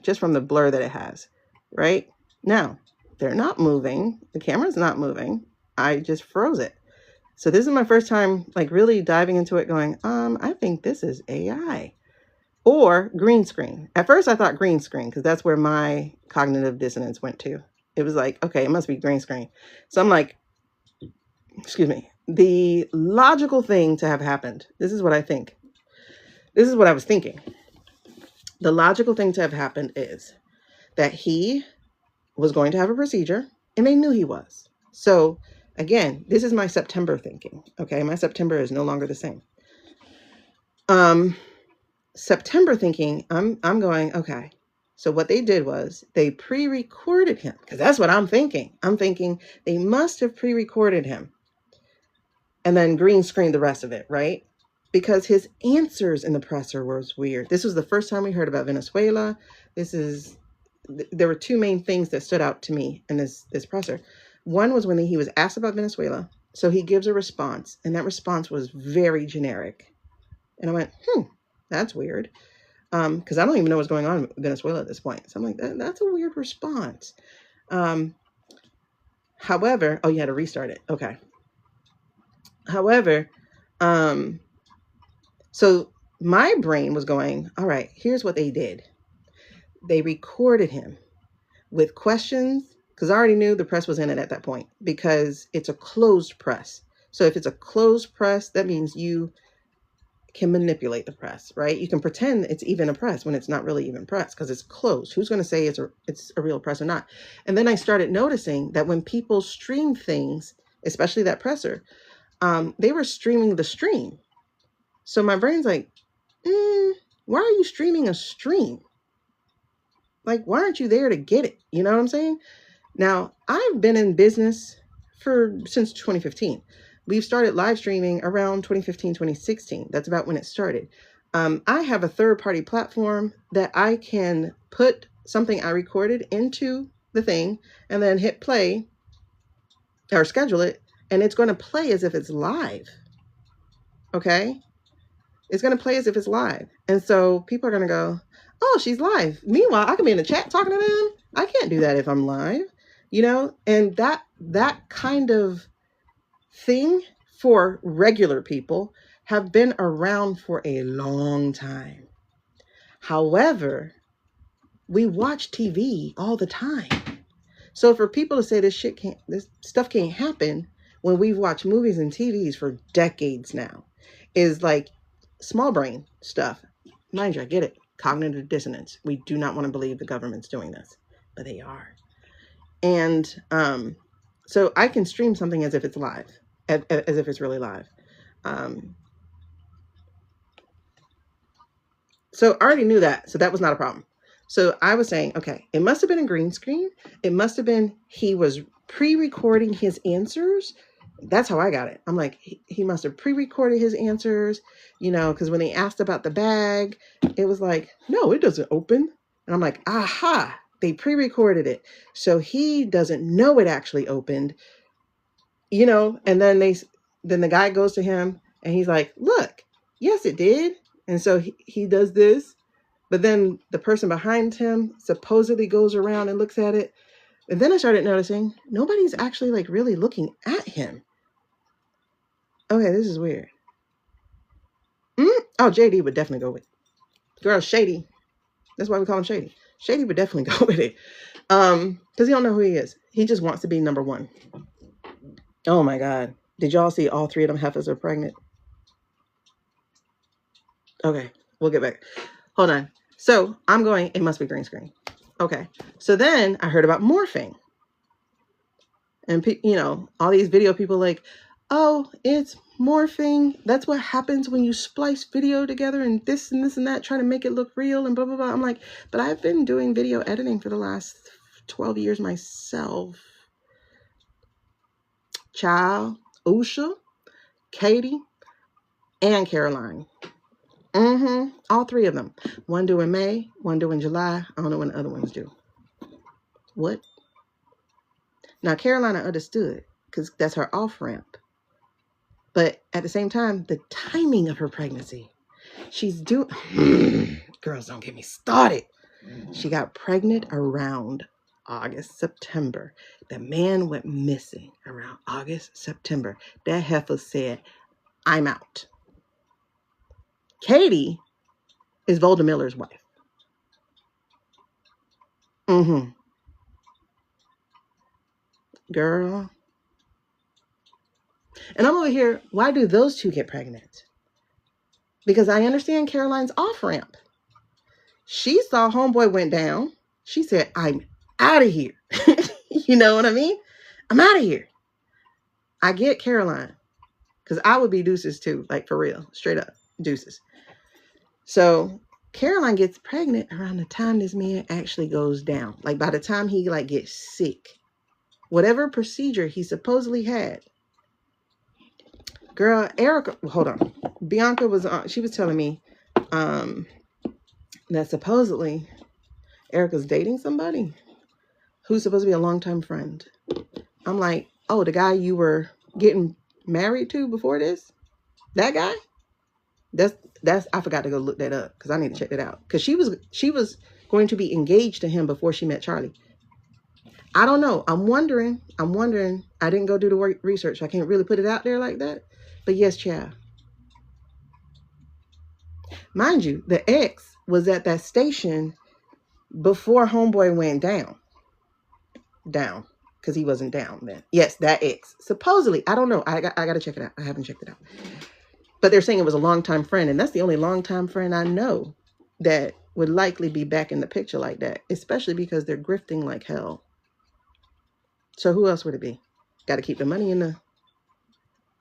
just from the blur that it has, right? Now, they're not moving. The camera's not moving. I just froze it. So this is my first time like really diving into it going, I think this is AI or green screen. At first I thought green screen because that's where my cognitive dissonance went to. It was like, okay, it must be green screen. So I'm like, excuse me, the logical thing to have happened. This is what I think. This is what I was thinking. The logical thing to have happened is that he was going to have a procedure and they knew he was. So again, this is my September thinking. Okay. My September is no longer the same. September thinking, I'm going, okay. So what they did was they pre-recorded him, because that's what I'm thinking. I'm thinking they must have pre-recorded him and then green screened the rest of it, right? Because his answers in the presser was weird. This was the first time we heard about Venezuela. There were two main things that stood out to me in this presser. One was when he was asked about Venezuela. So he gives a response, and that response was very generic. And I went, that's weird. Because I don't even know what's going on in Venezuela at this point. So I'm like, that's a weird response. However, you had to restart it. Okay. However, so my brain was going, all right, here's what they did. They recorded him with questions, because I already knew the press was in it at that point, because it's a closed press. So if it's a closed press, that means you can manipulate the press, right? You can pretend it's even a press when it's not really even press because it's closed. Who's going to say it's a real press or not? And then I started noticing that when people stream things, especially that presser, they were streaming the stream. So my brain's like, why are you streaming a stream? Like, why aren't you there to get it? You know what I'm saying? Now, I've been in business since 2015. We've started live streaming around 2015, 2016. That's about when it started. I have a third-party platform that I can put something I recorded into the thing and then hit play or schedule it, and it's going to play as if it's live. Okay? It's going to play as if it's live. And so people are going to go, oh, she's live. Meanwhile, I can be in the chat talking to them. I can't do that if I'm live, and that kind of thing for regular people have been around for a long time. However, we watch TV all the time. So for people to say this stuff can't happen when we've watched movies and TVs for decades now is like small brain stuff. Mind you, I get it. Cognitive dissonance. We do not want to believe the government's doing this, but they are. And so I can stream something as if it's live, as if it's really live. So I already knew that. So that was not a problem. So I was saying, okay, it must have been a green screen. It must have been he was pre-recording his answers. That's how I got it. I'm like, he must have pre-recorded his answers, because when they asked about the bag, it was like, no, it doesn't open. And I'm like, aha, they pre-recorded it. So he doesn't know it actually opened, and then the guy goes to him and he's like, look, yes, it did. And so he does this, but then the person behind him supposedly goes around and looks at it. And then I started noticing nobody's actually like really looking at him. Okay, this is weird. Oh, JD would definitely go with it. Girl, Shady. That's why we call him Shady. Shady would definitely go with it. Because he don't know who he is. He just wants to be number one. Oh my God. Did y'all see all three of them heifers are pregnant? Okay, we'll get back. Hold on. So I'm going, it must be green screen. Okay. So then I heard about morphing. And, you know, all these video people like, oh, it's morphing. That's what happens when you splice video together and this and this and that, trying to make it look real and blah, blah, blah. I'm like, but I've been doing video editing for the last 12 years myself. Child, Usha, Katie, and Caroline. All three of them. One due in May, one due in July. I don't know when the other ones do. What? Now, Caroline, I understood because that's her off-ramp. But at the same time, the timing of her pregnancy, she's due. Girls, don't get me started. She got pregnant around August, September. The man went missing around August, September. That heifer said, I'm out. Katie is Volda Miller's wife. Girl. And I'm over here, why do those two get pregnant? Because I understand Caroline's off-ramp. She saw homeboy went down. She said, I'm out of here. You know what I mean? I'm out of here. I get Caroline. Because I would be deuces too. Like for real. Straight up. Deuces. So Caroline gets pregnant around the time this man actually goes down. Like by the time he like gets sick. Whatever procedure he supposedly had. Girl, Erica, hold on. Bianca was on, she was telling me that supposedly Erica's dating somebody who's supposed to be a longtime friend. I'm like, oh, the guy you were getting married to before this? That guy? That's I forgot to go look that up because I need to check that out. Because she was going to be engaged to him before she met Charlie. I don't know. I'm wondering. I didn't go do the research. I can't really put it out there like that. But yes, child. Mind you, the ex was at that station before homeboy went down. Because he wasn't down then. Yes, that ex. Supposedly, I don't know. I got to check it out. I haven't checked it out. But they're saying it was a longtime friend. And that's the only longtime friend I know that would likely be back in the picture like that. Especially because they're grifting like hell. So who else would it be? Got to keep the money in the...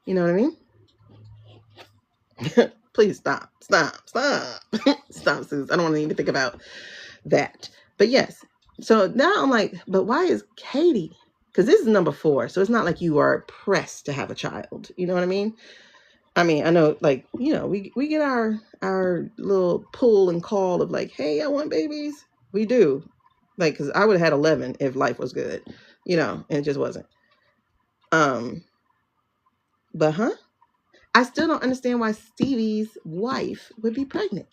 You know what I mean? Please stop. Stop, Sus. I don't want to even think about that. But yes. So now I'm like, but why is Katie? Because this is number 4. So it's not like you are pressed to have a child. You know what I mean? I mean, I know, like, you know, we get our little pull and call of like, hey, I want babies. We do. Like, because I would have had 11 if life was good. You know, and it just wasn't. But I still don't understand why Stevie's wife would be pregnant.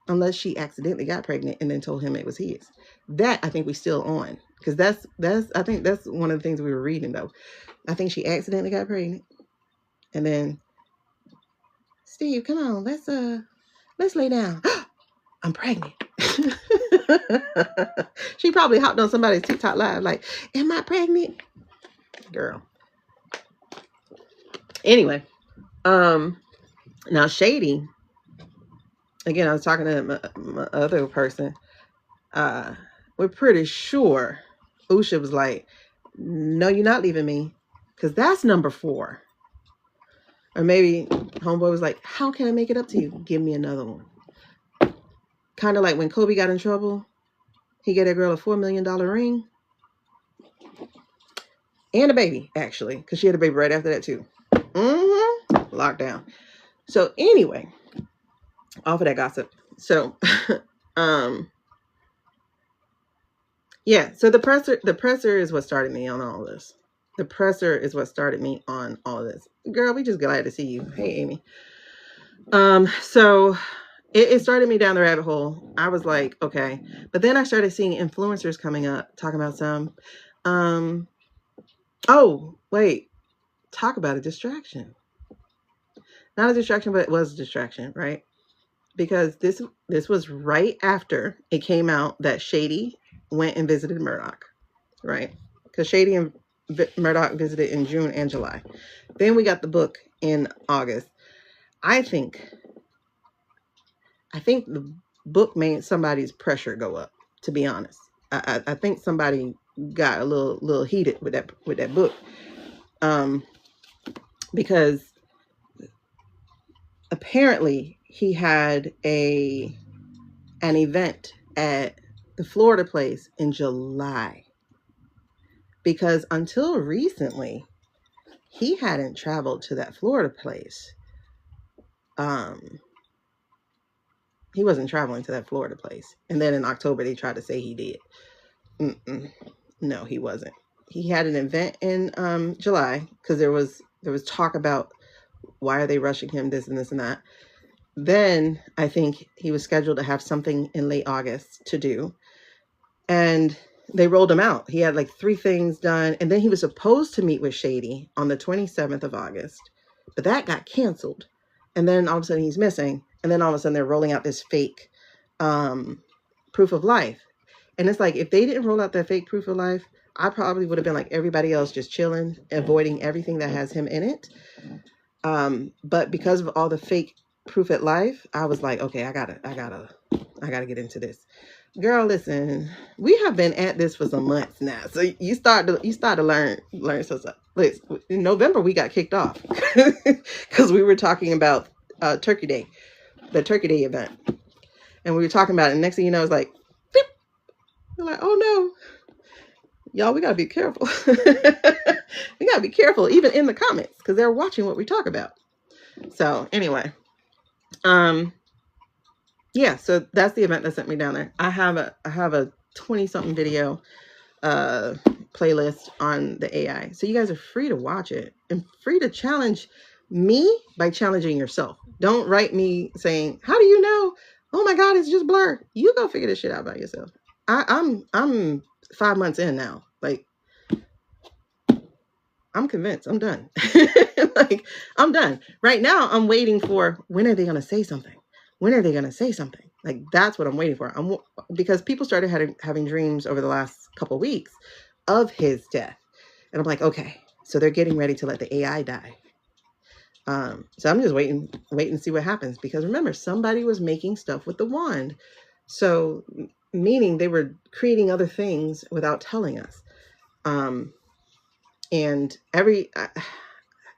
Unless she accidentally got pregnant and then told him it was his. That I think we still on. Because I think that's one of the things we were reading though. I think she accidentally got pregnant. And then, Steve, come on, let's lay down. I'm pregnant. She probably hopped on somebody's TikTok live like, am I pregnant? Girl. Anyway, now Shady, again, I was talking to my other person. We're pretty sure Usha was like, no, you're not leaving me. Because that's number 4. Or maybe homeboy was like, how can I make it up to you? Give me another one. Kind of like when Kobe got in trouble. He gave that girl a $4 million ring. And a baby, actually. Because she had a baby right after that, too. Lockdown. So, anyway. Off of that gossip. So, yeah. So, the presser is what started me on all this. The presser is what started me on all of this. Girl, we just glad to see you. Hey, Amy. So... It started me down the rabbit hole. I was like, okay. But then I started seeing influencers coming up, talking about some. Oh, wait. Talk about a distraction. Not a distraction, but it was a distraction, right? because this was right after it came out that Shady went and visited Murdoch, right? Because Shady and Murdoch visited in June and July. Then we got the book in August. I think the book made somebody's pressure go up, to be honest. I think somebody got a little heated with that book. Because apparently he had an event at the Florida place in July. Because until recently, he hadn't traveled to that Florida place. He wasn't traveling to that Florida place. And then in October, they tried to say he did. No, he wasn't. He had an event in July because there was talk about why are they rushing him, this and this and that. Then I think he was scheduled to have something in late August to do. And they rolled him out. He had like 3 things done. And then he was supposed to meet with Shady on the 27th of August. But that got canceled. And then all of a sudden he's missing. And then all of a sudden they're rolling out this fake proof of life. And it's like, if they didn't roll out that fake proof of life, I probably would have been like everybody else, just chilling, avoiding everything that has him in it. But because of all the fake proof of life, I was like, okay, I gotta get into this. Girl, listen, we have been at this for some months now. So you start to learn some stuff. Listen, in November, we got kicked off because we were talking about Turkey Day, the Turkey Day event. And we were talking about it. And next thing you know, it's like, beep. We're like, oh no, y'all, we got to be careful. We got to be careful, even in the comments, because they're watching what we talk about. So anyway, yeah, so that's the event that sent me down there. I have a 20-something video playlist on the AI. So you guys are free to watch it and free to challenge me by challenging yourself. Don't write me saying, how do you know? Oh my God, it's just blur. You go figure this shit out by yourself. I'm 5 months in now. Like, I'm convinced. I'm done. Like, I'm done. Right now, I'm waiting for, when are they going to say something? When are they going to say something? Like, that's what I'm waiting for. Because people started having dreams over the last couple of weeks of his death. And I'm like, okay, so they're getting ready to let the AI die. So I'm just waiting to see what happens. Because remember, somebody was making stuff with the wand. So, meaning they were creating other things without telling us. And I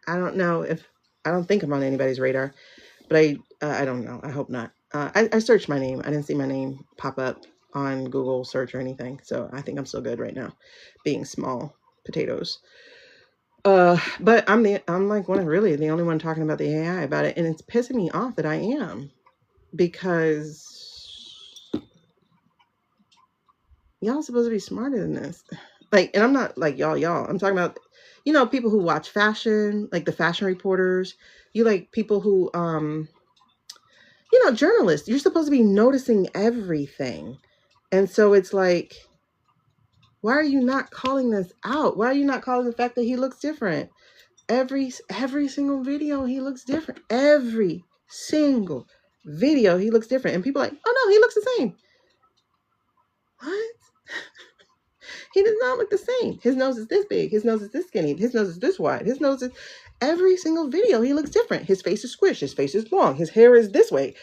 don't know if, I don't think I'm on anybody's radar, but I don't know. I hope not. I searched my name. I didn't see my name pop up on Google search or anything. So I think I'm still good right now, being small potatoes. But I'm the only one talking about the AI about it. And it's pissing me off that I am, because y'all supposed to be smarter than this. Like, and I'm not like y'all. I'm talking about, people who watch fashion, like the fashion reporters. You like people who, journalists. You're supposed to be noticing everything. And so it's like, why are you not calling this out? Why are you not calling the fact that he looks different? Every single video, he looks different. Every single video, he looks different. And people are like, oh no, he looks the same. What? He does not look the same. His nose is this big. His nose is this skinny. His nose is this wide. His nose is... Every single video, he looks different. His face is squished. His face is long. His hair is this way.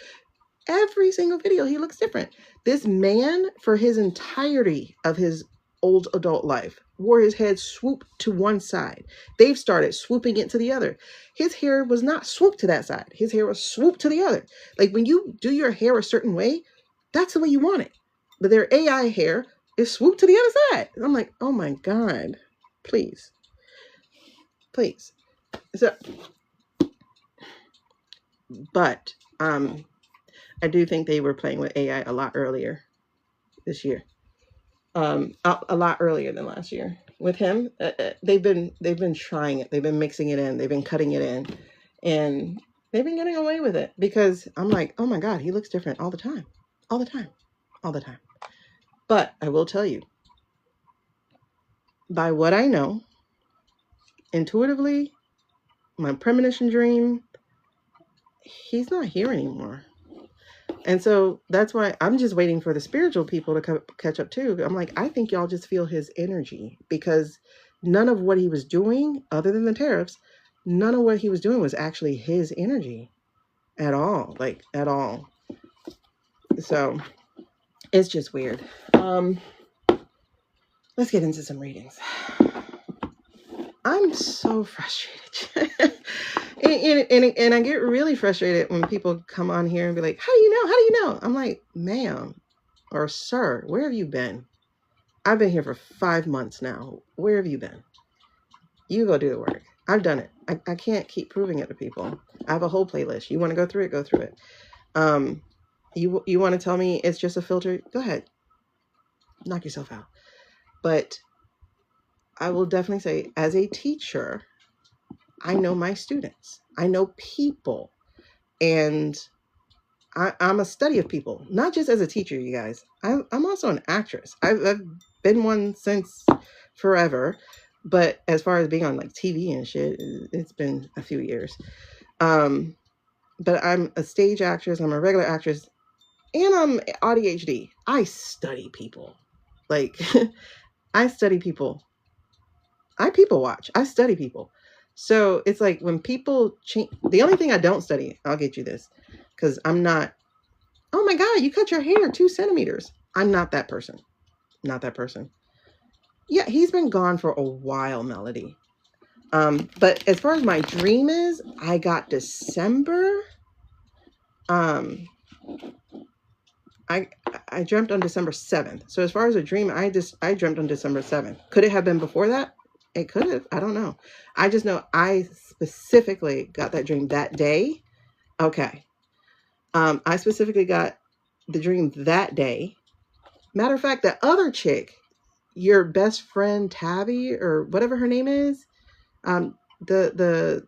Every single video, he looks different. This man, for his entirety of his old adult life, wore his head swooped to one side. They've started swooping it to the other. His hair was not swooped to that side. His hair was swooped to the other. Like, when you do your hair a certain way, that's the way you want it. But their AI hair is swooped to the other side. And I'm like, oh my God, please. So, but I do think they were playing with AI a lot earlier this year. A lot earlier than last year. With him, they've been trying it. They've been mixing it in. They've been cutting it in, and they've been getting away with it, because I'm like, oh my God, he looks different all the time. But I will tell you, by what I know, intuitively, my premonition dream, he's not here anymore. And so that's why I'm just waiting for the spiritual people to catch up too. I'm like, I think y'all just feel his energy, because none of what he was doing, other than the tariffs, none of what he was doing was actually his energy at all, like at all. So it's just weird. Let's get into some readings. I'm so frustrated. and I get really frustrated when people come on here and be like, how do you know? How do you know? I'm like, ma'am or sir, where have you been? I've been here for 5 months now. Where have you been? You go do the work. I've done it. I can't keep proving it to people. I have a whole playlist. You want to go through it? Go through it. You want to tell me it's just a filter? Go ahead. Knock yourself out. But I will definitely say, as a teacher, I know my students. I know people. And I'm a study of people, not just as a teacher, you guys. I'm also an actress. I've been one since forever. But as far as being on like TV and shit, it's been a few years. But I'm a stage actress. I'm a regular actress. And I'm ADHD. I study people. Like, I study people. I people watch. I study people. So it's like when people change, the only thing I don't study, I'll get you this, because I'm not, oh my God, you cut your hair 2 centimeters. I'm not that person. Not that person. Yeah, he's been gone for a while, Melody. But as far as my dream is, I got December. I dreamt on December 7th. So as far as a dream, I dreamt on December 7th. Could it have been before that? It could have. I don't know. I just know I specifically got that dream that day. Okay. I specifically got the dream that day. Matter of fact, that other chick, your best friend Tabby or whatever her name is, the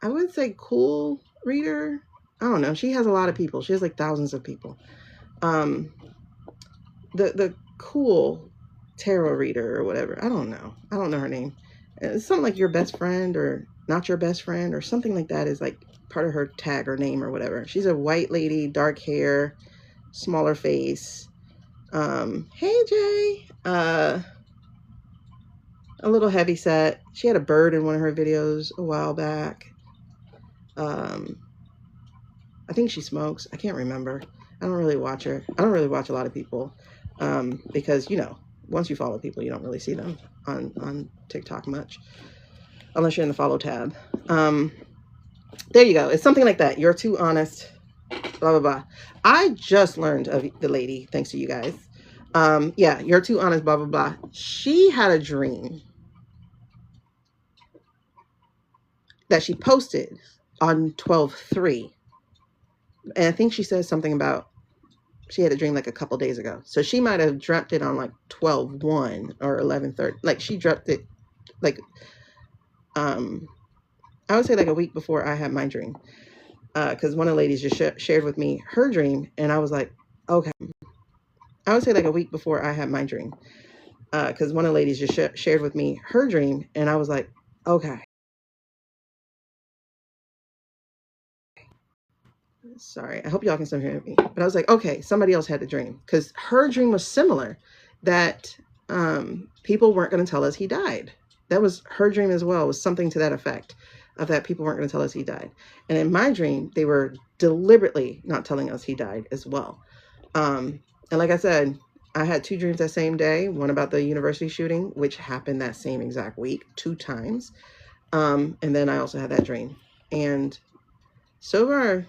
I would say cool reader. I don't know. She has a lot of people. She has like thousands of people. The cool tarot reader or whatever. I don't know. I don't know her name. It's something like your best friend or not your best friend or something like that is like part of her tag or name or whatever. She's a white lady, dark hair, smaller face. Hey Jay. A little heavy set. She had a bird in one of her videos a while back. I think she smokes. I can't remember. I don't really watch her. I don't really watch a lot of people. Because, you know, once you follow people, you don't really see them on TikTok much. Unless you're in the follow tab. There you go. It's something like that. You're too honest. Blah, blah, blah. I just learned of the lady, thanks to you guys. Yeah, you're too honest, blah, blah, blah. She had a dream that she posted on 12/3. And I think she said something about she had a dream like a couple days ago. So she might have dreamt it on like 12/1 or 11/30. Like she dreamt it like, I would say like a week before I had my dream. Because one of the ladies just shared with me her dream. And I was like, okay. I would say like a week before I had my dream. Because one of the ladies just shared with me her dream. And I was like, okay. Sorry, I hope y'all can still hear me. But I was like, okay, somebody else had the dream. Because her dream was similar. That people weren't going to tell us he died. That was her dream as well. Was something to that effect. Of that people weren't going to tell us he died. And in my dream, they were deliberately not telling us he died as well. And like I said, I had 2 dreams that same day. One about the university shooting, which happened that same exact week, 2 times. And then I also had that dream. And so far,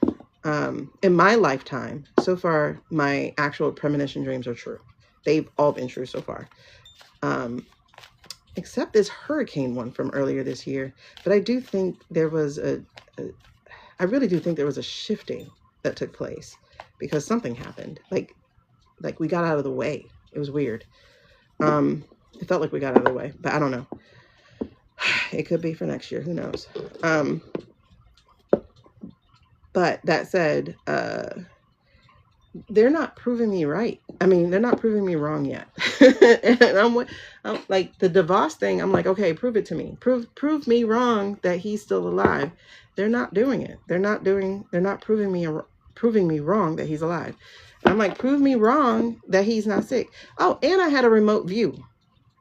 in my lifetime, so far, my actual premonition dreams are true. They've all been true so far. Except this hurricane one from earlier this year. But I do think there was I really do think there was a shifting that took place because something happened. Like we got out of the way. It was weird. It felt like we got out of the way, but I don't know. It could be for next year. Who knows? But that said, they're not proving me right. I mean, they're not proving me wrong yet. And I'm like the DeVos thing. I'm like, okay, prove it to me. Prove me wrong that he's still alive. They're not doing it. They're not proving me proving me wrong that he's alive. And I'm like, prove me wrong that he's not sick. Oh, and I had a remote view.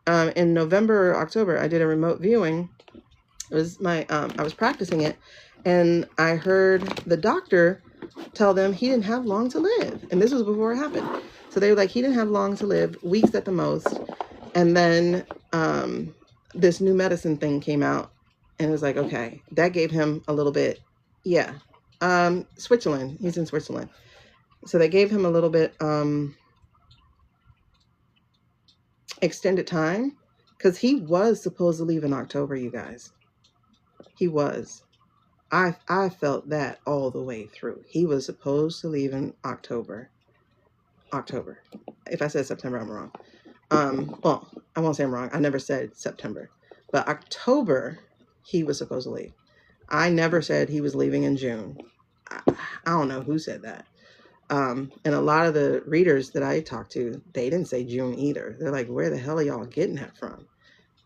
In November or October, I did a remote viewing. It was my, I was practicing it, and I heard the doctor tell them he didn't have long to live. And this was before it happened. So they were like, he didn't have long to live, weeks at the most. And then this new medicine thing came out, and it was like, okay, that gave him a little bit. Yeah. Switzerland. He's in Switzerland. So they gave him a little bit extended time, because he was supposed to leave in October, you guys. He was. I felt that all the way through. He was supposed to leave in October. If I said September, I'm wrong. Well, I won't say I'm wrong. I never said September. But October, he was supposed to leave. I never said he was leaving in June. I don't know who said that. And a lot of the readers that I talked to, they didn't say June either. They're like, where the hell are y'all getting that from?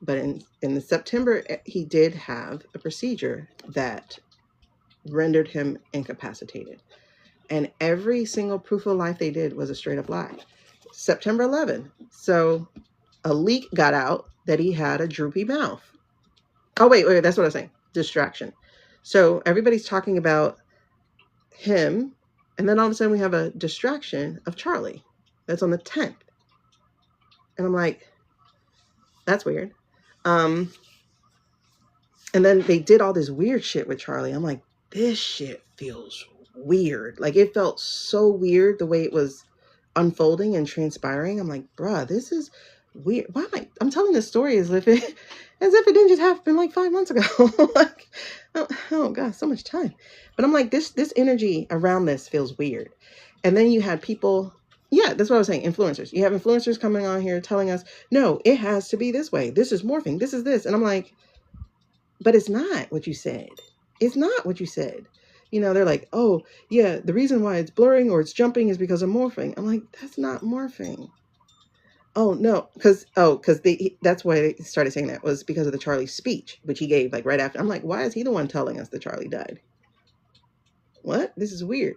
But in the September, he did have a procedure that rendered him incapacitated. And every single proof of life they did was a straight up lie. September 11. So a leak got out that he had a droopy mouth. Oh, wait, that's what I was saying. Distraction. So everybody's talking about him. And then all of a sudden we have a distraction of Charlie. That's on the 10th. And I'm like, that's weird. And then they did all this weird shit with Charlie. I'm like, this shit feels weird. Like, it felt so weird the way it was unfolding and transpiring. I'm like, bruh, this is weird. Why am I'm telling this story as if it didn't just happen like 5 months ago. Like, oh God, so much time. But I'm like, this energy around this feels weird. And then you had people, yeah, that's what I was saying, influencers. You have influencers coming on here telling us, no, it has to be this way. This is morphing. This is this. And I'm like, but it's not what you said. It's not what you said. You know, they're like, oh, yeah, the reason why it's blurring or it's jumping is because of morphing. I'm like, that's not morphing. Oh, no, because that's why they started saying that, was because of the Charlie speech, which he gave like right after. I'm like, why is he the one telling us that Charlie died? What? This is weird.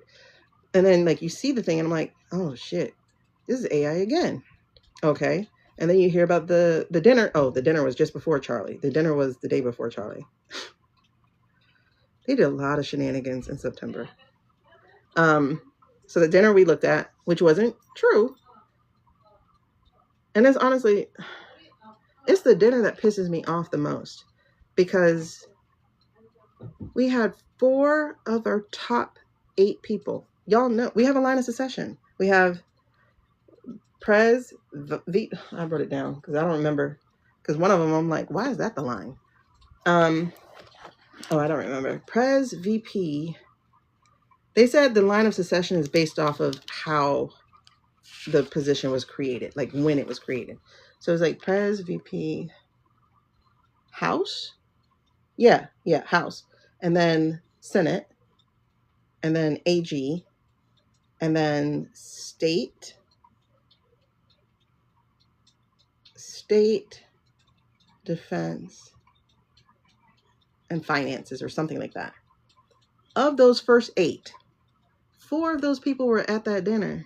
And then like you see the thing and I'm like, oh, shit, this is AI again. Okay. And then you hear about the dinner. Oh, the dinner was just before Charlie. The dinner was the day before Charlie. They did a lot of shenanigans in September. So the dinner we looked at, which wasn't true. And it's honestly, it's the dinner that pisses me off the most, because we had 4 of our top 8 people. Y'all know we have a line of succession. We have Prez V. I wrote it down because I don't remember. Because one of them, I'm like, why is that the line? Oh, I don't remember. Prez VP. They said the line of succession is based off of how the position was created, like when it was created. So it's like Prez VP House. Yeah, House. And then Senate. And then AG. And then State, Defense, and Finances, or something like that. Of those first 8, 4 of those people were at that dinner.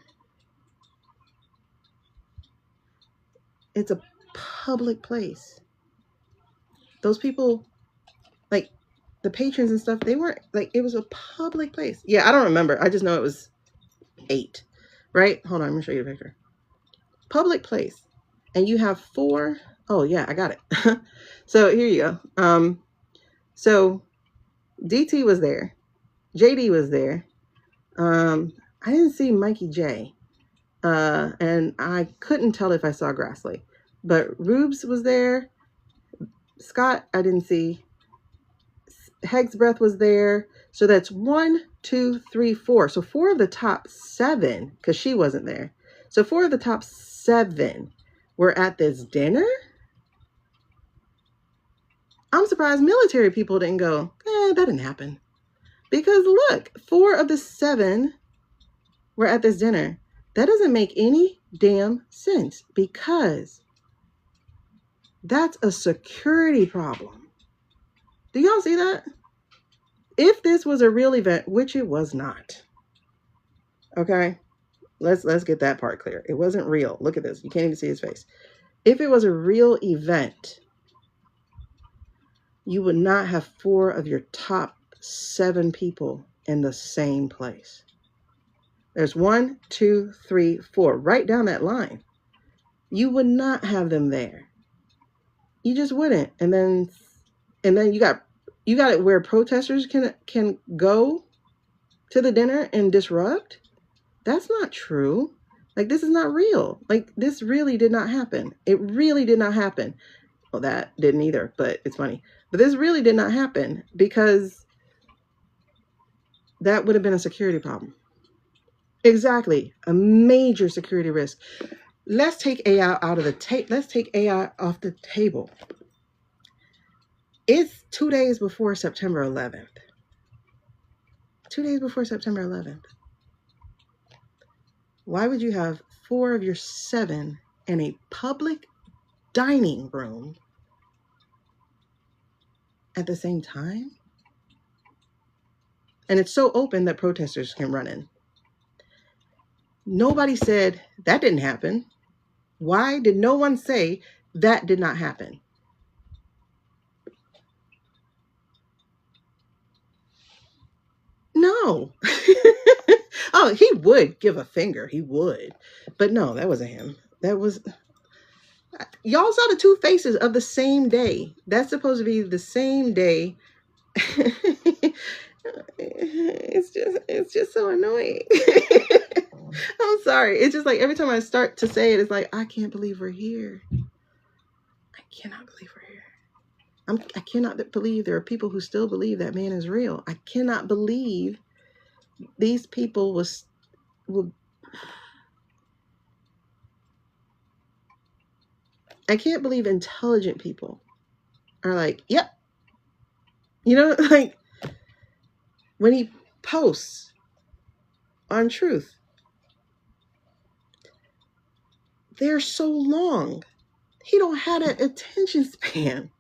It's a public place. Those people, like the patrons and stuff, they weren't, like, it was a public place. Yeah, I don't remember. I just know it was 8, right? Hold on, I'm gonna show you the picture. Public place. And you have 4. Oh yeah, I got it. So here you go. So DT was there. JD was there. I didn't see Mikey J. And I couldn't tell if I saw Grassley. But Rubes was there. Scott, I didn't see. Heg's Breath was there. So that's 1, 2, 3, 4. So 4 of the top 7, because she wasn't there. So 4 of the top 7 were at this dinner. I'm surprised military people didn't go, that didn't happen. Because look, 4 of the 7 were at this dinner. That doesn't make any damn sense, because that's a security problem. Do y'all see that? If this was a real event, which it was not, Okay? Let's get that part clear. It wasn't real. Look at this. You can't even see his face. If it was a real event, you would not have 4 of your top 7 people in the same place. There's 1, 2, 3, 4, right down that line. You would not have them there. You just wouldn't. And then you got it where protesters can go to the dinner and disrupt. That's not true. Like, this is not real. Like, this really did not happen. It really did not happen. Well, that didn't either, but it's funny. But this really did not happen because that would have been a security problem. Exactly. A major security risk. Let's take AI out of the tape. Let's take AI off the table. It's 2 days before September 11th. 2 days before September 11th. Why would you have 4 of your 7 in a public dining room at the same time? And it's so open that protesters can run in. Nobody said that didn't happen. Why did no one say that did not happen? No. Oh, he would give a finger. He would. But no, that wasn't him. That was... Y'all saw the 2 faces of the same day. That's supposed to be the same day. It's just so annoying. I'm sorry. It's just like every time I start to say it, it's like, I can't believe we're here. I cannot believe we're here. I cannot believe there are people who still believe that man is real. I cannot believe these people will. I can't believe intelligent people are like, yep. You know, like when he posts on Truth, they're so long. He don't have that attention span.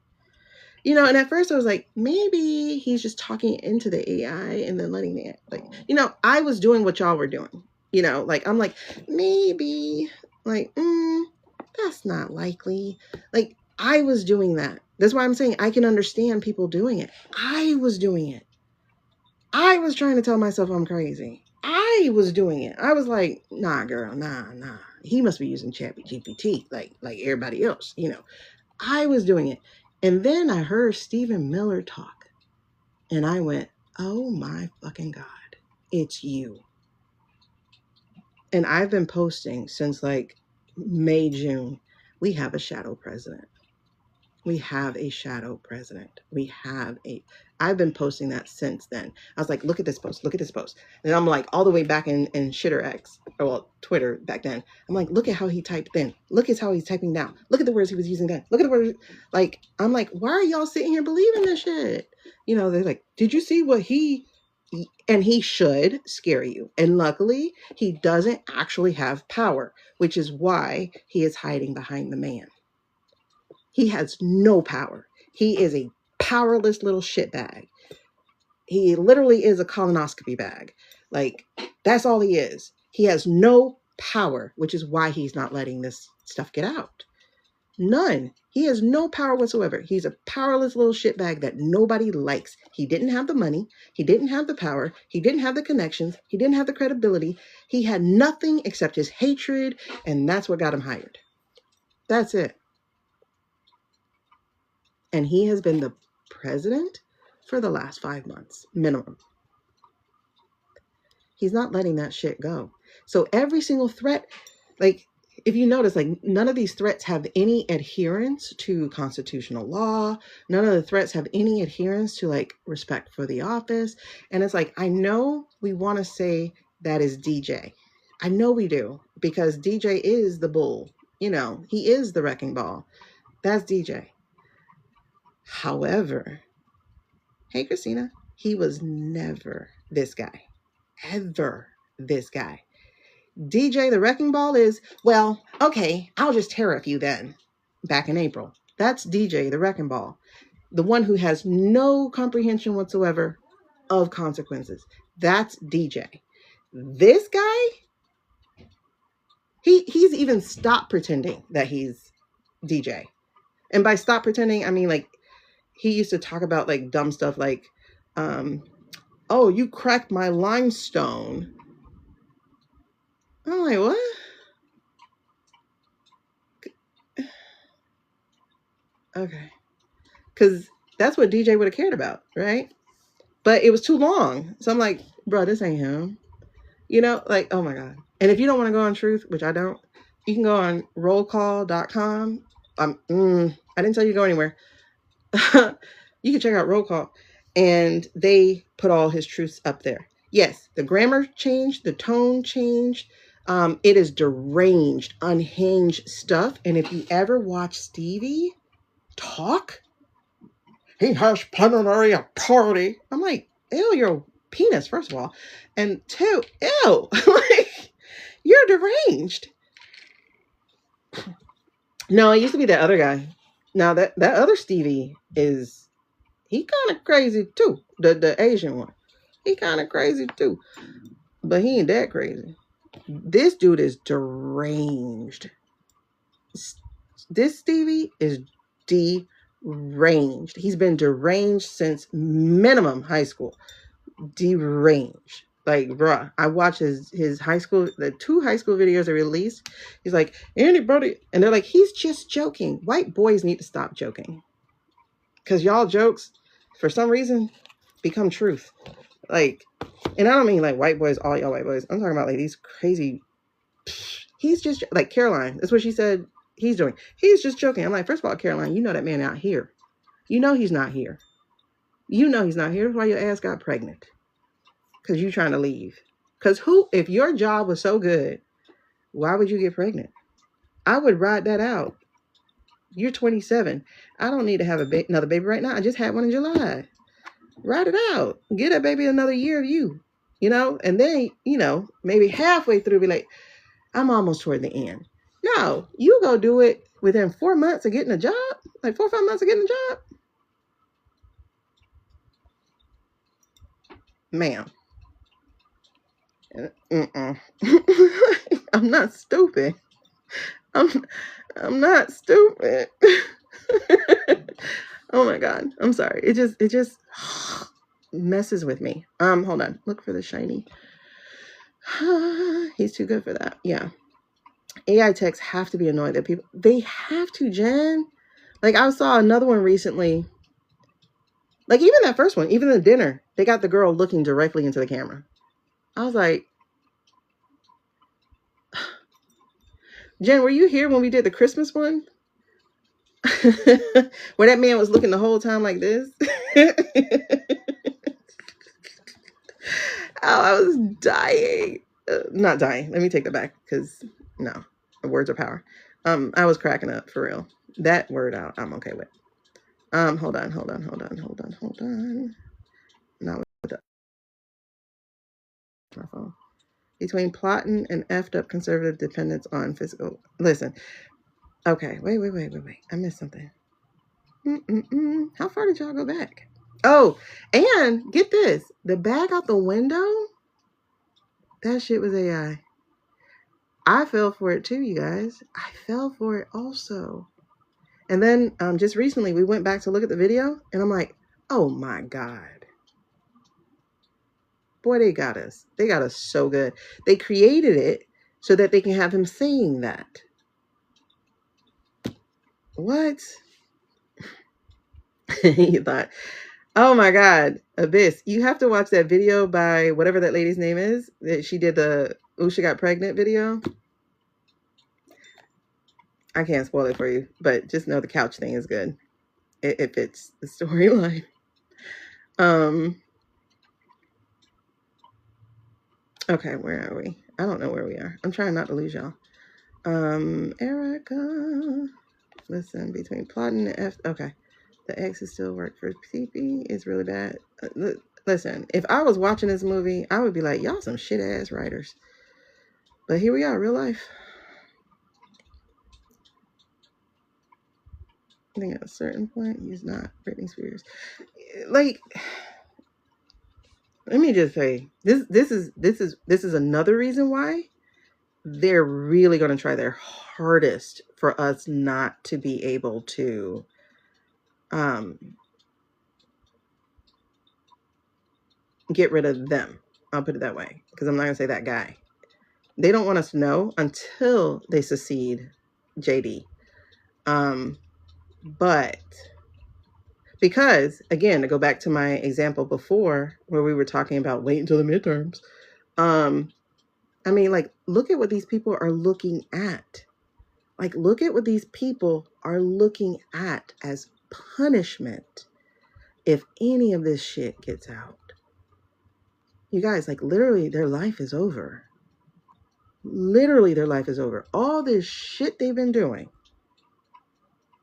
You know, and at first I was like, maybe he's just talking into the AI and then letting it, like, you know, I was doing what y'all were doing. You know, like, I'm like, maybe, like, that's not likely. Like, I was doing that. That's why I'm saying I can understand people doing it. I was doing it. I was trying to tell myself I'm crazy. I was doing it. I was like, nah, girl, nah. He must be using ChatGPT like everybody else, you know. I was doing it. And then I heard Stephen Miller talk. And I went, oh my fucking God, it's you. And I've been posting since like May, June. We have a shadow president. We have a shadow president. I've been posting that since then. I was like, look at this post. Look at this post. And I'm like all the way back in Shitter X, or well, Twitter back then. I'm like, look at how he typed then. Look at how he's typing now. Look at the words he was using then. Look at the words. Like, I'm like, why are y'all sitting here believing this shit? You know, they're like, did you see what and he should scare you. And luckily, he doesn't actually have power, which is why he is hiding behind the man. He has no power. He is a powerless little shitbag. He literally is a colonoscopy bag. Like, that's all he is. He has no power, which is why he's not letting this stuff get out. None. He has no power whatsoever. He's a powerless little shitbag that nobody likes. He didn't have the money. He didn't have the power. He didn't have the connections. He didn't have the credibility. He had nothing except his hatred, and that's what got him hired. That's it. And he has been the president for the last 5 months, minimum. He's not letting that shit go. So every single threat, like, if you notice, like, none of these threats have any adherence to constitutional law. None of the threats have any adherence to, like, respect for the office. And it's like, I know we want to say that is DJ. I know we do, because DJ is the bull. You know, he is the wrecking ball. That's DJ. However, hey, Christina, he was never this guy. Ever this guy. DJ the Wrecking Ball is, well, okay, I'll just tariff you then. Back in April. That's DJ the Wrecking Ball. The one who has no comprehension whatsoever of consequences. That's DJ. This guy, he's even stopped pretending that he's DJ. And by stop pretending, I mean, like, he used to talk about, like, dumb stuff like, oh, you cracked my limestone. I'm like, what? Okay. Because that's what DJ would have cared about, right? But it was too long. So I'm like, bro, this ain't him. You know, like, oh my God. And if you don't want to go on Truth, which I don't, you can go on rollcall.com. I didn't tell you to go anywhere. You can check out Roll Call. And they put all his truths up there. Yes, the grammar changed, the tone changed. It is deranged, unhinged stuff. And if you ever watch Stevie talk, he has plenary authority. I'm like, ew, you're a penis, first of all. And two, ew, like, you're deranged. No, it used to be that other guy. Now that other Stevie is, he kind of crazy too. The Asian one. He kind of crazy too. But he ain't that crazy. This dude is deranged. This Stevie is deranged. He's been deranged since minimum high school. Deranged. Like, bruh, I watch his high school, the 2 high school videos are released. He's like, anybody, and they're like, he's just joking. White boys need to stop joking. Because y'all jokes, for some reason, become truth. Like, and I don't mean like white boys, all y'all white boys. I'm talking about like these crazy, he's just, like Caroline, that's what she said he's doing. He's just joking. I'm like, first of all, Caroline, you know that man out here. You know he's not here. You know he's not here. That's why your ass got pregnant. Because you trying to leave. Because if your job was so good, why would you get pregnant? I would ride that out. You're 27. I don't need to have another baby right now. I just had one in July. Ride it out. Get that baby another year of you. You know? And then, you know, maybe halfway through, be like, I'm almost toward the end. No, you go do it within 4 months of getting a job. Like 4 or 5 months of getting a job. Ma'am. I'm not stupid. I'm not stupid. Oh my God. I'm sorry. It just messes with me. Hold on. Look for the shiny. He's too good for that. Yeah. AI techs have to be annoyed that people, they have to, Jen. Like, I saw another one recently. Like, even that first one, even the dinner, they got the girl looking directly into the camera. I was like, Jen, were you here when we did the Christmas one? Where that man was looking the whole time like this? Oh, I was dying. Not dying. Let me take that back, because no, words are power. I was cracking up for real. That word out, I'm okay with. Hold on. Not with my phone. Between plotting and effed up conservative dependence on physical. Listen. Okay. Wait. I missed something. How far did y'all go back? Oh, and get this. The bag out the window, that shit was AI. I fell for it too, you guys. I fell for it also. And then just recently we went back to look at the video and I'm like, oh my God. Boy, they got us. They got us so good. They created it so that they can have him saying that. What? You thought, oh my God, Abyss. You have to watch that video by whatever that lady's name is. She did the Usha got pregnant video. I can't spoil it for you, but just know the couch thing is good. It fits the storyline. Okay, where are we? I don't know where we are. I'm trying not to lose y'all. Erica. Listen, between plotting and F. Okay. The exes still work for CP. It's really bad. Listen, if I was watching this movie, I would be like, y'all some shit ass writers. But here we are, real life. I think at a certain point, he's not Britney Spears. Like, Let me just say, this is another reason why they're really going to try their hardest for us not to be able to get rid of them. I'll put it that way, because I'm not going to say that guy. They don't want us to know until they secede JD. But because, again, to go back to my example before where we were talking about wait until the midterms. I mean, like, look at what these people are looking at. Like, look at what these people are looking at as punishment if any of this shit gets out. You guys, like, literally, their life is over. Literally, their life is over. All this shit they've been doing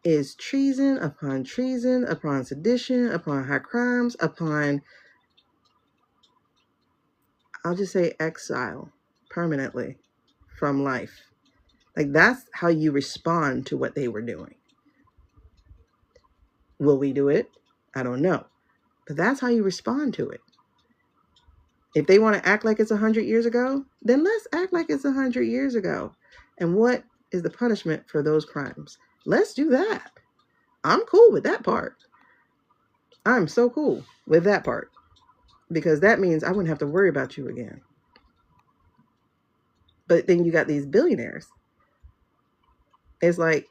is treason upon sedition, upon high crimes, upon, I'll just say, exile permanently from life. Like, that's how you respond to what they were doing. Will we do it? I don't know. But that's how you respond to it. If they want to act like it's 100 years ago, then let's act like it's 100 years ago. And what is the punishment for those crimes? Let's do that. I'm cool with that part. I'm so cool with that part. Because that means I wouldn't have to worry about you again. But then you got these billionaires. It's like,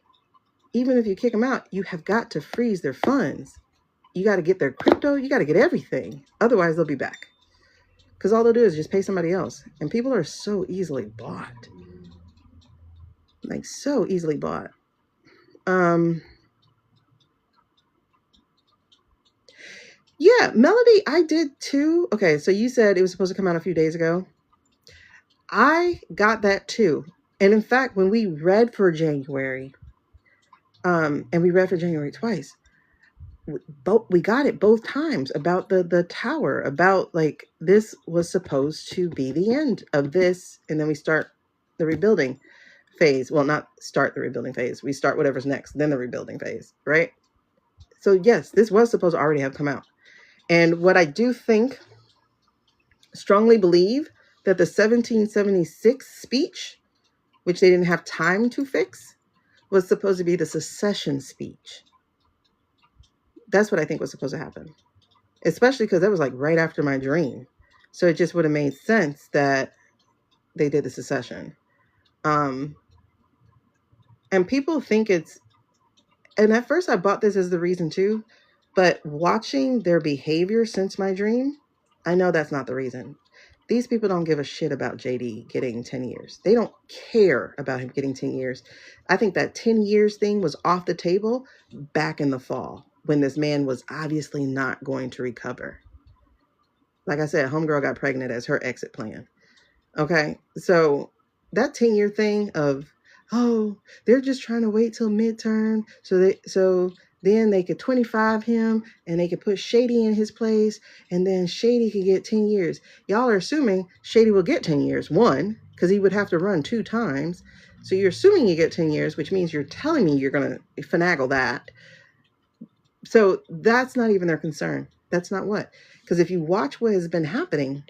even if you kick them out, you have got to freeze their funds. You got to get their crypto. You got to get everything. Otherwise, they'll be back. Because all they'll do is just pay somebody else. And people are so easily bought. Like, so easily bought. Yeah, Melody, I did too. Okay, so you said it was supposed to come out a few days ago. I got that too. And in fact, when we read for January, and we read for January twice, we got it both times about the tower, about like this was supposed to be the end of this, and then we start the rebuilding phase. Well, not start the rebuilding phase. We start whatever's next, then the rebuilding phase, right? So yes, this was supposed to already have come out. And what I do think, strongly believe, that the 1776 speech, which they didn't have time to fix, was supposed to be the secession speech. That's what I think was supposed to happen. Especially because that was like right after my dream. So it just would have made sense that they did the secession. And people think it's, and at first I bought this as the reason too, but watching their behavior since my dream, I know that's not the reason. These people don't give a shit about JD getting 10 years. They don't care about him getting 10 years. I think that 10 years thing was off the table back in the fall when this man was obviously not going to recover. Like I said, homegirl got pregnant as her exit plan. Okay, so that 10-year thing of, oh, they're just trying to wait till midterm so then they could 25 him and they could put Shady in his place and then Shady could get 10 years. Y'all are assuming Shady will get 10 years, one, because he would have to run 2 times. So you're assuming you get 10 years, which means you're telling me you're going to finagle that. So that's not even their concern. That's not what. Because if you watch what has been happening,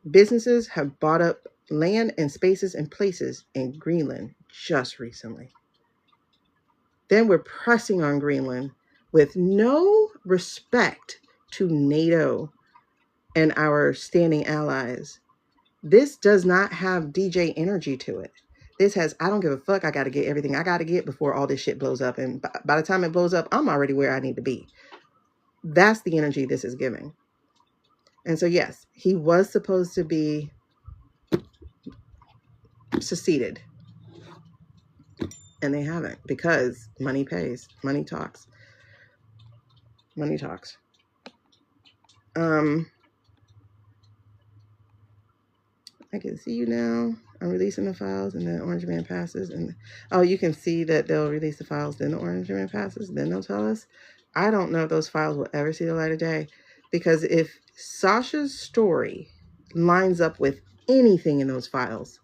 businesses have bought up land and spaces and places in Greenland just recently. Then we're pressing on Greenland with no respect to NATO and our standing allies. This does not have DJ energy to it. This has, I don't give a fuck, I got to get everything I got to get before all this shit blows up. And by the time it blows up, I'm already where I need to be. That's the energy this is giving. And so, yes, he was supposed to be seceded. And they haven't, because money pays. Money talks. Money talks. I can see you now. I'm releasing the files and then Orange Man passes. And oh, you can see that they'll release the files, then the Orange Man passes, then they'll tell us. I don't know if those files will ever see the light of day, because if Sasha's story lines up with anything in those files,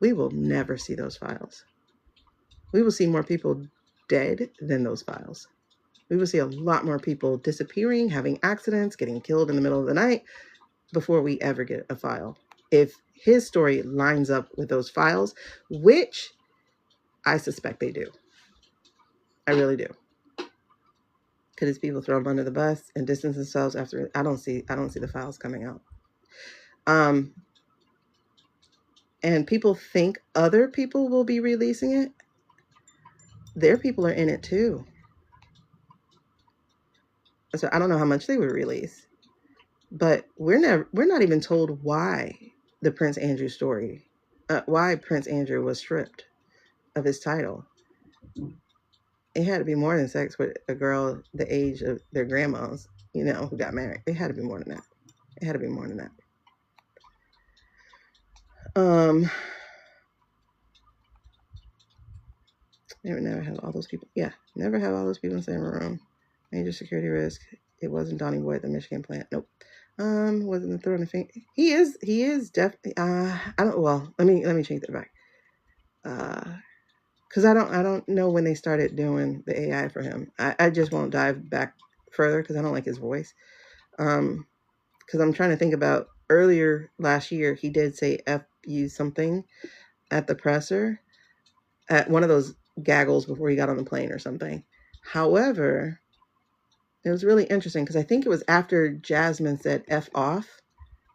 we will never see those files. We will see more people dead than those files. We will see a lot more people disappearing, having accidents, getting killed in the middle of the night before we ever get a file. If his story lines up with those files, which I suspect they do. I really do. Could his people throw him under the bus and distance themselves after? I don't see the files coming out. And people think other people will be releasing it. Their people are in it too. So I don't know how much they would release, but we're not even told why the Prince Andrew story, why Prince Andrew was stripped of his title. It had to be more than sex with a girl the age of their grandmas, you know, who got married. It had to be more than that. It had to be more than that. Never have all those people. Yeah, never have all those people in the same room. Major security risk. It wasn't Donnie Boy at the Michigan plant. Nope. Wasn't the throwing the finger. He is definitely. I don't. Well, let me change that back. Because I don't know when they started doing the AI for him. I just won't dive back further because I don't like his voice. Because I'm trying to think about earlier last year, he did say F you something at the presser, at one of those gaggles before he got on the plane or something. However, it was really interesting because I think it was after Jasmine said F off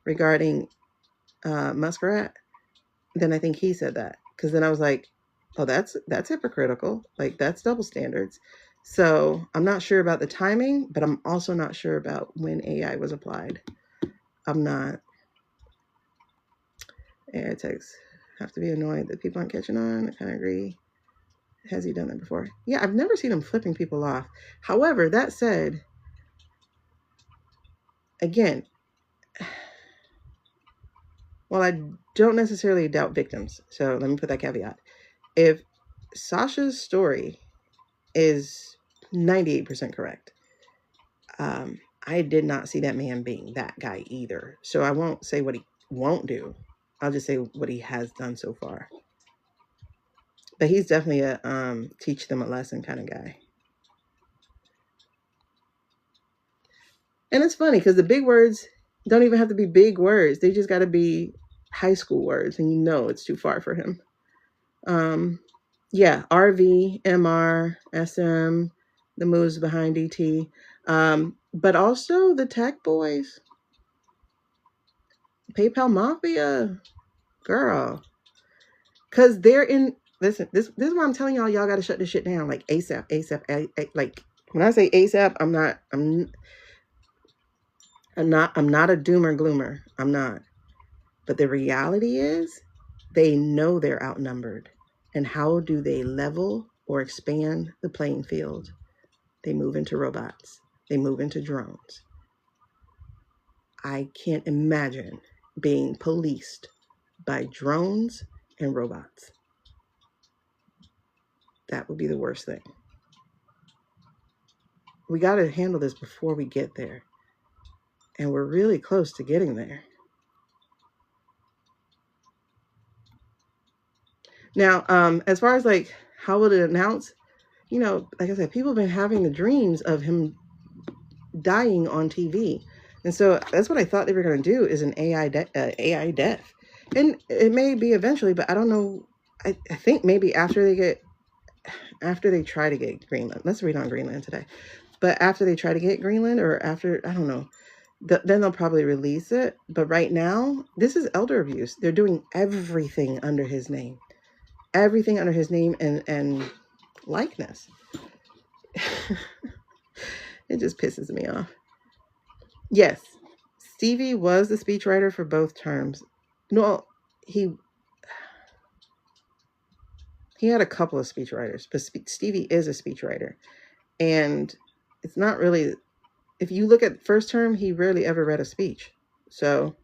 regarding Muskrat. Then I think he said that, because then I was like, oh, that's hypocritical. Like, that's double standards. So I'm not sure about the timing, but I'm also not sure about when AI was applied. I'm not. AI texts have to be annoyed that people aren't catching on. I kind of agree. Has he done that before? Yeah, I've never seen him flipping people off. However, that said, again, well, I don't necessarily doubt victims. So let me put that caveat. If Sasha's story is 98% correct, I did not see that man being that guy either. So I won't say what he won't do. I'll just say what he has done so far. But he's definitely a teach them a lesson kind of guy. And it's funny because the big words don't even have to be big words. They just got to be high school words, and you know it's too far for him. Yeah, RV, MR, SM, the moves behind DT, but also the tech boys, PayPal Mafia, girl, because they're in. Listen, this is why I'm telling y'all got to shut this shit down like ASAP. Like when I say ASAP, I'm not a doomer gloomer. I'm not. But the reality is, they know they're outnumbered. And how do they level or expand the playing field? They move into robots. They move into drones. I can't imagine being policed by drones and robots. That would be the worst thing. We got to handle this before we get there. And we're really close to getting there. Now, as far as like, how will it announce? You know, like I said, people have been having the dreams of him dying on TV. And so that's what I thought they were going to do, is an AI death. And it may be eventually, but I don't know. I think maybe after they try to get Greenland. Let's read on Greenland today. But after they try to get Greenland, or after, I don't know, then they'll probably release it. But right now, this is elder abuse. They're doing everything under his name. Everything under his name and likeness. It just pisses me off. Yes, Stevie was the speechwriter for both terms. No, he had a couple of speechwriters, but Stevie is a speechwriter. And it's not really, if you look at first term, he rarely ever read a speech. So,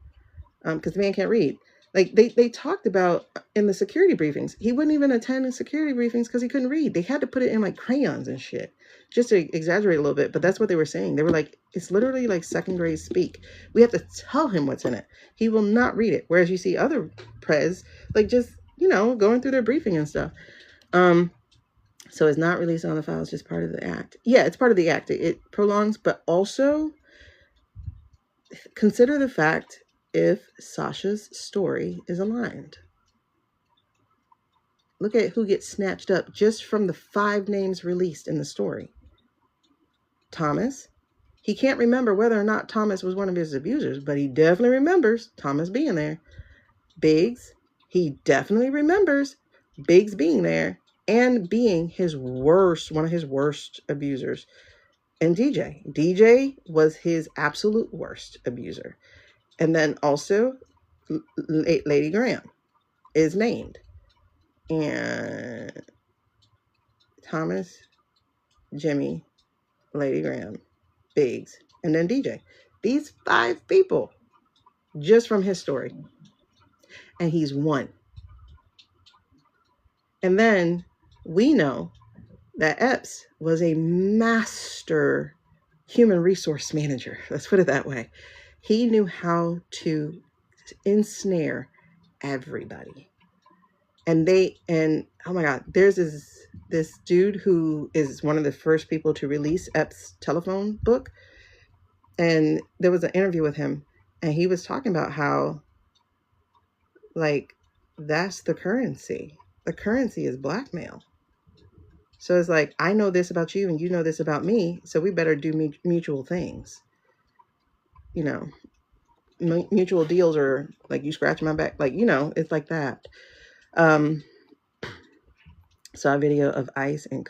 because the man can't read. Like they talked about in the security briefings, he wouldn't even attend the security briefings because he couldn't read. They had to put it in like crayons and shit, just to exaggerate a little bit. But that's what they were saying. They were like, it's literally like second grade speak. We have to tell him what's in it. He will not read it. Whereas you see other prez, like just, you know, going through their briefing and stuff. So it's not released on the file. It's just part of the act. Yeah, it's part of the act. It prolongs, but also consider the fact if Sasha's story is aligned. Look at who gets snatched up just from the 5 names released in the story. Thomas. He can't remember whether or not Thomas was one of his abusers, but he definitely remembers Thomas being there. Biggs. He definitely remembers Biggs being there and being his worst, one of his worst abusers. And DJ. DJ was his absolute worst abuser. And then also Lady Graham is named. And Thomas, Jimmy, Lady Graham, Biggs, and then DJ. These 5 people just from his story. And he's one. And then we know that Epps was a master human resource manager. Let's put it that way. He knew how to ensnare everybody. And oh my God, there's this dude who is one of the first people to release Epps' telephone book. And there was an interview with him, and he was talking about how, like, that's the currency. The currency is blackmail. So it's like, I know this about you and you know this about me, so we better do mutual things. You know, mutual deals are like you scratch my back. Like, you know, it's like that. Saw a video of ICE and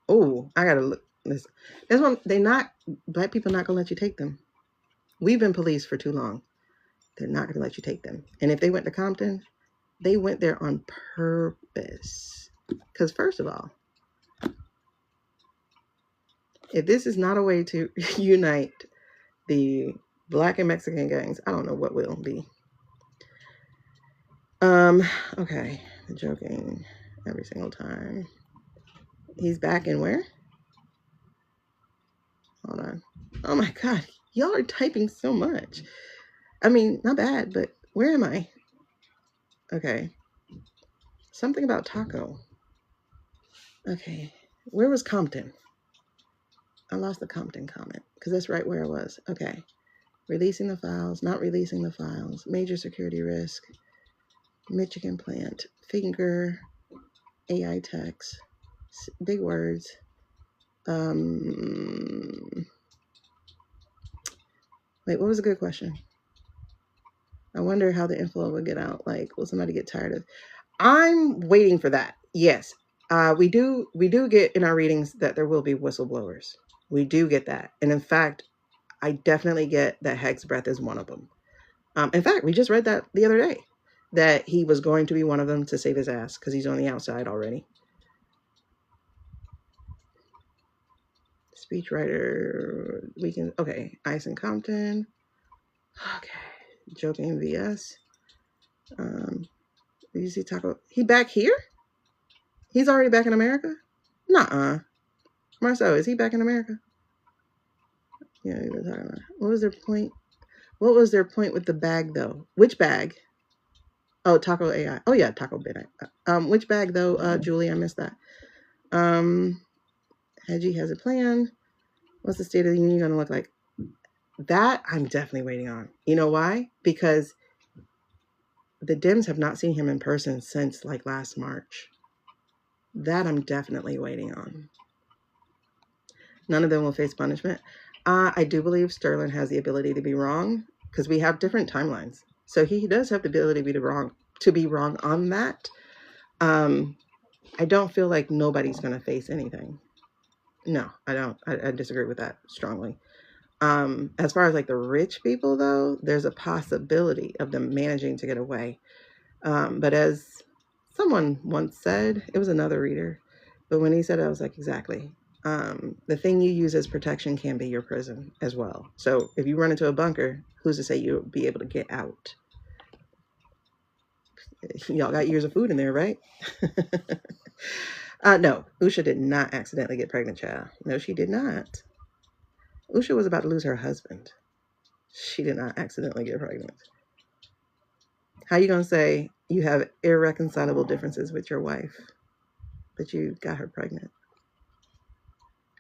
Oh, I gotta look. This one, black people not gonna let you take them. We've been policed for too long. They're not gonna let you take them. And if they went to Compton, they went there on purpose. Because first of all, if this is not a way to unite the Black and Mexican gangs, I don't know what will be. Okay, joking every single time. He's back in where? Hold on. Oh my God, y'all are typing so much. I mean, not bad, but where am I? Okay. Something about taco. Okay. Where was Compton? I lost the Compton comment because that's right where I was. Okay. Releasing the files, not releasing the files, major security risk, Michigan plant, finger, AI text, big words. Wait, what was a good question? I wonder how the info would get out. Like, will somebody get tired of? I'm waiting for that. Yes, we do get in our readings that there will be whistleblowers. We do get that, and in fact, I definitely get that Heg's breath is one of them. In fact, we just read that the other day, that he was going to be one of them to save his ass because he's on the outside already. Speechwriter, okay, Ice and Compton. Okay, joking VS. Did you see Taco? He back here? He's already back in America? Nuh-uh. Marcel, is he back in America? Yeah, we were talking about. What was their point? What was their point with the bag though? Which bag? Oh, Taco AI. Oh yeah, Taco Bit. Which bag though, Julie? I missed that. Hedgie has a plan. What's the State of the Union gonna look like? That I'm definitely waiting on. You know why? Because the Dems have not seen him in person since like last March. That I'm definitely waiting on. None of them will face punishment. I do believe Sterling has the ability to be wrong because we have different timelines. So he does have the ability to be wrong on that. I don't feel like nobody's going to face anything. No, I don't. I disagree with that strongly. As far as like the rich people, though, there's a possibility of them managing to get away. But as someone once said, it was another reader, but when he said it, I was like, exactly. The thing you use as protection can be your prison as well. So if you run into a bunker, who's to say you'll be able to get out? Y'all got years of food in there, right? No, Usha did not accidentally get pregnant, child. No, she did not. Usha was about to lose her husband. She did not accidentally get pregnant. How you gonna say you have irreconcilable differences with your wife, but you got her pregnant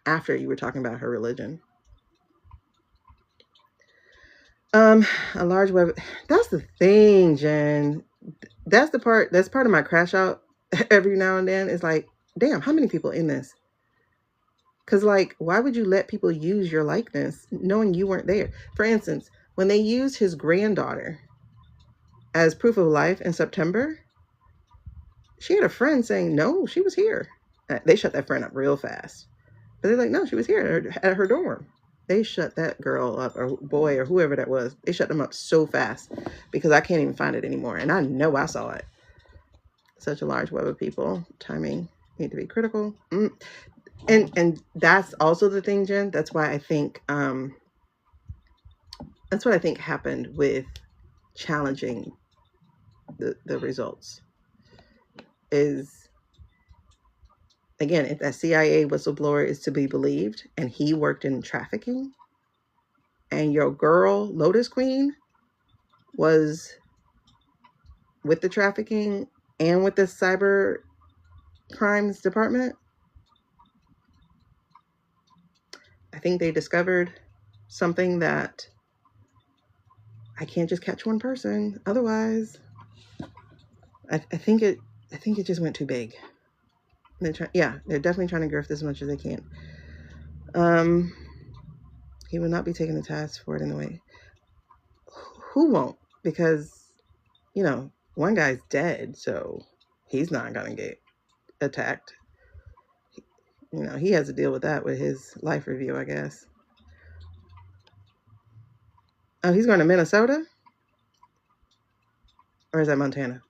after you were talking about her religion? A large web. That's the thing, Jen. That's part of my crash out every now and then. It's like, damn, how many people in this? Because, like, why would you let people use your likeness knowing you weren't there? For instance, when they used his granddaughter as proof of life in September, she had a friend saying, no, she was here. They shut that friend up real fast. But they're like, no, she was here at her dorm. They shut that girl up, or boy, or whoever that was. They shut them up so fast because I can't even find it anymore. And I know I saw it. Such a large web of people. Timing need to be critical. And that's also the thing, Jen. That's why I think that's what I think happened with challenging the results. Is, again, if that CIA whistleblower is to be believed, and he worked in trafficking, and your girl Lotus Queen was with the trafficking and with the cyber crimes department, I think they discovered something that I can't just catch one person. Otherwise, I think it just went too big. They're definitely trying to grift as much as they can. He will not be taking the task for it in the way. Who won't? Because, you know, one guy's dead, so he's not gonna get attacked. You know, he has to deal with that with his life review, I guess. Oh, he's going to Minnesota? Or is that Montana?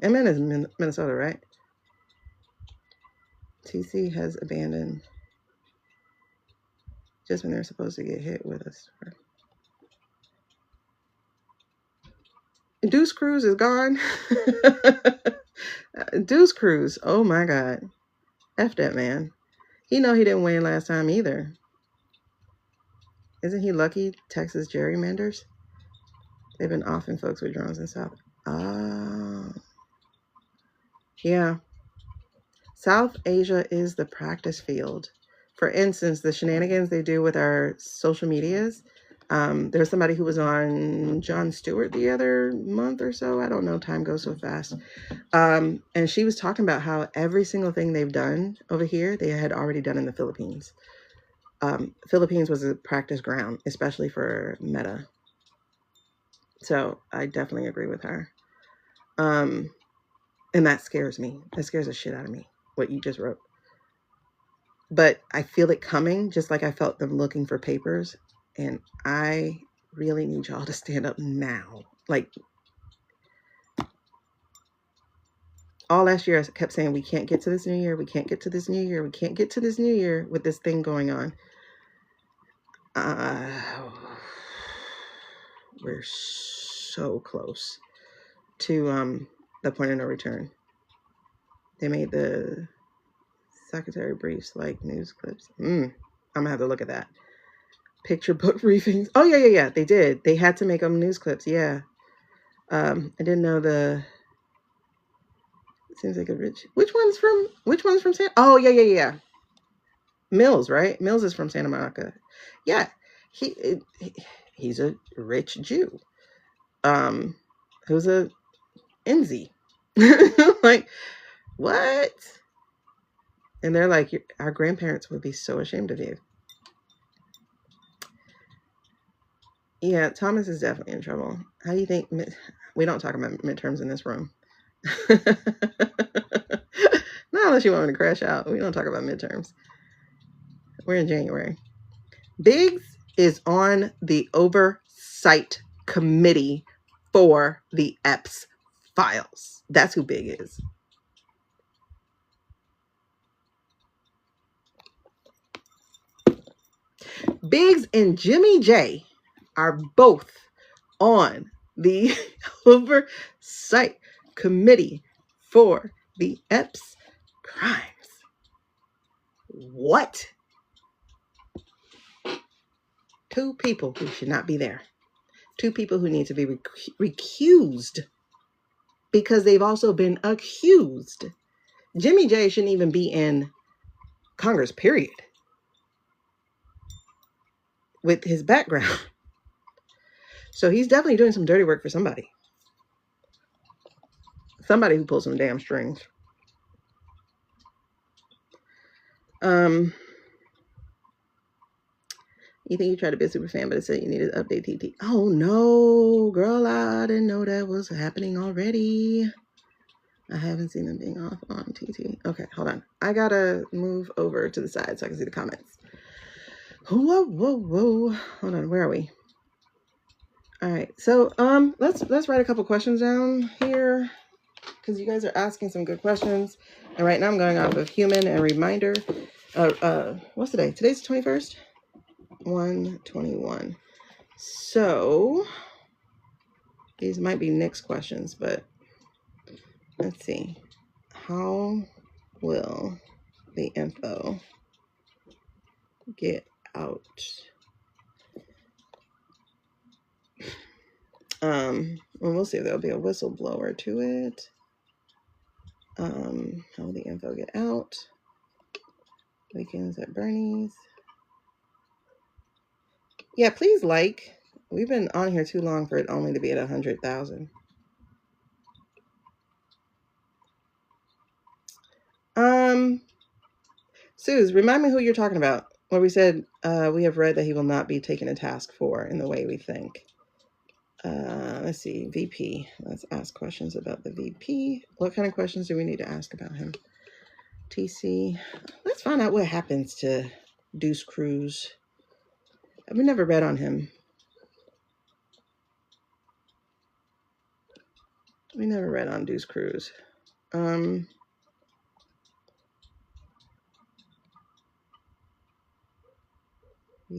MN is Minnesota, right? TC has abandoned just when they're supposed to get hit with a storm. Deuce Cruz is gone. Deuce Cruz. Oh my God. F that man. He know he didn't win last time either. Isn't he lucky Texas gerrymanders? They've been offing folks with drones in South. Oh. Yeah. South Asia is the practice field. For instance, the shenanigans they do with our social medias. There's somebody who was on Jon Stewart the other month or so. I don't know. Time goes so fast. And she was talking about how every single thing they've done over here, they had already done in the Philippines. Philippines was a practice ground, especially for Meta. So I definitely agree with her. And that scares me. That scares the shit out of me, what you just wrote. But I feel it coming, just like I felt them looking for papers. And I really need y'all to stand up now. Like, all last year I kept saying, we can't get to this new year. We can't get to this new year. We can't get to this new year with this thing going on. We're so close to the point of no return. They made the secretary briefs like news clips. I'm gonna have to look at that. Picture book briefings. Oh yeah. They did. They had to make them news clips. Yeah. I didn't know the. It seems like a rich. Which one's from Santa? Oh yeah. Mills, right? Mills is from Santa Monica. Yeah. He's a rich Jew. Who's a NZ. Like, what? And they're like, our grandparents would be so ashamed of you. Yeah, Thomas is definitely in trouble. How do you think? We don't talk about midterms in this room. Not unless you want me to crash out. We don't talk about midterms. We're in January. Biggs is on the oversight committee for the Epps files. That's who Big is. Biggs and Jimmy J are both on the oversight committee for the Epps crimes. What? Two people who should not be there. Two people who need to be recused because they've also been accused. Jimmy J shouldn't even be in Congress, period. With his background. So he's definitely doing some dirty work for somebody. Somebody who pulls some damn strings. You think you tried to be a super fan, but it said you needed to update TT. Oh no, girl, I didn't know that was happening already. I haven't seen them being off on TT. Okay, hold on. I gotta move over to the side so I can see the comments. Whoa, whoa, whoa. Hold on, where are we? All right, so let's write a couple questions down here because you guys are asking some good questions. And right now I'm going off of human and reminder. What's today? Today's the 21st. 121. So these might be Nick's questions, but let's see. How will the info get out? Well, we'll see if there'll be a whistleblower to it. How will the info get out? Weekends at Bernie's. Yeah, please like. We've been on here too long for it only to be at 100,000. Suze, remind me who you're talking about. Where we said we have read that he will not be taken a task for in the way we think. Let's see, VP. Let's ask questions about the VP. What kind of questions do we need to ask about him? TC. Let's find out what happens to Deuce Cruz. We never read on him. We never read on Deuce Cruz. You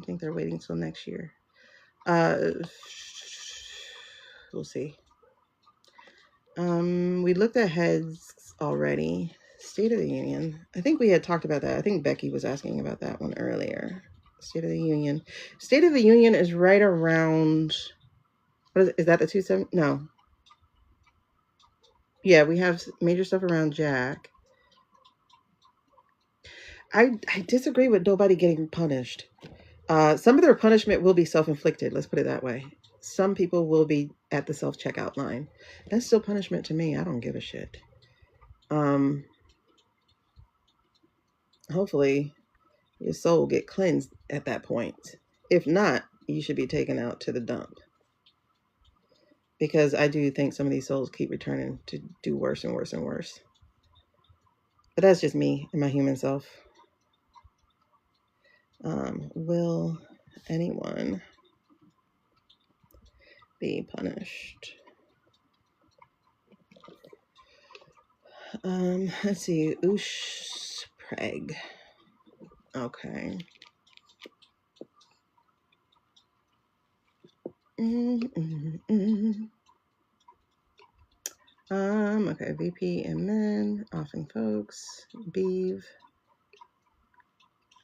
think they're waiting till next year? We'll see. We looked at heads already. State of the Union. I think we had talked about that. I think Becky was asking about that one earlier. State of the Union. State of the Union is right around. What is that the 27? No. Yeah, we have major stuff around Jack. I disagree with nobody getting punished. Some of their punishment will be self-inflicted. Let's put it that way. Some people will be at the self-checkout line. That's still punishment to me. I don't give a shit. Hopefully your soul get cleansed at that point. If not, you should be taken out to the dump. Because I do think some of these souls keep returning to do worse and worse and worse. But that's just me and my human self. Will anyone be punished? Let's see. Oosh Preg. Okay. Okay, VP and men, often folks, Beeve.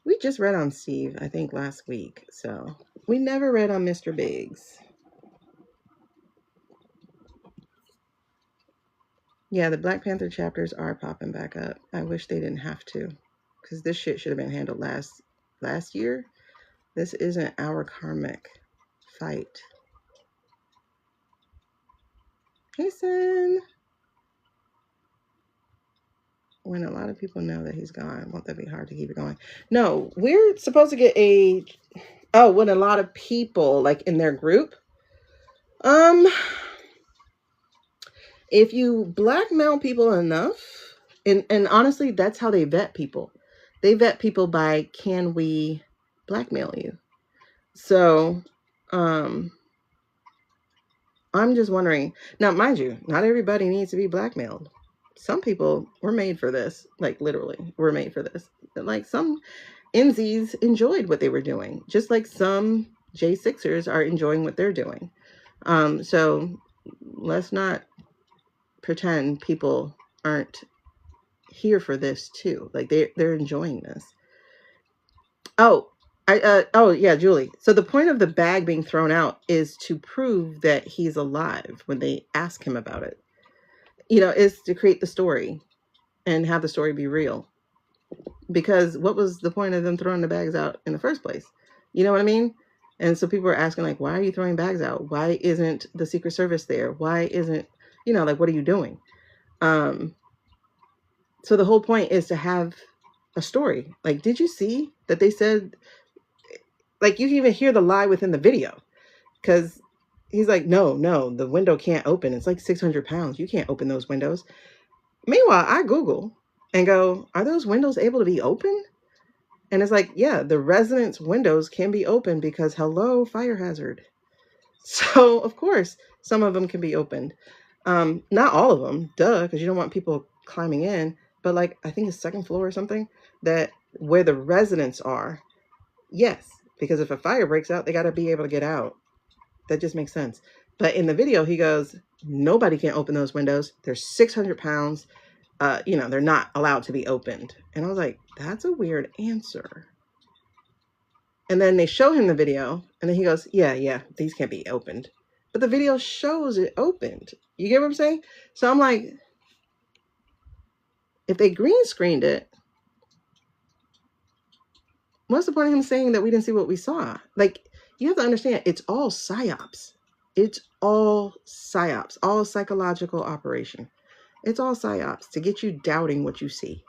We just read on Steve, I think last week, so we never read on Mr. Biggs. Yeah, the Black Panther chapters are popping back up. I wish they didn't have to, because this shit should have been handled last year. This isn't our karmic fight. Hey, son. When a lot of people know that he's gone, won't that be hard to keep it going? No, we're supposed to get when a lot of people, like in their group, if you blackmail people enough, and honestly, that's how they vet people. They vet people by, can we blackmail you? So, I'm just wondering, now, mind you, not everybody needs to be blackmailed. Some people were made for this, like literally were made for this. Like some NZs enjoyed what they were doing, just like some J6ers are enjoying what they're doing. So let's not pretend people aren't here for this too. Like they're enjoying this. Oh, yeah, Julie. So the point of the bag being thrown out is to prove that he's alive when they ask him about it. Is to create the story and have the story be real. Because what was the point of them throwing the bags out in the first place? You know what I mean? And so people are asking, like, why are you throwing bags out? Why isn't the Secret Service there? Why isn't, like, what are you doing? So the whole point is to have a story. Like, did you see that they said, like, you can even hear the lie within the video, because he's like, no, the window can't open. It's like 600 pounds. You can't open those windows. Meanwhile, I Google and go, are those windows able to be open? And it's like, yeah, the residence windows can be open because, hello, fire hazard. So, of course, some of them can be opened. Not all of them, duh, because you don't want people climbing in. But, like, I think the second floor or something, that where the residents are, yes, because if a fire breaks out, they got to be able to get out. That just makes sense. But in the video, he goes, nobody can open those windows. They're 600 pounds. They're not allowed to be opened. And I was like, that's a weird answer. And then they show him the video, and then he goes, yeah, these can't be opened. But the video shows it opened. You get what I'm saying? So I'm like, if they green screened it, what's the point of him saying that we didn't see what we saw? Like, you have to understand, it's all psyops. It's all psyops, all psychological operation. It's all psyops to get you doubting what you see.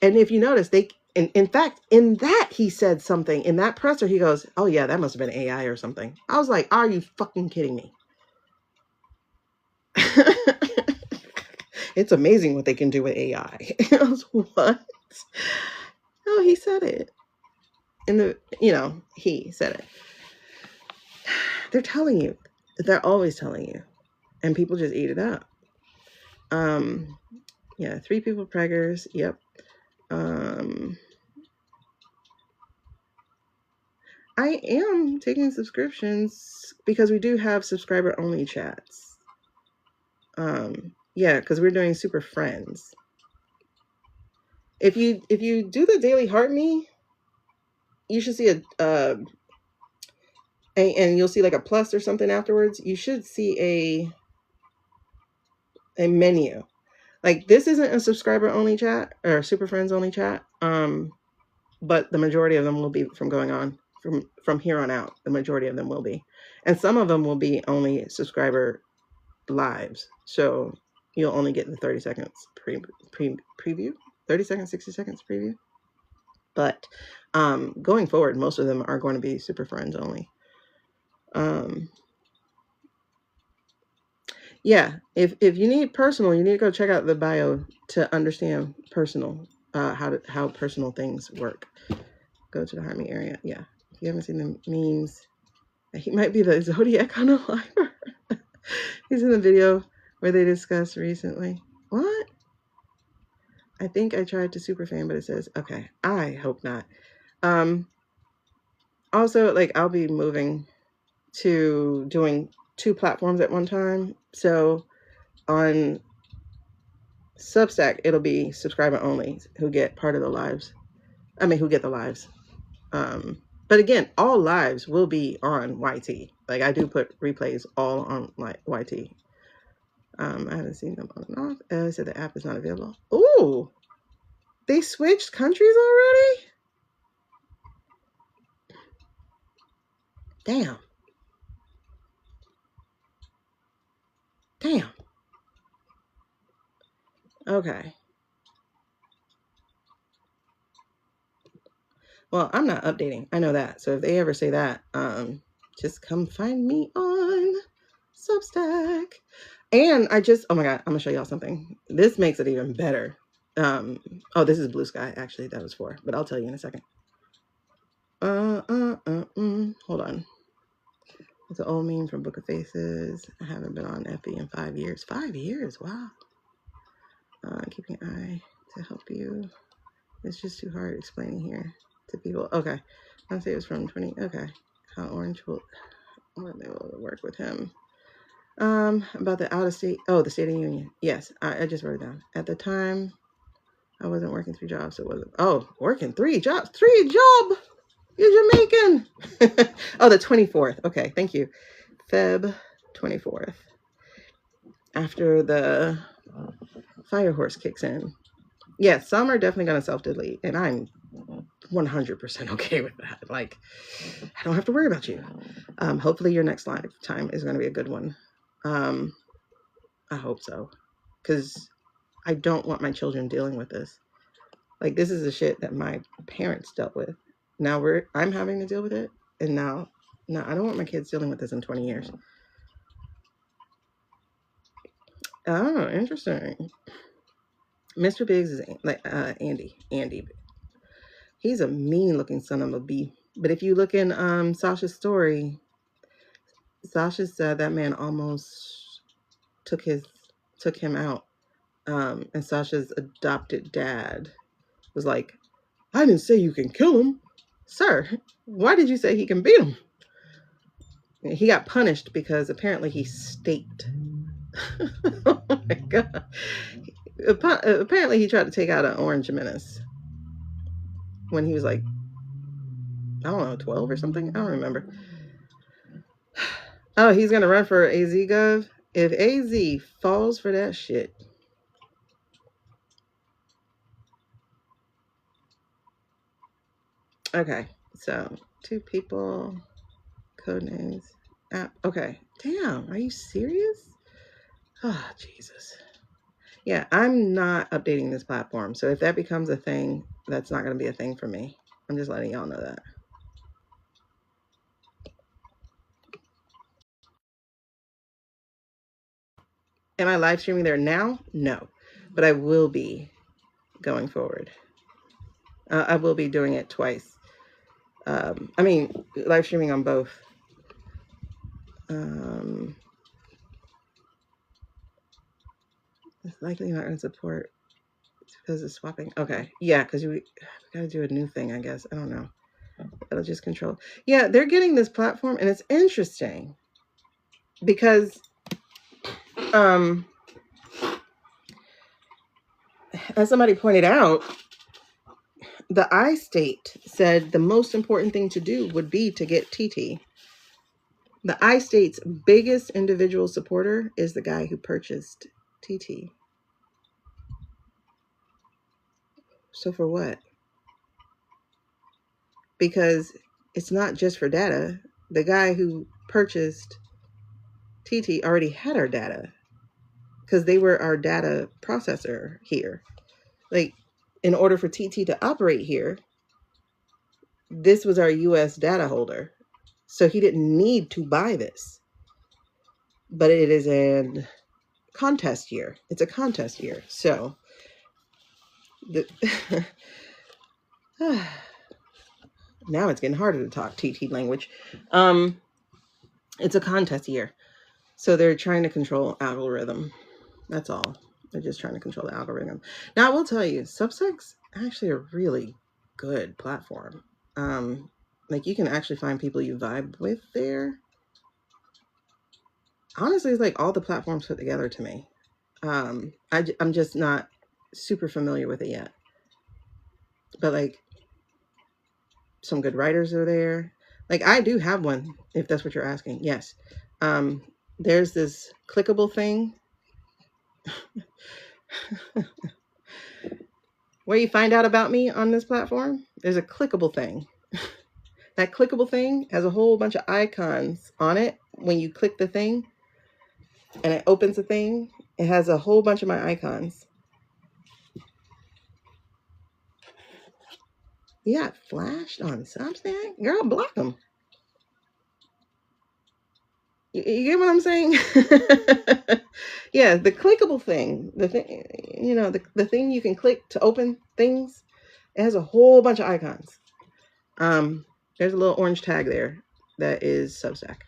And if you notice, in fact, in that he said something, in that presser, he goes, oh yeah, that must have been AI or something. I was like, are you fucking kidding me? It's amazing what they can do with AI. I was, what? No, he said it. He said it. They're telling you. They're always telling you. And people just eat it up. 3 people preggers. Yep. I am taking subscriptions because we do have subscriber only chats. Because we're doing super friends. If you do the daily heart me, you should see and you'll see like a plus or something afterwards. You should see a menu. Like, this isn't a subscriber only chat or super friends only chat. But the majority of them will be from going on from here on out. The majority of them will be, and some of them will be only subscriber lives. So you'll only get the 30 seconds preview, 30 seconds, 60 seconds preview. But going forward, most of them are going to be super friends only. If you need personal, you need to go check out the bio to understand personal, how personal things work. Go to the Harmony area. Yeah. If you haven't seen the memes, he might be the Zodiac unaliver. He's in the video where they discussed recently. What? I think I tried to super fan, but it says, okay, I hope not. Also, like, I'll be moving to doing 2 platforms at one time. So on Substack, it'll be subscriber only who get part of the lives. Who get the lives. But again, all lives will be on YT. Like, I do put replays all on YT. I haven't seen them on and off. I said the app is not available. Ooh, they switched countries already? Damn. Okay. Well, I'm not updating. I know that. So if they ever say that, just come find me on Substack. And oh my God, I'm gonna show y'all something. This makes it even better. This is Blue Sky, actually, that was for, but I'll tell you in a second. Hold on. It's an old meme from Book of Faces. I haven't been on FB in 5 years. 5 years, wow. Keeping an eye to help you. It's just too hard explaining here to people. Okay, I'll say it was from 20. Okay, how Orange will work with him. About the out of state. Oh, the State of the Union. Yes, I just wrote it down. At the time, I wasn't working 3 jobs, so it wasn't. Oh, working 3 jobs. 3 job. You're Jamaican. Oh, the 24th. Okay, thank you. Feb 24th. After the fire horse kicks in. Yeah, some are definitely going to self-delete, and I'm 100% okay with that. Like, I don't have to worry about you. Hopefully your next lifetime is going to be a good one. I hope so. Because I don't want my children dealing with this. Like, this is the shit that my parents dealt with. Now I'm having to deal with it. And now, no, I don't want my kids dealing with this in 20 years. Oh, interesting. Mr. Biggs is like Andy. He's a mean looking son of a bee. But if you look in Sasha's story, Sasha said that man almost took him out. And Sasha's adopted dad was like, I didn't say you can kill him. Sir, why did you say he can beat him? He got punished because apparently he staked. Oh my God. Apparently he tried to take out an orange menace when he was like, I don't know, 12 or something. I don't remember. Oh, he's going to run for AZ Gov. If AZ falls for that shit. Okay, so 2 people, code names, app. Okay, damn, are you serious? Oh, Jesus. Yeah, I'm not updating this platform. So if that becomes a thing, that's not going to be a thing for me. I'm just letting y'all know that. Am I live streaming there now? No, but I will be going forward. I will be doing it twice. I mean, live streaming on both. It's likely not going to support because of swapping. Okay, yeah, because we got to do a new thing, I guess. I don't know. It'll just control. Yeah, they're getting this platform, and it's interesting because, as somebody pointed out, the I-State said the most important thing to do would be to get TT. The I-State's biggest individual supporter is the guy who purchased TT. So for what? Because it's not just for data. The guy who purchased TT already had our data because they were our data processor here. Like, in order for TT to operate here, this was our US data holder. So he didn't need to buy this. But it is a contest year. It's a contest year. So now it's getting harder to talk TT language. It's a contest year. So they're trying to control algorithm. That's all. They're just trying to control the algorithm. Now, I will tell you, Substack's actually a really good platform. Like, you can actually find people you vibe with there. Honestly, it's like all the platforms put together to me. I'm just not super familiar with it yet. But, like, some good writers are there. Like, I do have one, if that's what you're asking. Yes. There's this clickable thing where you find out about me on this platform. There's a clickable thing. That clickable thing has a whole bunch of icons on it. When you click the thing and it opens the thing, it has a whole bunch of my icons. Yeah, flashed on Substack. Girl, block them. You get what I'm saying? Yeah, the clickable thing, the thing, you know, the thing you can click to open things, it has a whole bunch of icons. There's a little orange tag there that is Substack.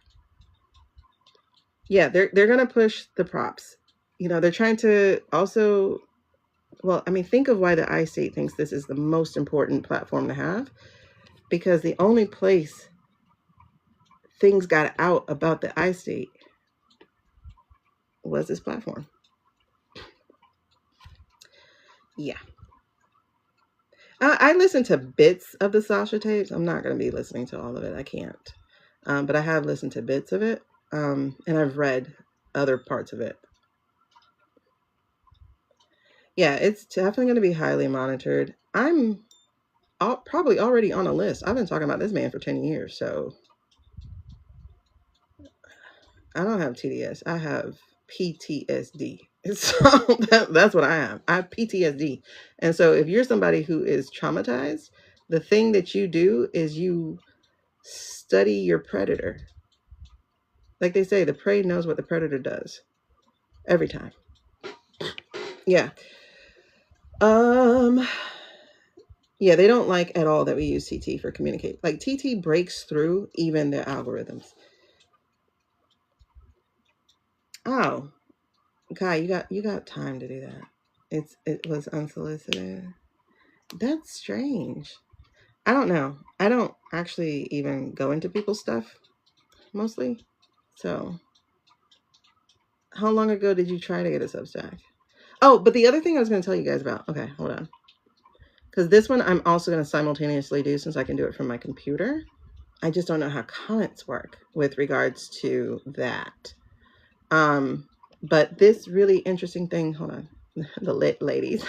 Yeah, they're gonna push the props. You know, they're trying to also, well, I mean, think of why the I-State thinks this is the most important platform to have, because the only place things got out about the I-State was this platform. Yeah. I listened to bits of the Sasha tapes. I'm not going to be listening to all of it. I can't. But I have listened to bits of it. And I've read other parts of it. Yeah, it's definitely going to be highly monitored. I'm probably already on a list. I've been talking about this man for 10 years, so I don't have TDS. I have PTSD. So that's what I have. I have PTSD. And so if you're somebody who is traumatized, the thing that you do is you study your predator. Like they say, the prey knows what the predator does every time. Yeah. Yeah, they don't like at all that we use TT for communicate. Like TT breaks through even their algorithms. Oh, Kai, you got time to do that. It was unsolicited. That's strange. I don't know. I don't actually even go into people's stuff mostly. So, how long ago did you try to get a Substack? Oh, but the other thing I was going to tell you guys about. Okay, hold on. Because this one I'm also going to simultaneously do since I can do it from my computer. I just don't know how comments work with regards to that. But this really interesting thing, hold on, the lit ladies.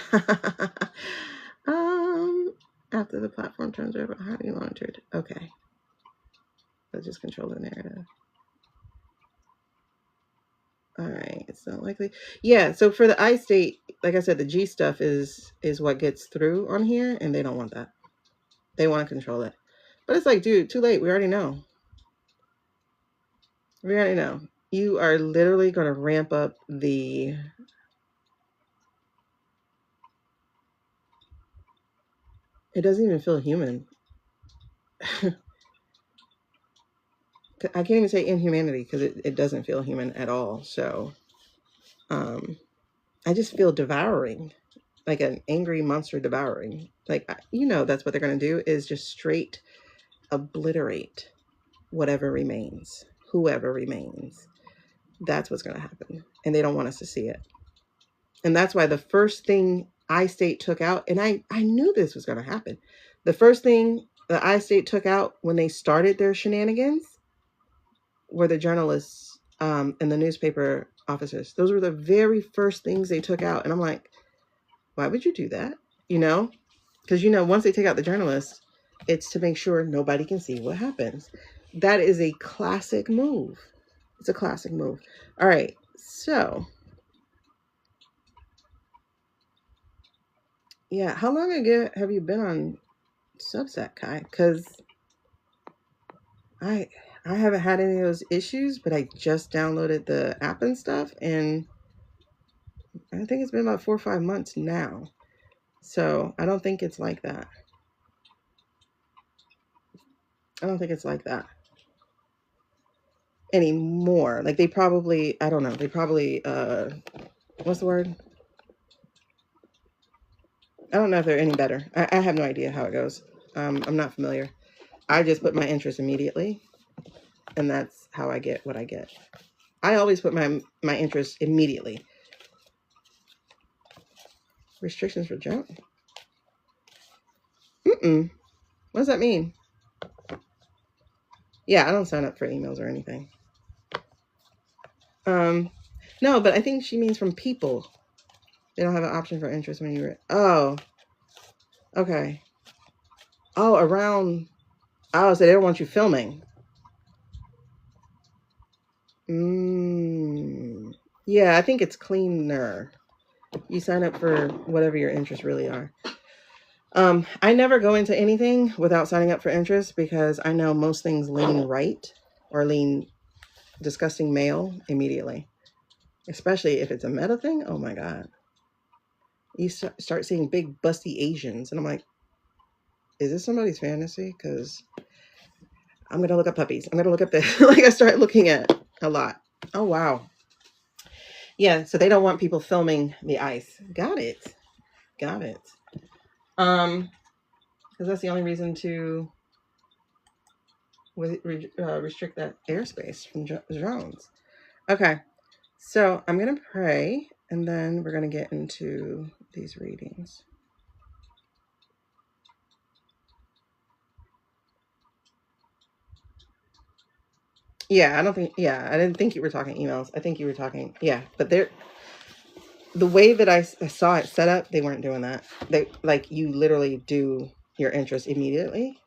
After the platform turns over, how do you monitor it? Okay. Let's just control the narrative. All right, it's not likely. Yeah, so for the I state, like I said, the G stuff is what gets through on here, and they don't want that. They want to control it. But it's like, dude, too late. We already know. We already know. You are literally going to ramp up the... It doesn't even feel human. I can't even say inhumanity because it doesn't feel human at all. So I just feel devouring, like an angry monster devouring. Like, that's what they're going to do is just straight obliterate whatever remains, whoever remains. That's what's going to happen. And they don't want us to see it. And that's why the first thing iState took out, and I knew this was going to happen. The first thing the iState took out when they started their shenanigans were the journalists and the newspaper officers. Those were the very first things they took out. And I'm like, why would you do that? Because, once they take out the journalists, it's to make sure nobody can see what happens. That is a classic move. It's a classic move. All right. So, yeah. How long ago have you been on Substack, Kai? Because I haven't had any of those issues, but I just downloaded the app and stuff, and I think it's been about 4 or 5 months now. So I don't think it's like that. I don't think it's like that anymore. Like they probably, I don't know. They probably, what's the word? I don't know if they're any better. I have no idea how it goes. I'm not familiar. I just put my interest immediately, and that's how I get what I get. I always put my interest immediately. Restrictions for junk? What does that mean? Yeah, I don't sign up for emails or anything. No, but I think she means from people. They don't have an option for interest when you're... Oh. Okay. Oh, around... Oh, so they don't want you filming. Yeah, I think it's cleaner. You sign up for whatever your interests really are. I never go into anything without signing up for interest because I know most things lean right or lean disgusting male immediately. Especially if it's a meta thing. Oh my God. You start seeing big busty Asians and I'm like, is this somebody's fantasy? Because I'm going to look up puppies. I'm going to look up like I start looking at a lot. Oh, wow. Yeah. So they don't want people filming the ice. Got it. Because that's the only reason to restrict that airspace from drones. Okay. So I'm going to pray and then we're going to get into these readings. Yeah, I didn't think you were talking emails. I think you were talking, but the way that I saw it set up, they weren't doing that. They, like, you literally do your interest immediately.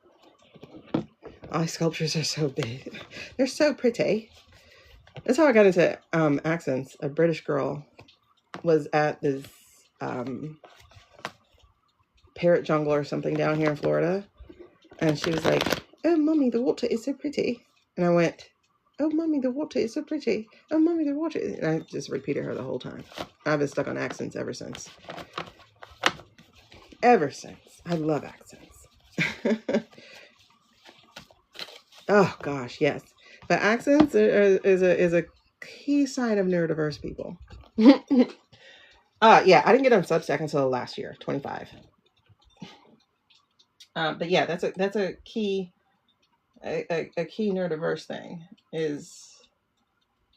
All sculptures are so big. They're so pretty. That's how I got into accents. A British girl was at this parrot jungle or something down here in Florida. And she was like, "Oh, Mommy, the water is so pretty." And I went, "Oh, Mommy, the water is so pretty. Oh, Mommy, the water." And I just repeated her the whole time. I've been stuck on accents ever since. Ever since. I love accents. Oh, gosh, yes. But accents is a key sign of neurodiverse people. Yeah, I didn't get on Substack until last year, 25. But yeah, that's a key key neurodiverse thing is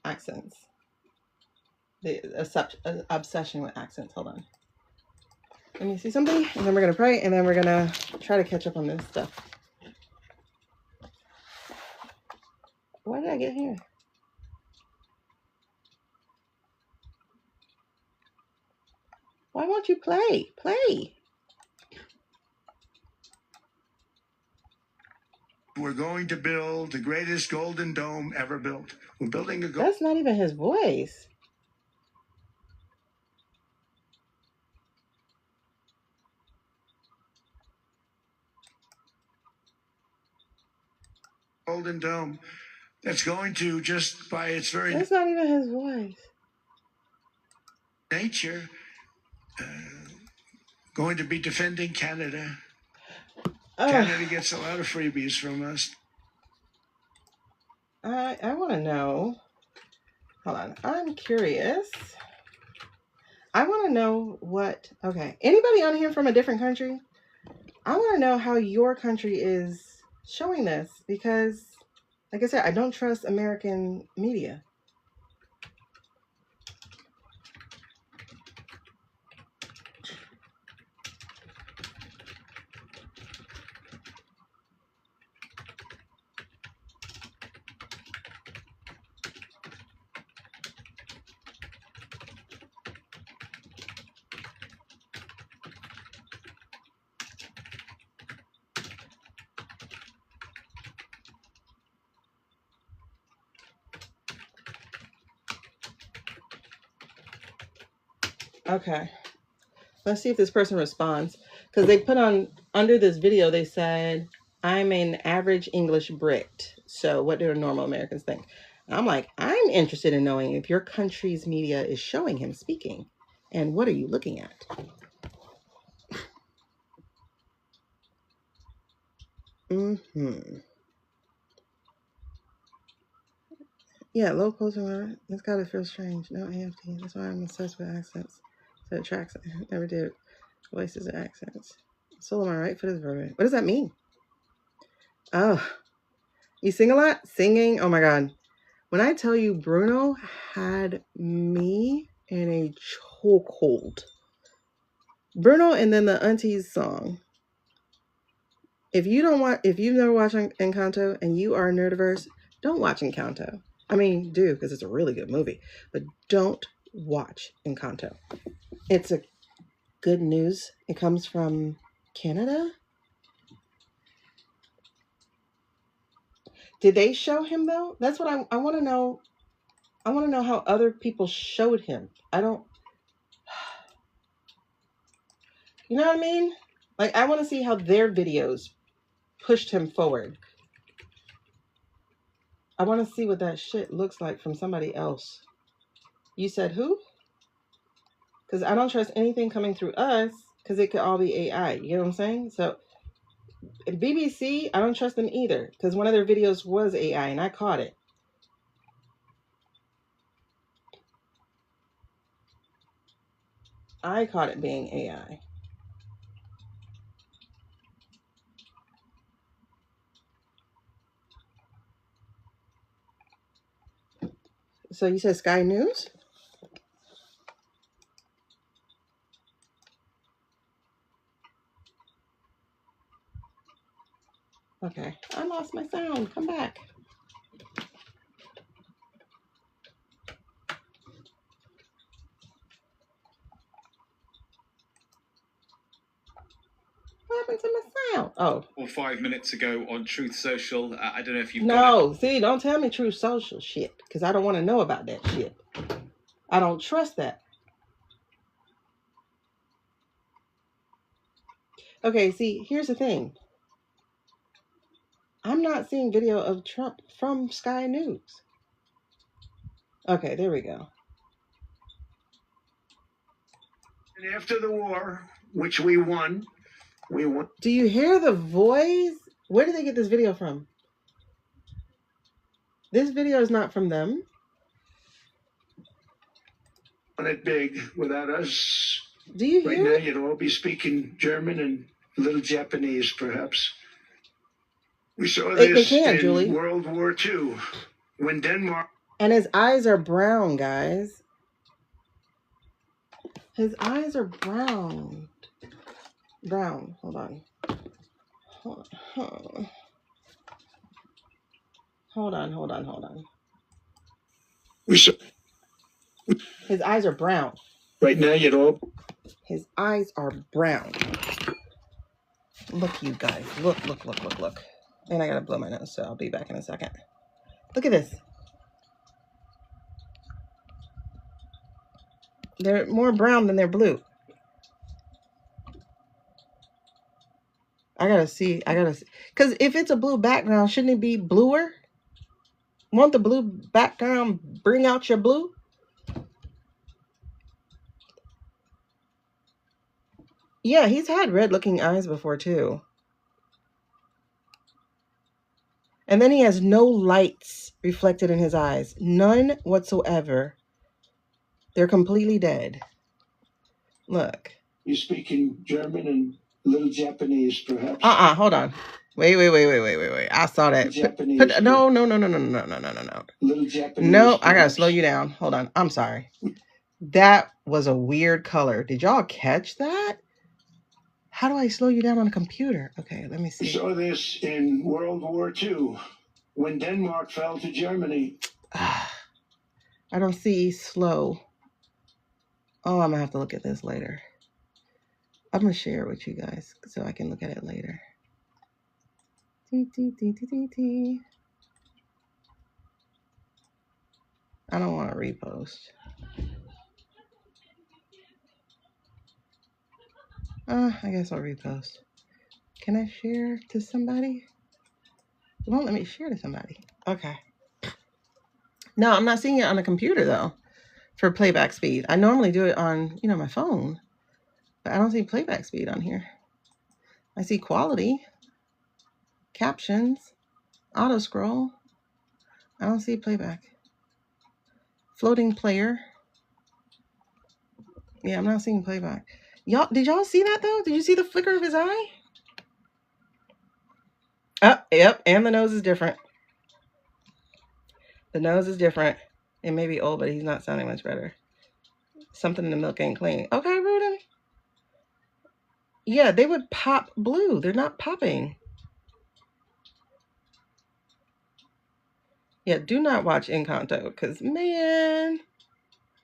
accents. The obsession with accents. Hold on. Let me see something, and then we're gonna pray, and then we're gonna try to catch up on this stuff. Why did I get here? Why won't you play? Play. We're going to build the greatest golden dome ever built. We're building a That's not even his voice. golden dome that's going to, just by its very That's not even his voice. nature, going to be defending Canada. Canada gets a lot of freebies from us. I want to know. Hold on. I'm curious. I want to know what. Okay. Anybody on here from a different country? I want to know how your country is showing this because, like I said, I don't trust American media. Okay. Let's see if this person responds. Because they put on, under this video, they said, "I'm an average English Brit. So what do normal Americans think?" And I'm like, I'm interested in knowing if your country's media is showing him speaking. And what are you looking at? Yeah, low posting. It's gotta feel strange. No AFT. That's why I'm obsessed with accents. So it tracks. Never did. Voices and accents. Solo on my right foot is verbatim. What does that mean? Oh, you sing a lot? Singing? Oh my God. When I tell you Bruno had me in a chokehold. Bruno and then the Aunties song. If you've never watched Encanto and you are neurdiverse, don't watch Encanto. I mean, do, because it's a really good movie. But don't watch Encanto. It's a good news. It comes from Canada. Did they show him though? That's what I want to know. I want to know how other people showed him. I don't. You know what I mean? Like, I want to see how their videos pushed him forward. I want to see what that shit looks like from somebody else. You said who? Because I don't trust anything coming through us because it could all be AI. You get what I'm saying? So BBC, I don't trust them either because one of their videos was AI and I caught it. I caught it being AI. So you said Sky News? Okay. I lost my sound. Come back. What happened to my sound? Oh. Or 5 minutes ago on Truth Social. I don't know if you've got No, see, don't tell me Truth Social shit, because I don't want to know about that shit. I don't trust that. Okay, see, here's the thing. I'm not seeing video of Trump from Sky News. Okay, there we go. And after the war, which we won. Do you hear the voice? Where did they get this video from? This video is not from them. On it big without us. Do you hear? Right now, you'd all be speaking German and a little Japanese, perhaps. We saw this in Julie. World War II when Denmark. And his eyes are brown, guys. His eyes are brown. Brown. Hold on. Hold on. We saw. His eyes are brown. Right now, you'd all. His eyes are brown. Look, you guys. Look. And I gotta blow my nose, so I'll be back in a second. Look at this. They're more brown than they're blue. I gotta see. Because if it's a blue background, shouldn't it be bluer? Won't the blue background bring out your blue? Yeah, he's had red-looking eyes before, too. And then he has no lights reflected in his eyes. None whatsoever. They're completely dead. Look. You speaking German and a little Japanese, perhaps? Hold on. Wait. I saw that. Japanese. No. Little Japanese. No, I gotta slow you down. Hold on. I'm sorry. That was a weird color. Did y'all catch that? How do I slow you down on a computer? Okay, let me see. We saw this in World War II when Denmark fell to Germany. I don't see slow. Oh, I'm gonna have to look at this later. I'm gonna share it with you guys so I can look at it later. I don't want to repost. I guess I'll repost. Can I share to somebody? It won't let me share to somebody. Okay. No, I'm not seeing it on a computer though for playback speed. I normally do it on, my phone, but I don't see playback speed on here. I see quality, captions, auto scroll. I don't see playback. Floating player. Yeah, I'm not seeing playback. Did y'all see that though? Did you see the flicker of his eye? Oh, yep, and the nose is different. The nose is different. It may be old, but he's not sounding much better. Something in the milk ain't clean. Okay, Rudin. Yeah, they would pop blue. They're not popping. Yeah, do not watch Encanto, because, man.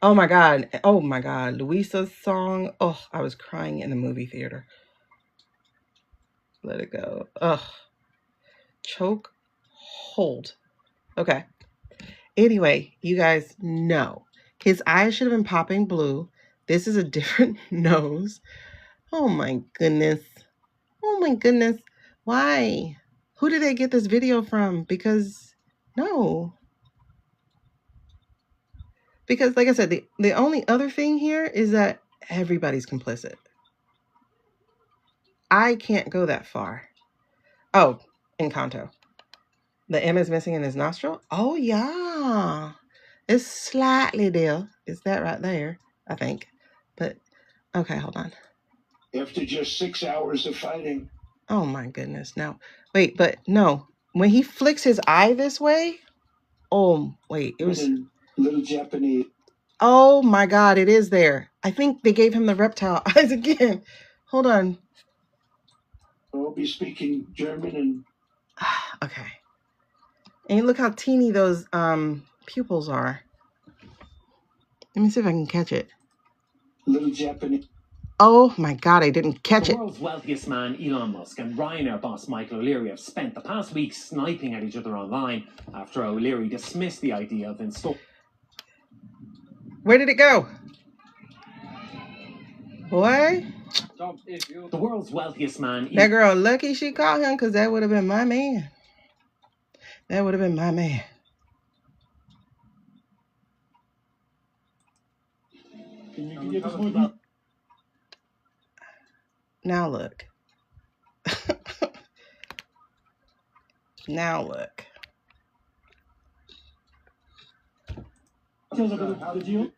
Oh, my God. Luisa's song. Oh, I was crying in the movie theater. Let it go. Ugh. Choke. Hold. Okay. Anyway, you guys know. His eyes should have been popping blue. This is a different nose. Oh, my goodness. Why? Who did they get this video from? Because, no. Because, like I said, the only other thing here is that everybody's complicit. I can't go that far. Oh, Encanto. The M is missing in his nostril? Oh, yeah. It's slightly there. It's that right there, I think. But, okay, hold on. After just 6 hours of fighting. Oh, my goodness. No. Wait, but no. When he flicks his eye this way, oh, wait. It was... Little Japanese. Oh, my God. It is there. I think they gave him the reptile eyes again. Hold on. I'll be speaking German and... Okay. And look how teeny those pupils are. Let me see if I can catch it. Little Japanese. Oh my God, I didn't catch it. The world's wealthiest man, Elon Musk, and Ryanair boss Michael O'Leary have spent the past week sniping at each other online after O'Leary dismissed the idea of installing. Where did it go? Boy. The world's wealthiest man. That girl lucky she caught him, because that would have been my man. That would have been my man. Now look. Now look. The deal?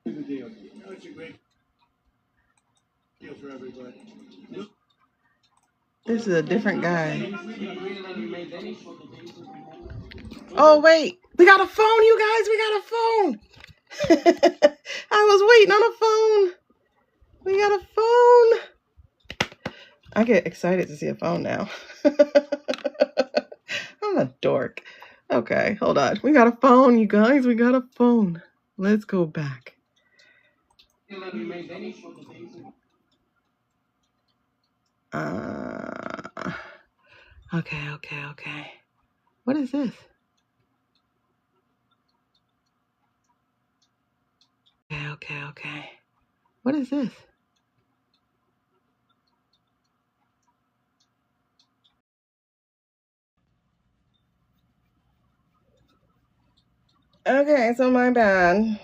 The deal. It's a great deal for everybody. This is a different guy. Oh, wait. We got a phone, you guys. We got a phone. I was waiting on a phone. We got a phone. I get excited to see a phone now. I'm a dork. Okay, hold on. We got a phone, you guys. We got a phone. Let's go back. Okay. What is this? Okay. What is this? Okay, so my bad.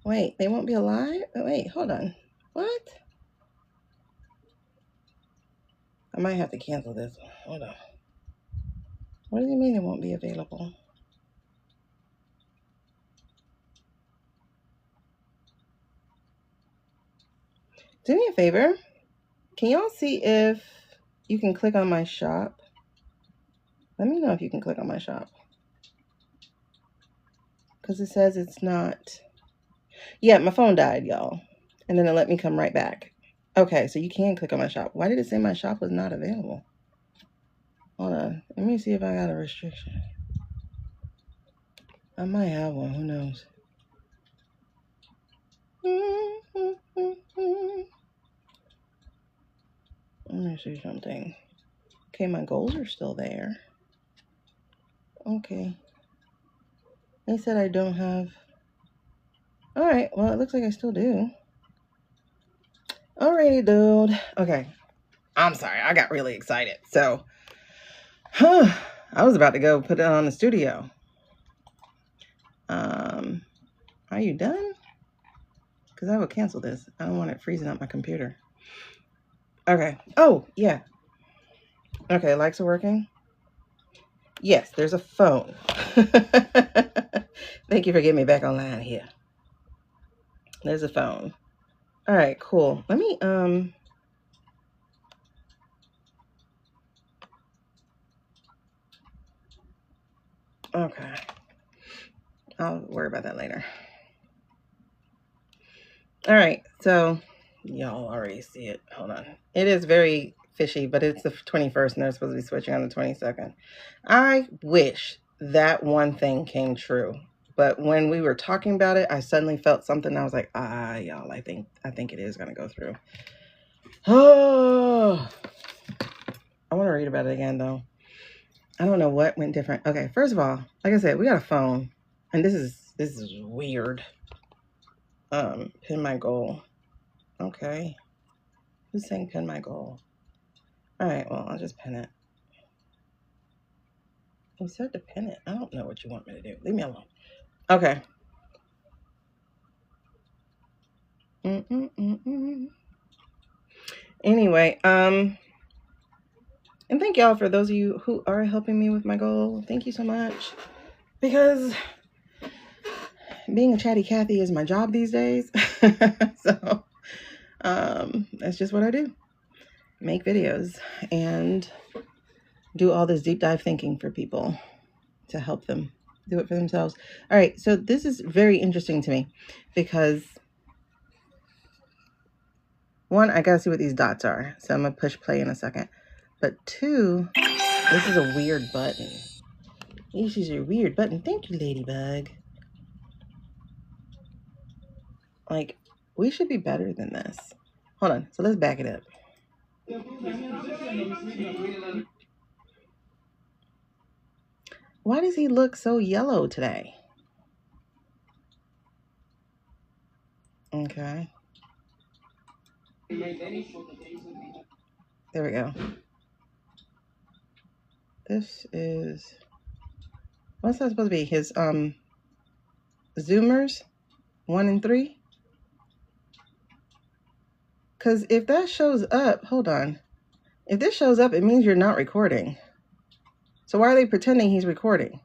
Wait, they won't be alive? Wait, hold on. What? I might have to cancel this one. Hold on. What does it mean it won't be available? Do me a favor. Can y'all see if you can click on my shop? Let me know if you can click on my shop. Because it says it's not. Yeah, my phone died, y'all. And then it let me come right back. Okay, so you can click on my shop. Why did it say my shop was not available? Hold on. Let me see if I got a restriction. I might have one. Who knows? Let me see something. Okay, my goals are still there. Okay. They said I don't have. All right. Well, it looks like I still do. Alrighty, dude. Okay. I'm sorry. I got really excited. So, I was about to go put it on the studio. Are you done? Because I would cancel this. I don't want it freezing up my computer. Okay. Oh, yeah. Okay, lights are working. Yes, there's a phone. Thank you for getting me back online here. There's a phone. All right, cool. Let me, okay. I'll worry about that later. All right, so y'all already see it. Hold on. It is very fishy, but it's the 21st and they're supposed to be switching on the 22nd. I wish that one thing came true. But when we were talking about it, I suddenly felt something. I was like, y'all, I think it is going to go through. Oh, I want to read about it again, though. I don't know what went different. Okay, first of all, like I said, we got a phone. And this is weird. Pin my goal. Okay. Who's saying pin my goal? All right, well, I'll just pin it. You said to pin it. I don't know what you want me to do. Leave me alone. Okay. Anyway, and thank y'all for those of you who are helping me with my goal. Thank you so much. Because being a chatty Cathy is my job these days. So that's just what I do. Make videos and do all this deep dive thinking for people to help them do it for themselves. All right, so this is very interesting to me because one, I gotta see what these dots are. So I'm gonna push play in a second. But two, this is a weird button. This is a weird button. Thank you, Ladybug. Like, we should be better than this. Hold on. So let's back it up. Why does he look so yellow today? Okay. There we go. This is, what's that supposed to be? His zoomers 1 and 3. Because if that shows up, hold on. If this shows up, it means you're not recording. So why are they pretending he's recording?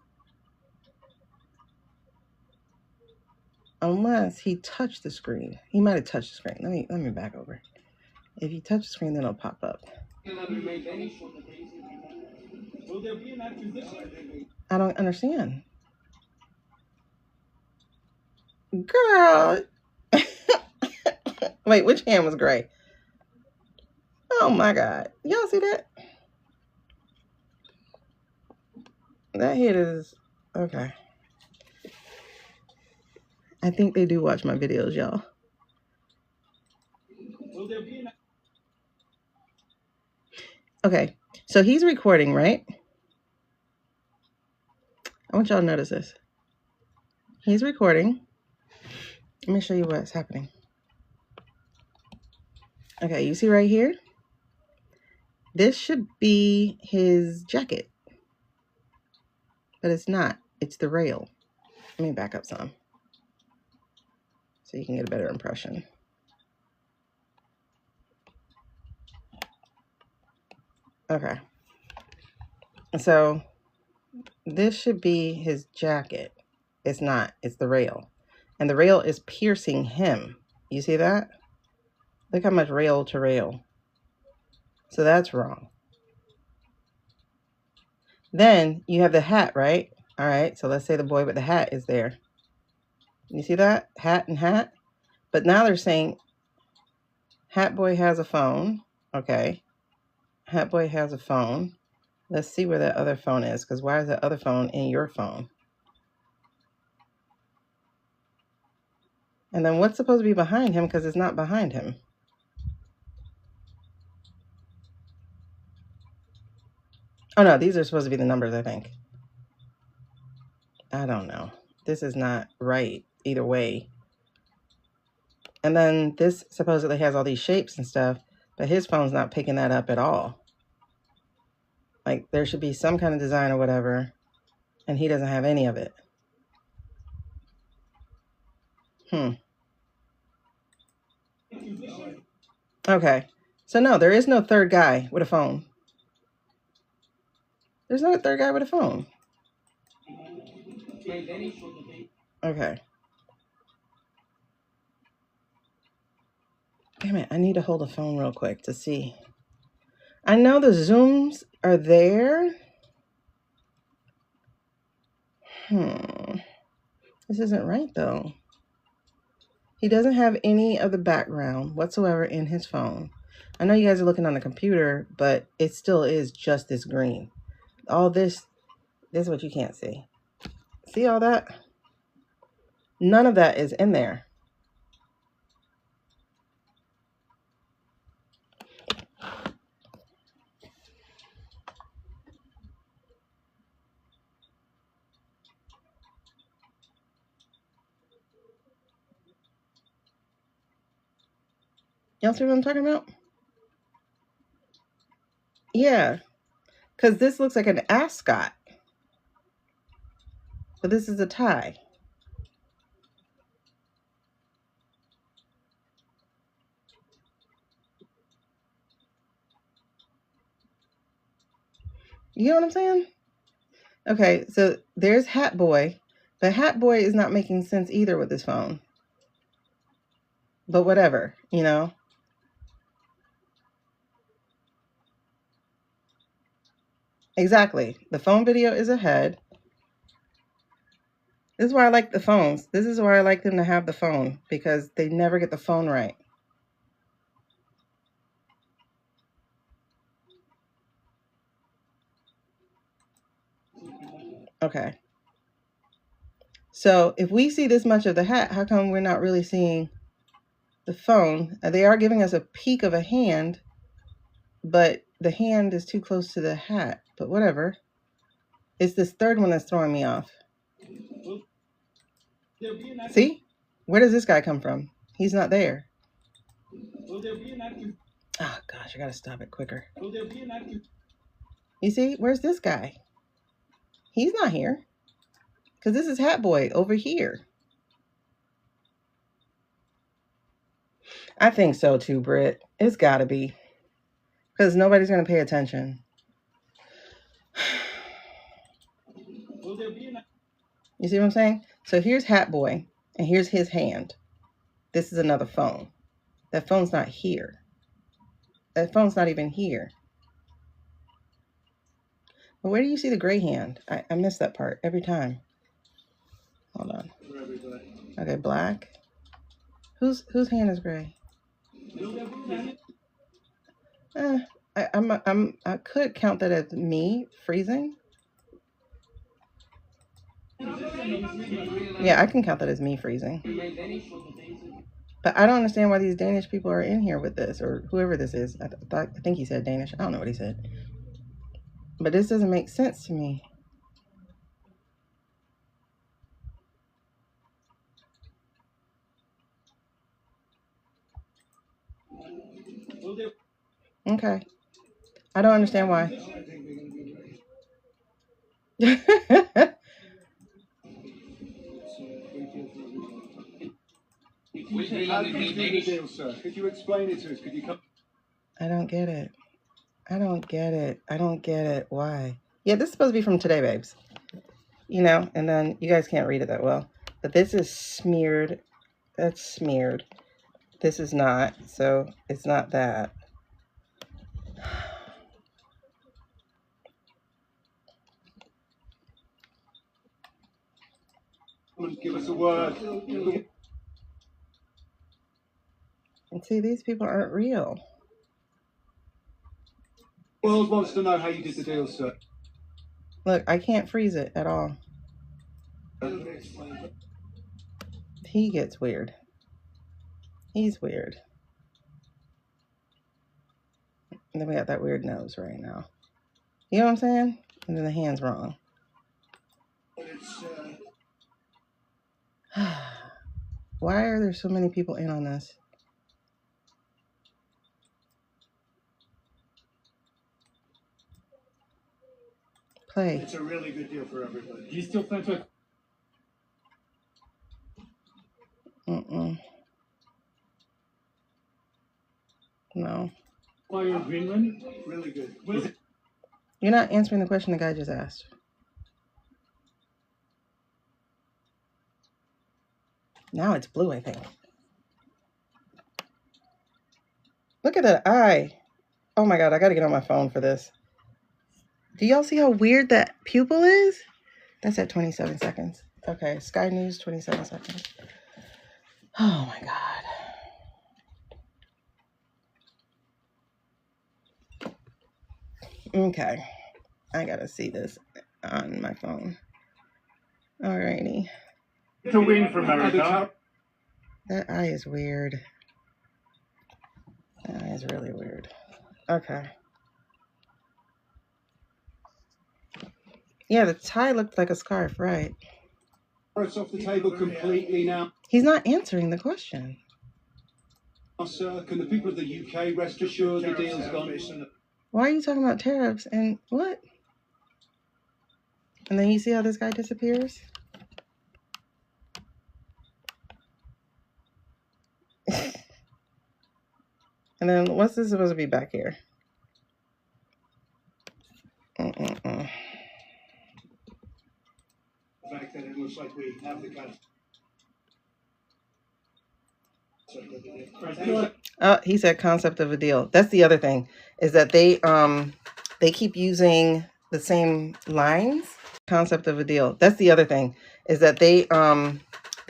Unless he touched the screen. He might have touched the screen. Let me back over. If you touch the screen, then it'll pop up. I don't understand. Girl. Wait, which hand was gray? Oh my God. Y'all see that? That hit is okay. I think they do watch my videos, y'all. Okay, so he's recording, right? I want y'all to notice this. He's recording. Let me show you what's happening. Okay, you see right here? This should be his jacket. But it's not. It's the rail. Let me back up some so you can get a better impression. Okay. So this should be his jacket. It's not. It's the rail. And the rail is piercing him. You see that? Look how much rail to rail. So that's wrong. Then you have the hat, right? All right. So let's say the boy with the hat is there. You see that? Hat and hat. But now they're saying Hat Boy has a phone. Okay. Hat Boy has a phone. Let's see where that other phone is, because why is that other phone in your phone? And then what's supposed to be behind him, because it's not behind him? Oh no, these are supposed to be the numbers, I think. I don't know. This is not right either way. And then this supposedly has all these shapes and stuff, but his phone's not picking that up at all. Like, there should be some kind of design or whatever, and he doesn't have any of it. Okay. So no, there is no third guy with a phone. There's no third guy with a phone. Okay. Damn it, I need to hold the phone real quick to see. I know the zooms are there. This isn't right, though. He doesn't have any of the background whatsoever in his phone. I know you guys are looking on the computer, but it still is just this green. All this is what you can't see. See all that? None of that is in there. Y'all see what I'm talking about? Yeah, because this looks like an ascot. But this is a tie. You know what I'm saying? Okay, so there's Hat Boy. But Hat Boy is not making sense either with his phone. But whatever, you know? Exactly. The phone video is ahead. This is why I like the phones. This is why I like them to have the phone, because they never get the phone right. Okay. So if we see this much of the hat, how come we're not really seeing the phone. They are giving us a peek of a hand, but the hand is too close to the hat. But whatever. It's this third one that's throwing me off. See? Where does this guy come from? He's not there. Oh gosh, I gotta stop it quicker. You see? Where's this guy? He's not here. Because this is Hat Boy over here. I think so too, Britt. It's gotta be. Because nobody's gonna pay attention. You see what I'm saying? So here's Hat Boy, and here's his hand. This is another phone. That phone's not here. That phone's not even here. But where do you see the gray hand? I miss that part every time. Hold on. Okay, black. Whose hand is gray? I could count that as me freezing. Yeah, I can count that as me freezing. But I don't understand why these Danish people are in here with this, or whoever this is. I think he said Danish. I don't know what he said. But this doesn't make sense to me. Okay. I don't understand why. Could you explain it to us? Could you come? I don't get it. I don't get it. I don't get it. Why? Yeah, this is supposed to be from Today, babes. You know, and then you guys can't read it that well. But this is smeared. That's smeared. This is not. So it's not that. Give us a word. And see, these people aren't real. The world wants to know how you did the deal, sir. Look, I can't freeze it at all. He gets weird. He's weird. And then we got that weird nose right now. You know what I'm saying? And then the hand's wrong. Why are there so many people in on this? Play. It's a really good deal for everybody. Do you still plan to? No. Acquire Greenland? Really good. You're not answering the question the guy just asked. Now it's blue, I think. Look at that eye. Oh my God, I gotta get on my phone for this. Do y'all see how weird that pupil is? That's at 27 seconds. Okay, Sky News, 27 seconds. Oh my God. Okay, I gotta see this on my phone. Alrighty. To win for America. That eye is weird. That eye is really weird. Okay. Yeah, the tie looked like a scarf, right? It's off the table completely now. He's not answering the question. Sir, can the people of the UK rest assured the deal's gone? Why are you talking about tariffs and what? And then you see how this guy disappears? And then what's this supposed to be back here? The fact that it looks like we have the Oh, he said concept of a deal. That's the other thing, is that they keep using the same lines. Concept of a deal. That's the other thing, is that they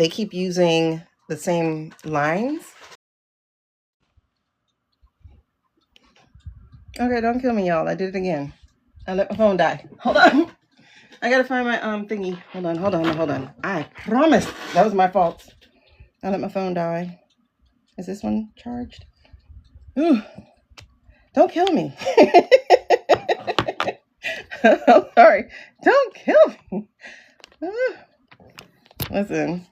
keep using the same lines. Okay, don't kill me, y'all. I did it again. I let my phone die. Hold on. I gotta find my thingy. Hold on. I promise that was my fault. I let my phone die. Is this one charged? Ooh, don't kill me. I'm sorry. Don't kill me. Listen.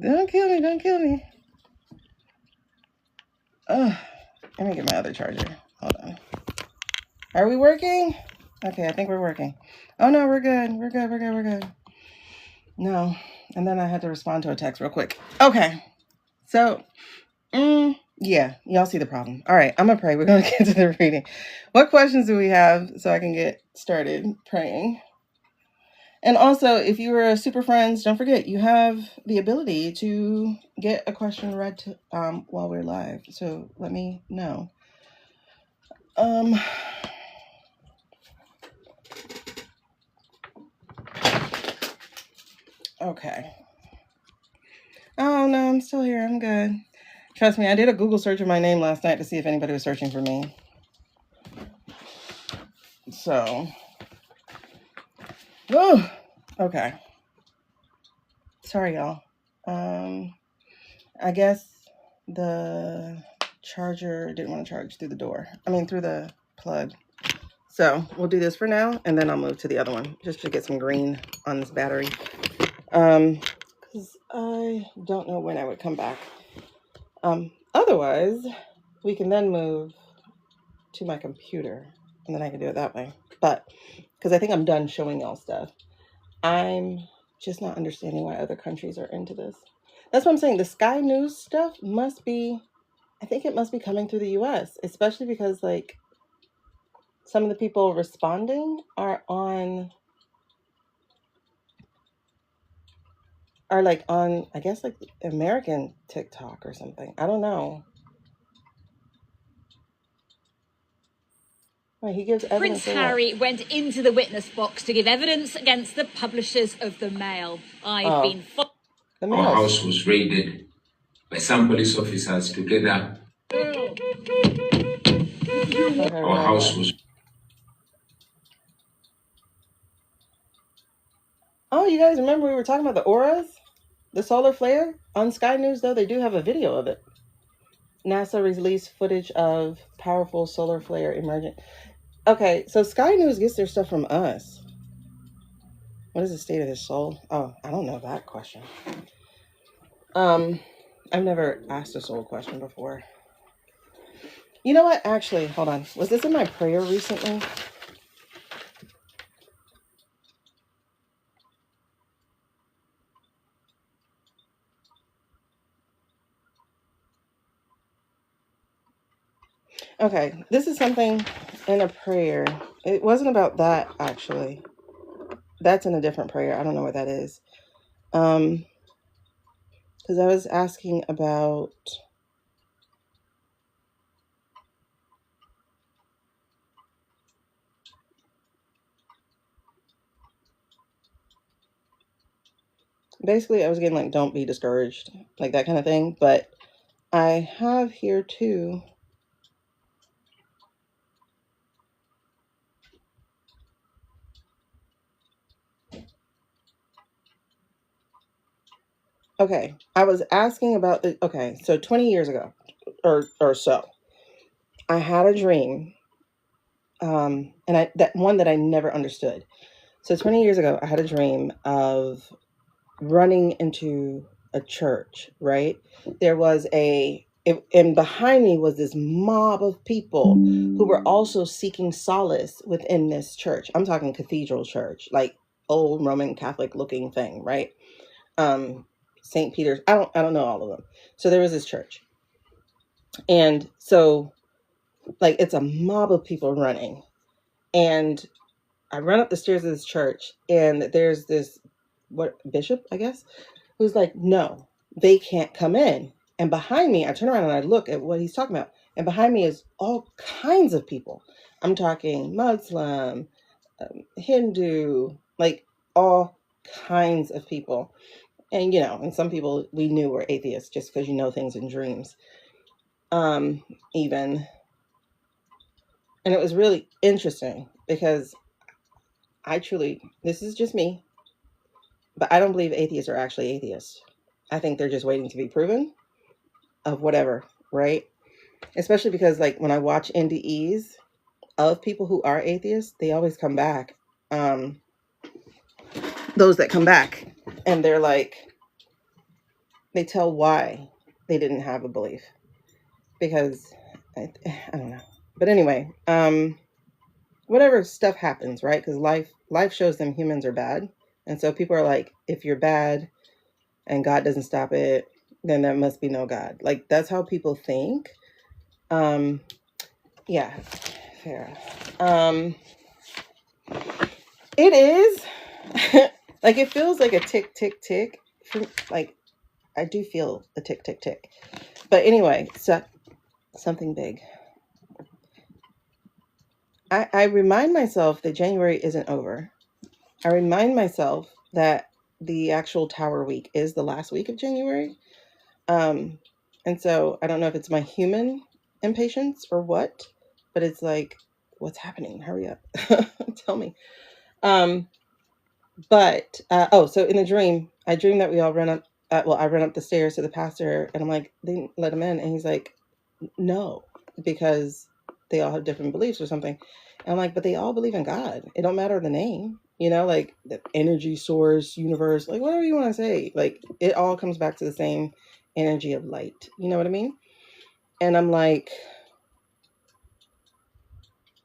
Don't kill me. Don't kill me. Let me get my other charger. Hold on. Are we working? Okay, I think we're working. Oh, no, we're good. We're good. We're good. We're good. No. And then I had to respond to a text real quick. Okay. So, yeah, y'all see the problem. All right, I'm going to pray. We're going to get to the reading. What questions do we have so I can get started praying? And also, if you are super friends, don't forget, you have the ability to get a question read to, while we're live. So let me know. Okay. Oh, no, I'm still here. I'm good. Trust me, I did a Google search of my name last night to see if anybody was searching for me. So, oh, okay. Sorry, y'all. I guess the charger didn't want to charge through the door. Through the plug. So we'll do this for now, and then I'll move to the other one just to get some green on this battery. Because I don't know when I would come back. Otherwise, we can then move to my computer, and then I can do it that way. But because I think I'm done showing y'all stuff, I'm just not understanding why other countries are into this. That's what I'm saying. The Sky News stuff must be, I think it must be coming through the US, especially because like some of the people responding are on, I guess like American TikTok or something. I don't know. Wait, he gives evidence. Prince Harry went into the witness box to give evidence against the publishers of the Mail. I've been... Our house was raided by some police officers together. Our house was... Oh, you guys remember we were talking about the auras? The solar flare? On Sky News, though, they do have a video of it. NASA released footage of powerful solar flare emerging. Okay, so Sky News gets their stuff from us. What is the state of his soul? Oh, I don't know that question. I've never asked a soul question before. You know what? Actually, hold on. Was this in my prayer recently? Okay, this is something in a prayer. It wasn't about that, actually. That's in a different prayer. I don't know what that is. Because I was asking about... Basically, I was getting like, don't be discouraged, like that kind of thing. But I have here too. Okay, I was asking about the, okay, so 20 years ago or so, I had a dream, and that one that I never understood. So 20 years ago, I had a dream of running into a church, right? There was and behind me was this mob of people who were also seeking solace within this church. I'm talking cathedral church, like old Roman Catholic looking thing, right? St. Peter's. I don't know all of them. So there was this church. And so like it's a mob of people running. And I run up the stairs of this church and there's this bishop, I guess, who's like, no, they can't come in. And behind me, I turn around and I look at what he's talking about. And behind me is all kinds of people. I'm talking Muslim, Hindu, like all kinds of people. And, and some people we knew were atheists just because you know things in dreams. Even. And it was really interesting because this is just me, but I don't believe atheists are actually atheists. I think they're just waiting to be proven. of whatever, right? Especially because like when I watch NDEs of people who are atheists, they always come back. Those that come back, and they're like, they tell why they didn't have a belief, because I don't know. But anyway, whatever stuff happens, right? Because life shows them humans are bad, and so people are like, if you're bad and God doesn't stop it, then there must be no God. Like that's how people think. Yeah, fair. It is like it feels like a tick, tick, tick. Like I do feel the tick, tick, tick. But anyway, so something big. I remind myself that January isn't over. I remind myself that the actual Tower Week is the last week of January. And so I don't know if it's my human impatience or what, but it's like, what's happening? Hurry up. Tell me. So in the dream, I dreamed that we all ran up, I ran up the stairs to the pastor and I'm like, they didn't let him in. And he's like, no, because they all have different beliefs or something. And I'm like, but they all believe in God. It don't matter the name, like the energy source, universe, like whatever you want to say. Like it all comes back to the same energy of light. You know what I mean? And I'm like,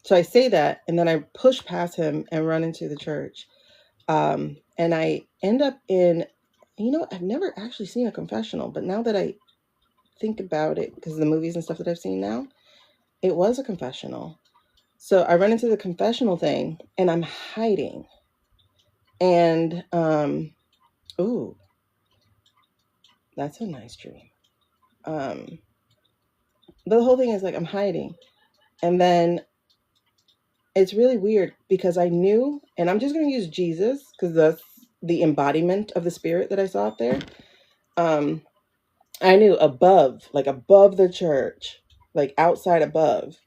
so I say that, and then I push past him and run into the church. And I end up in, I've never actually seen a confessional, but now that I think about it, because of the movies and stuff that I've seen now, it was a confessional. So I run into the confessional thing and I'm hiding. And, ooh, that's a nice dream. The whole thing is like, I'm hiding. And then it's really weird because I knew, and I'm just going to use Jesus because that's the embodiment of the spirit that I saw up there. I knew above the church, like outside above.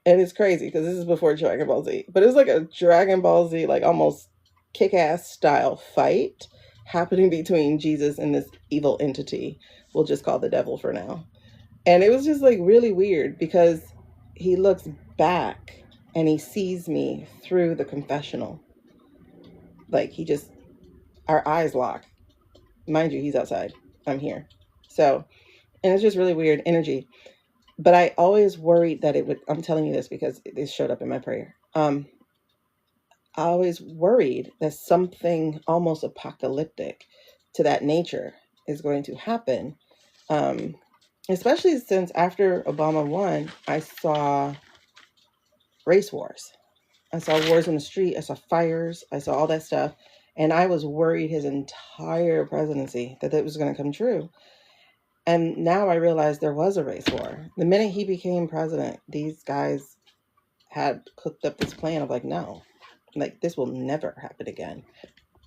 And it's crazy because this is before Dragon Ball Z, but it was like a Dragon Ball Z, like almost kick-ass style fight happening between Jesus and this evil entity we'll just call the devil for now. And it was just like really weird because he looks back and he sees me through the confessional. Like our eyes lock. Mind you, he's outside. I'm here. So, and it's just really weird energy. But I always worried that it would, I'm telling you this because it showed up in my prayer. I always worried that something almost apocalyptic to that nature is going to happen. Especially since after Obama won, I saw race wars. I saw wars in the street. I saw fires. I saw all that stuff. And I was worried his entire presidency that was going to come true. And now I realize there was a race war. The minute he became president, these guys had cooked up this plan of like, no, like this will never happen again.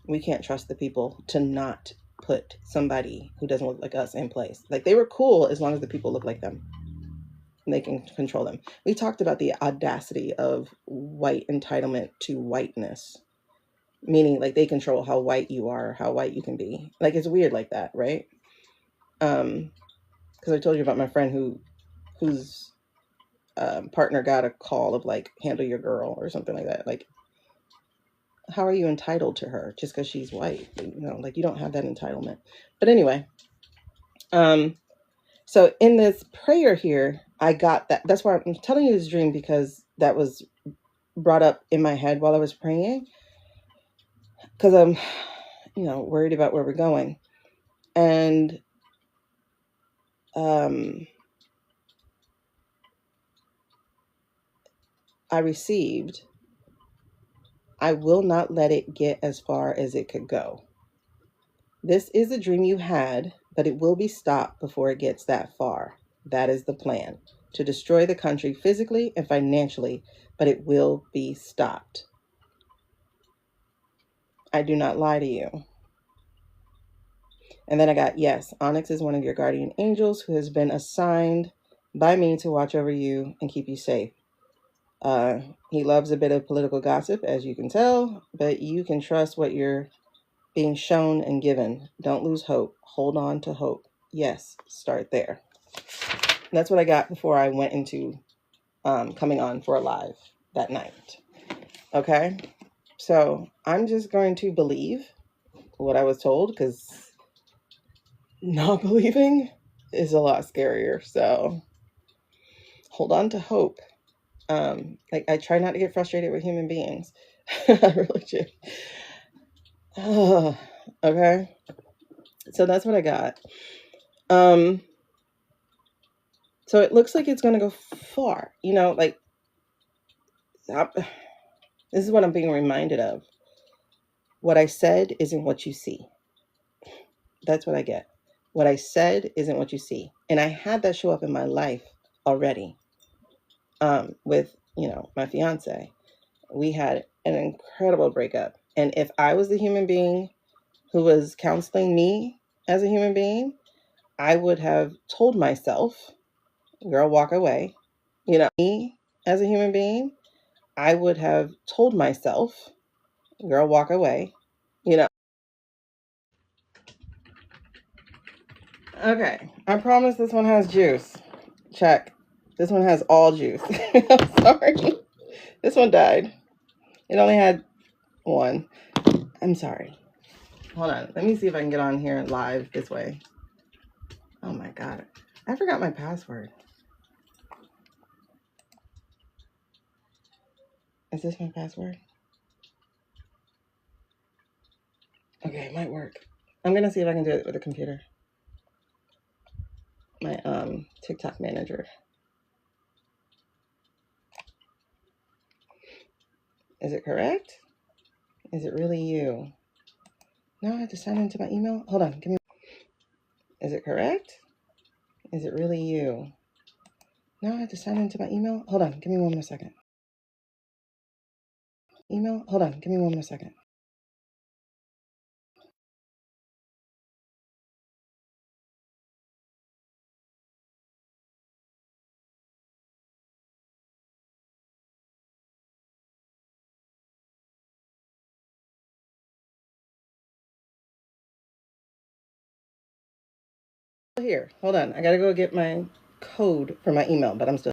We can't trust the people to not put somebody who doesn't look like us in place. Like they were cool as long as the people look like them and they can control them. We talked about the audacity of white entitlement to whiteness, meaning like they control how white you are, how white you can be. Like it's weird like that, right? Because I told you about my friend whose partner got a call of like, handle your girl or something like that. Like, how are you entitled to her just because she's white? Like you don't have that entitlement. But anyway, so in this prayer here, I got that. That's why I'm telling you this dream, because that was brought up in my head while I was praying. Because I'm, worried about where we're going. And I received, I will not let it get as far as it could go. This is a dream you had, but it will be stopped before it gets that far. That is the plan, to destroy the country physically and financially, but it will be stopped. I do not lie to you. And then I got, yes, Onyx is one of your guardian angels who has been assigned by me to watch over you and keep you safe. He loves a bit of political gossip, as you can tell, but you can trust what you're being shown and given. Don't lose hope. Hold on to hope. Yes, start there. That's what I got before I went into coming on for a live that night. Okay? So I'm just going to believe what I was told, because not believing is a lot scarier. So hold on to hope. Like, I try not to get frustrated with human beings. I really do. Okay. So that's what I got. So it looks like it's going to go far, you know, like, this is what I'm being reminded of. What I said isn't what you see. That's what I get. What I said isn't what you see. And I had that show up in my life already, with, you know, my fiance. We had an incredible breakup. And if I was the human being who was counseling me as a human being, I would have told myself, girl, walk away. You know, me as a human being, I would have told myself, girl, walk away. You know. Okay, I promise this one has juice. Check. This one has all juice. I'm sorry. This one died. It only had one. I'm sorry. Hold on. Let me see if I can get on here live this way. Oh my God. I forgot my password. Is this my password? Okay, it might work. I'm gonna see if I can do it with a computer. My TikTok manager. Is it correct? Is it really you? No, I have to sign into my email. Hold on, give me. Is it correct? Is it really you? No, I have to sign into my email. Hold on, give me one more second. Email. Hold on, give me one more second. Here, hold on. I gotta go get my code for my email, but I'm still.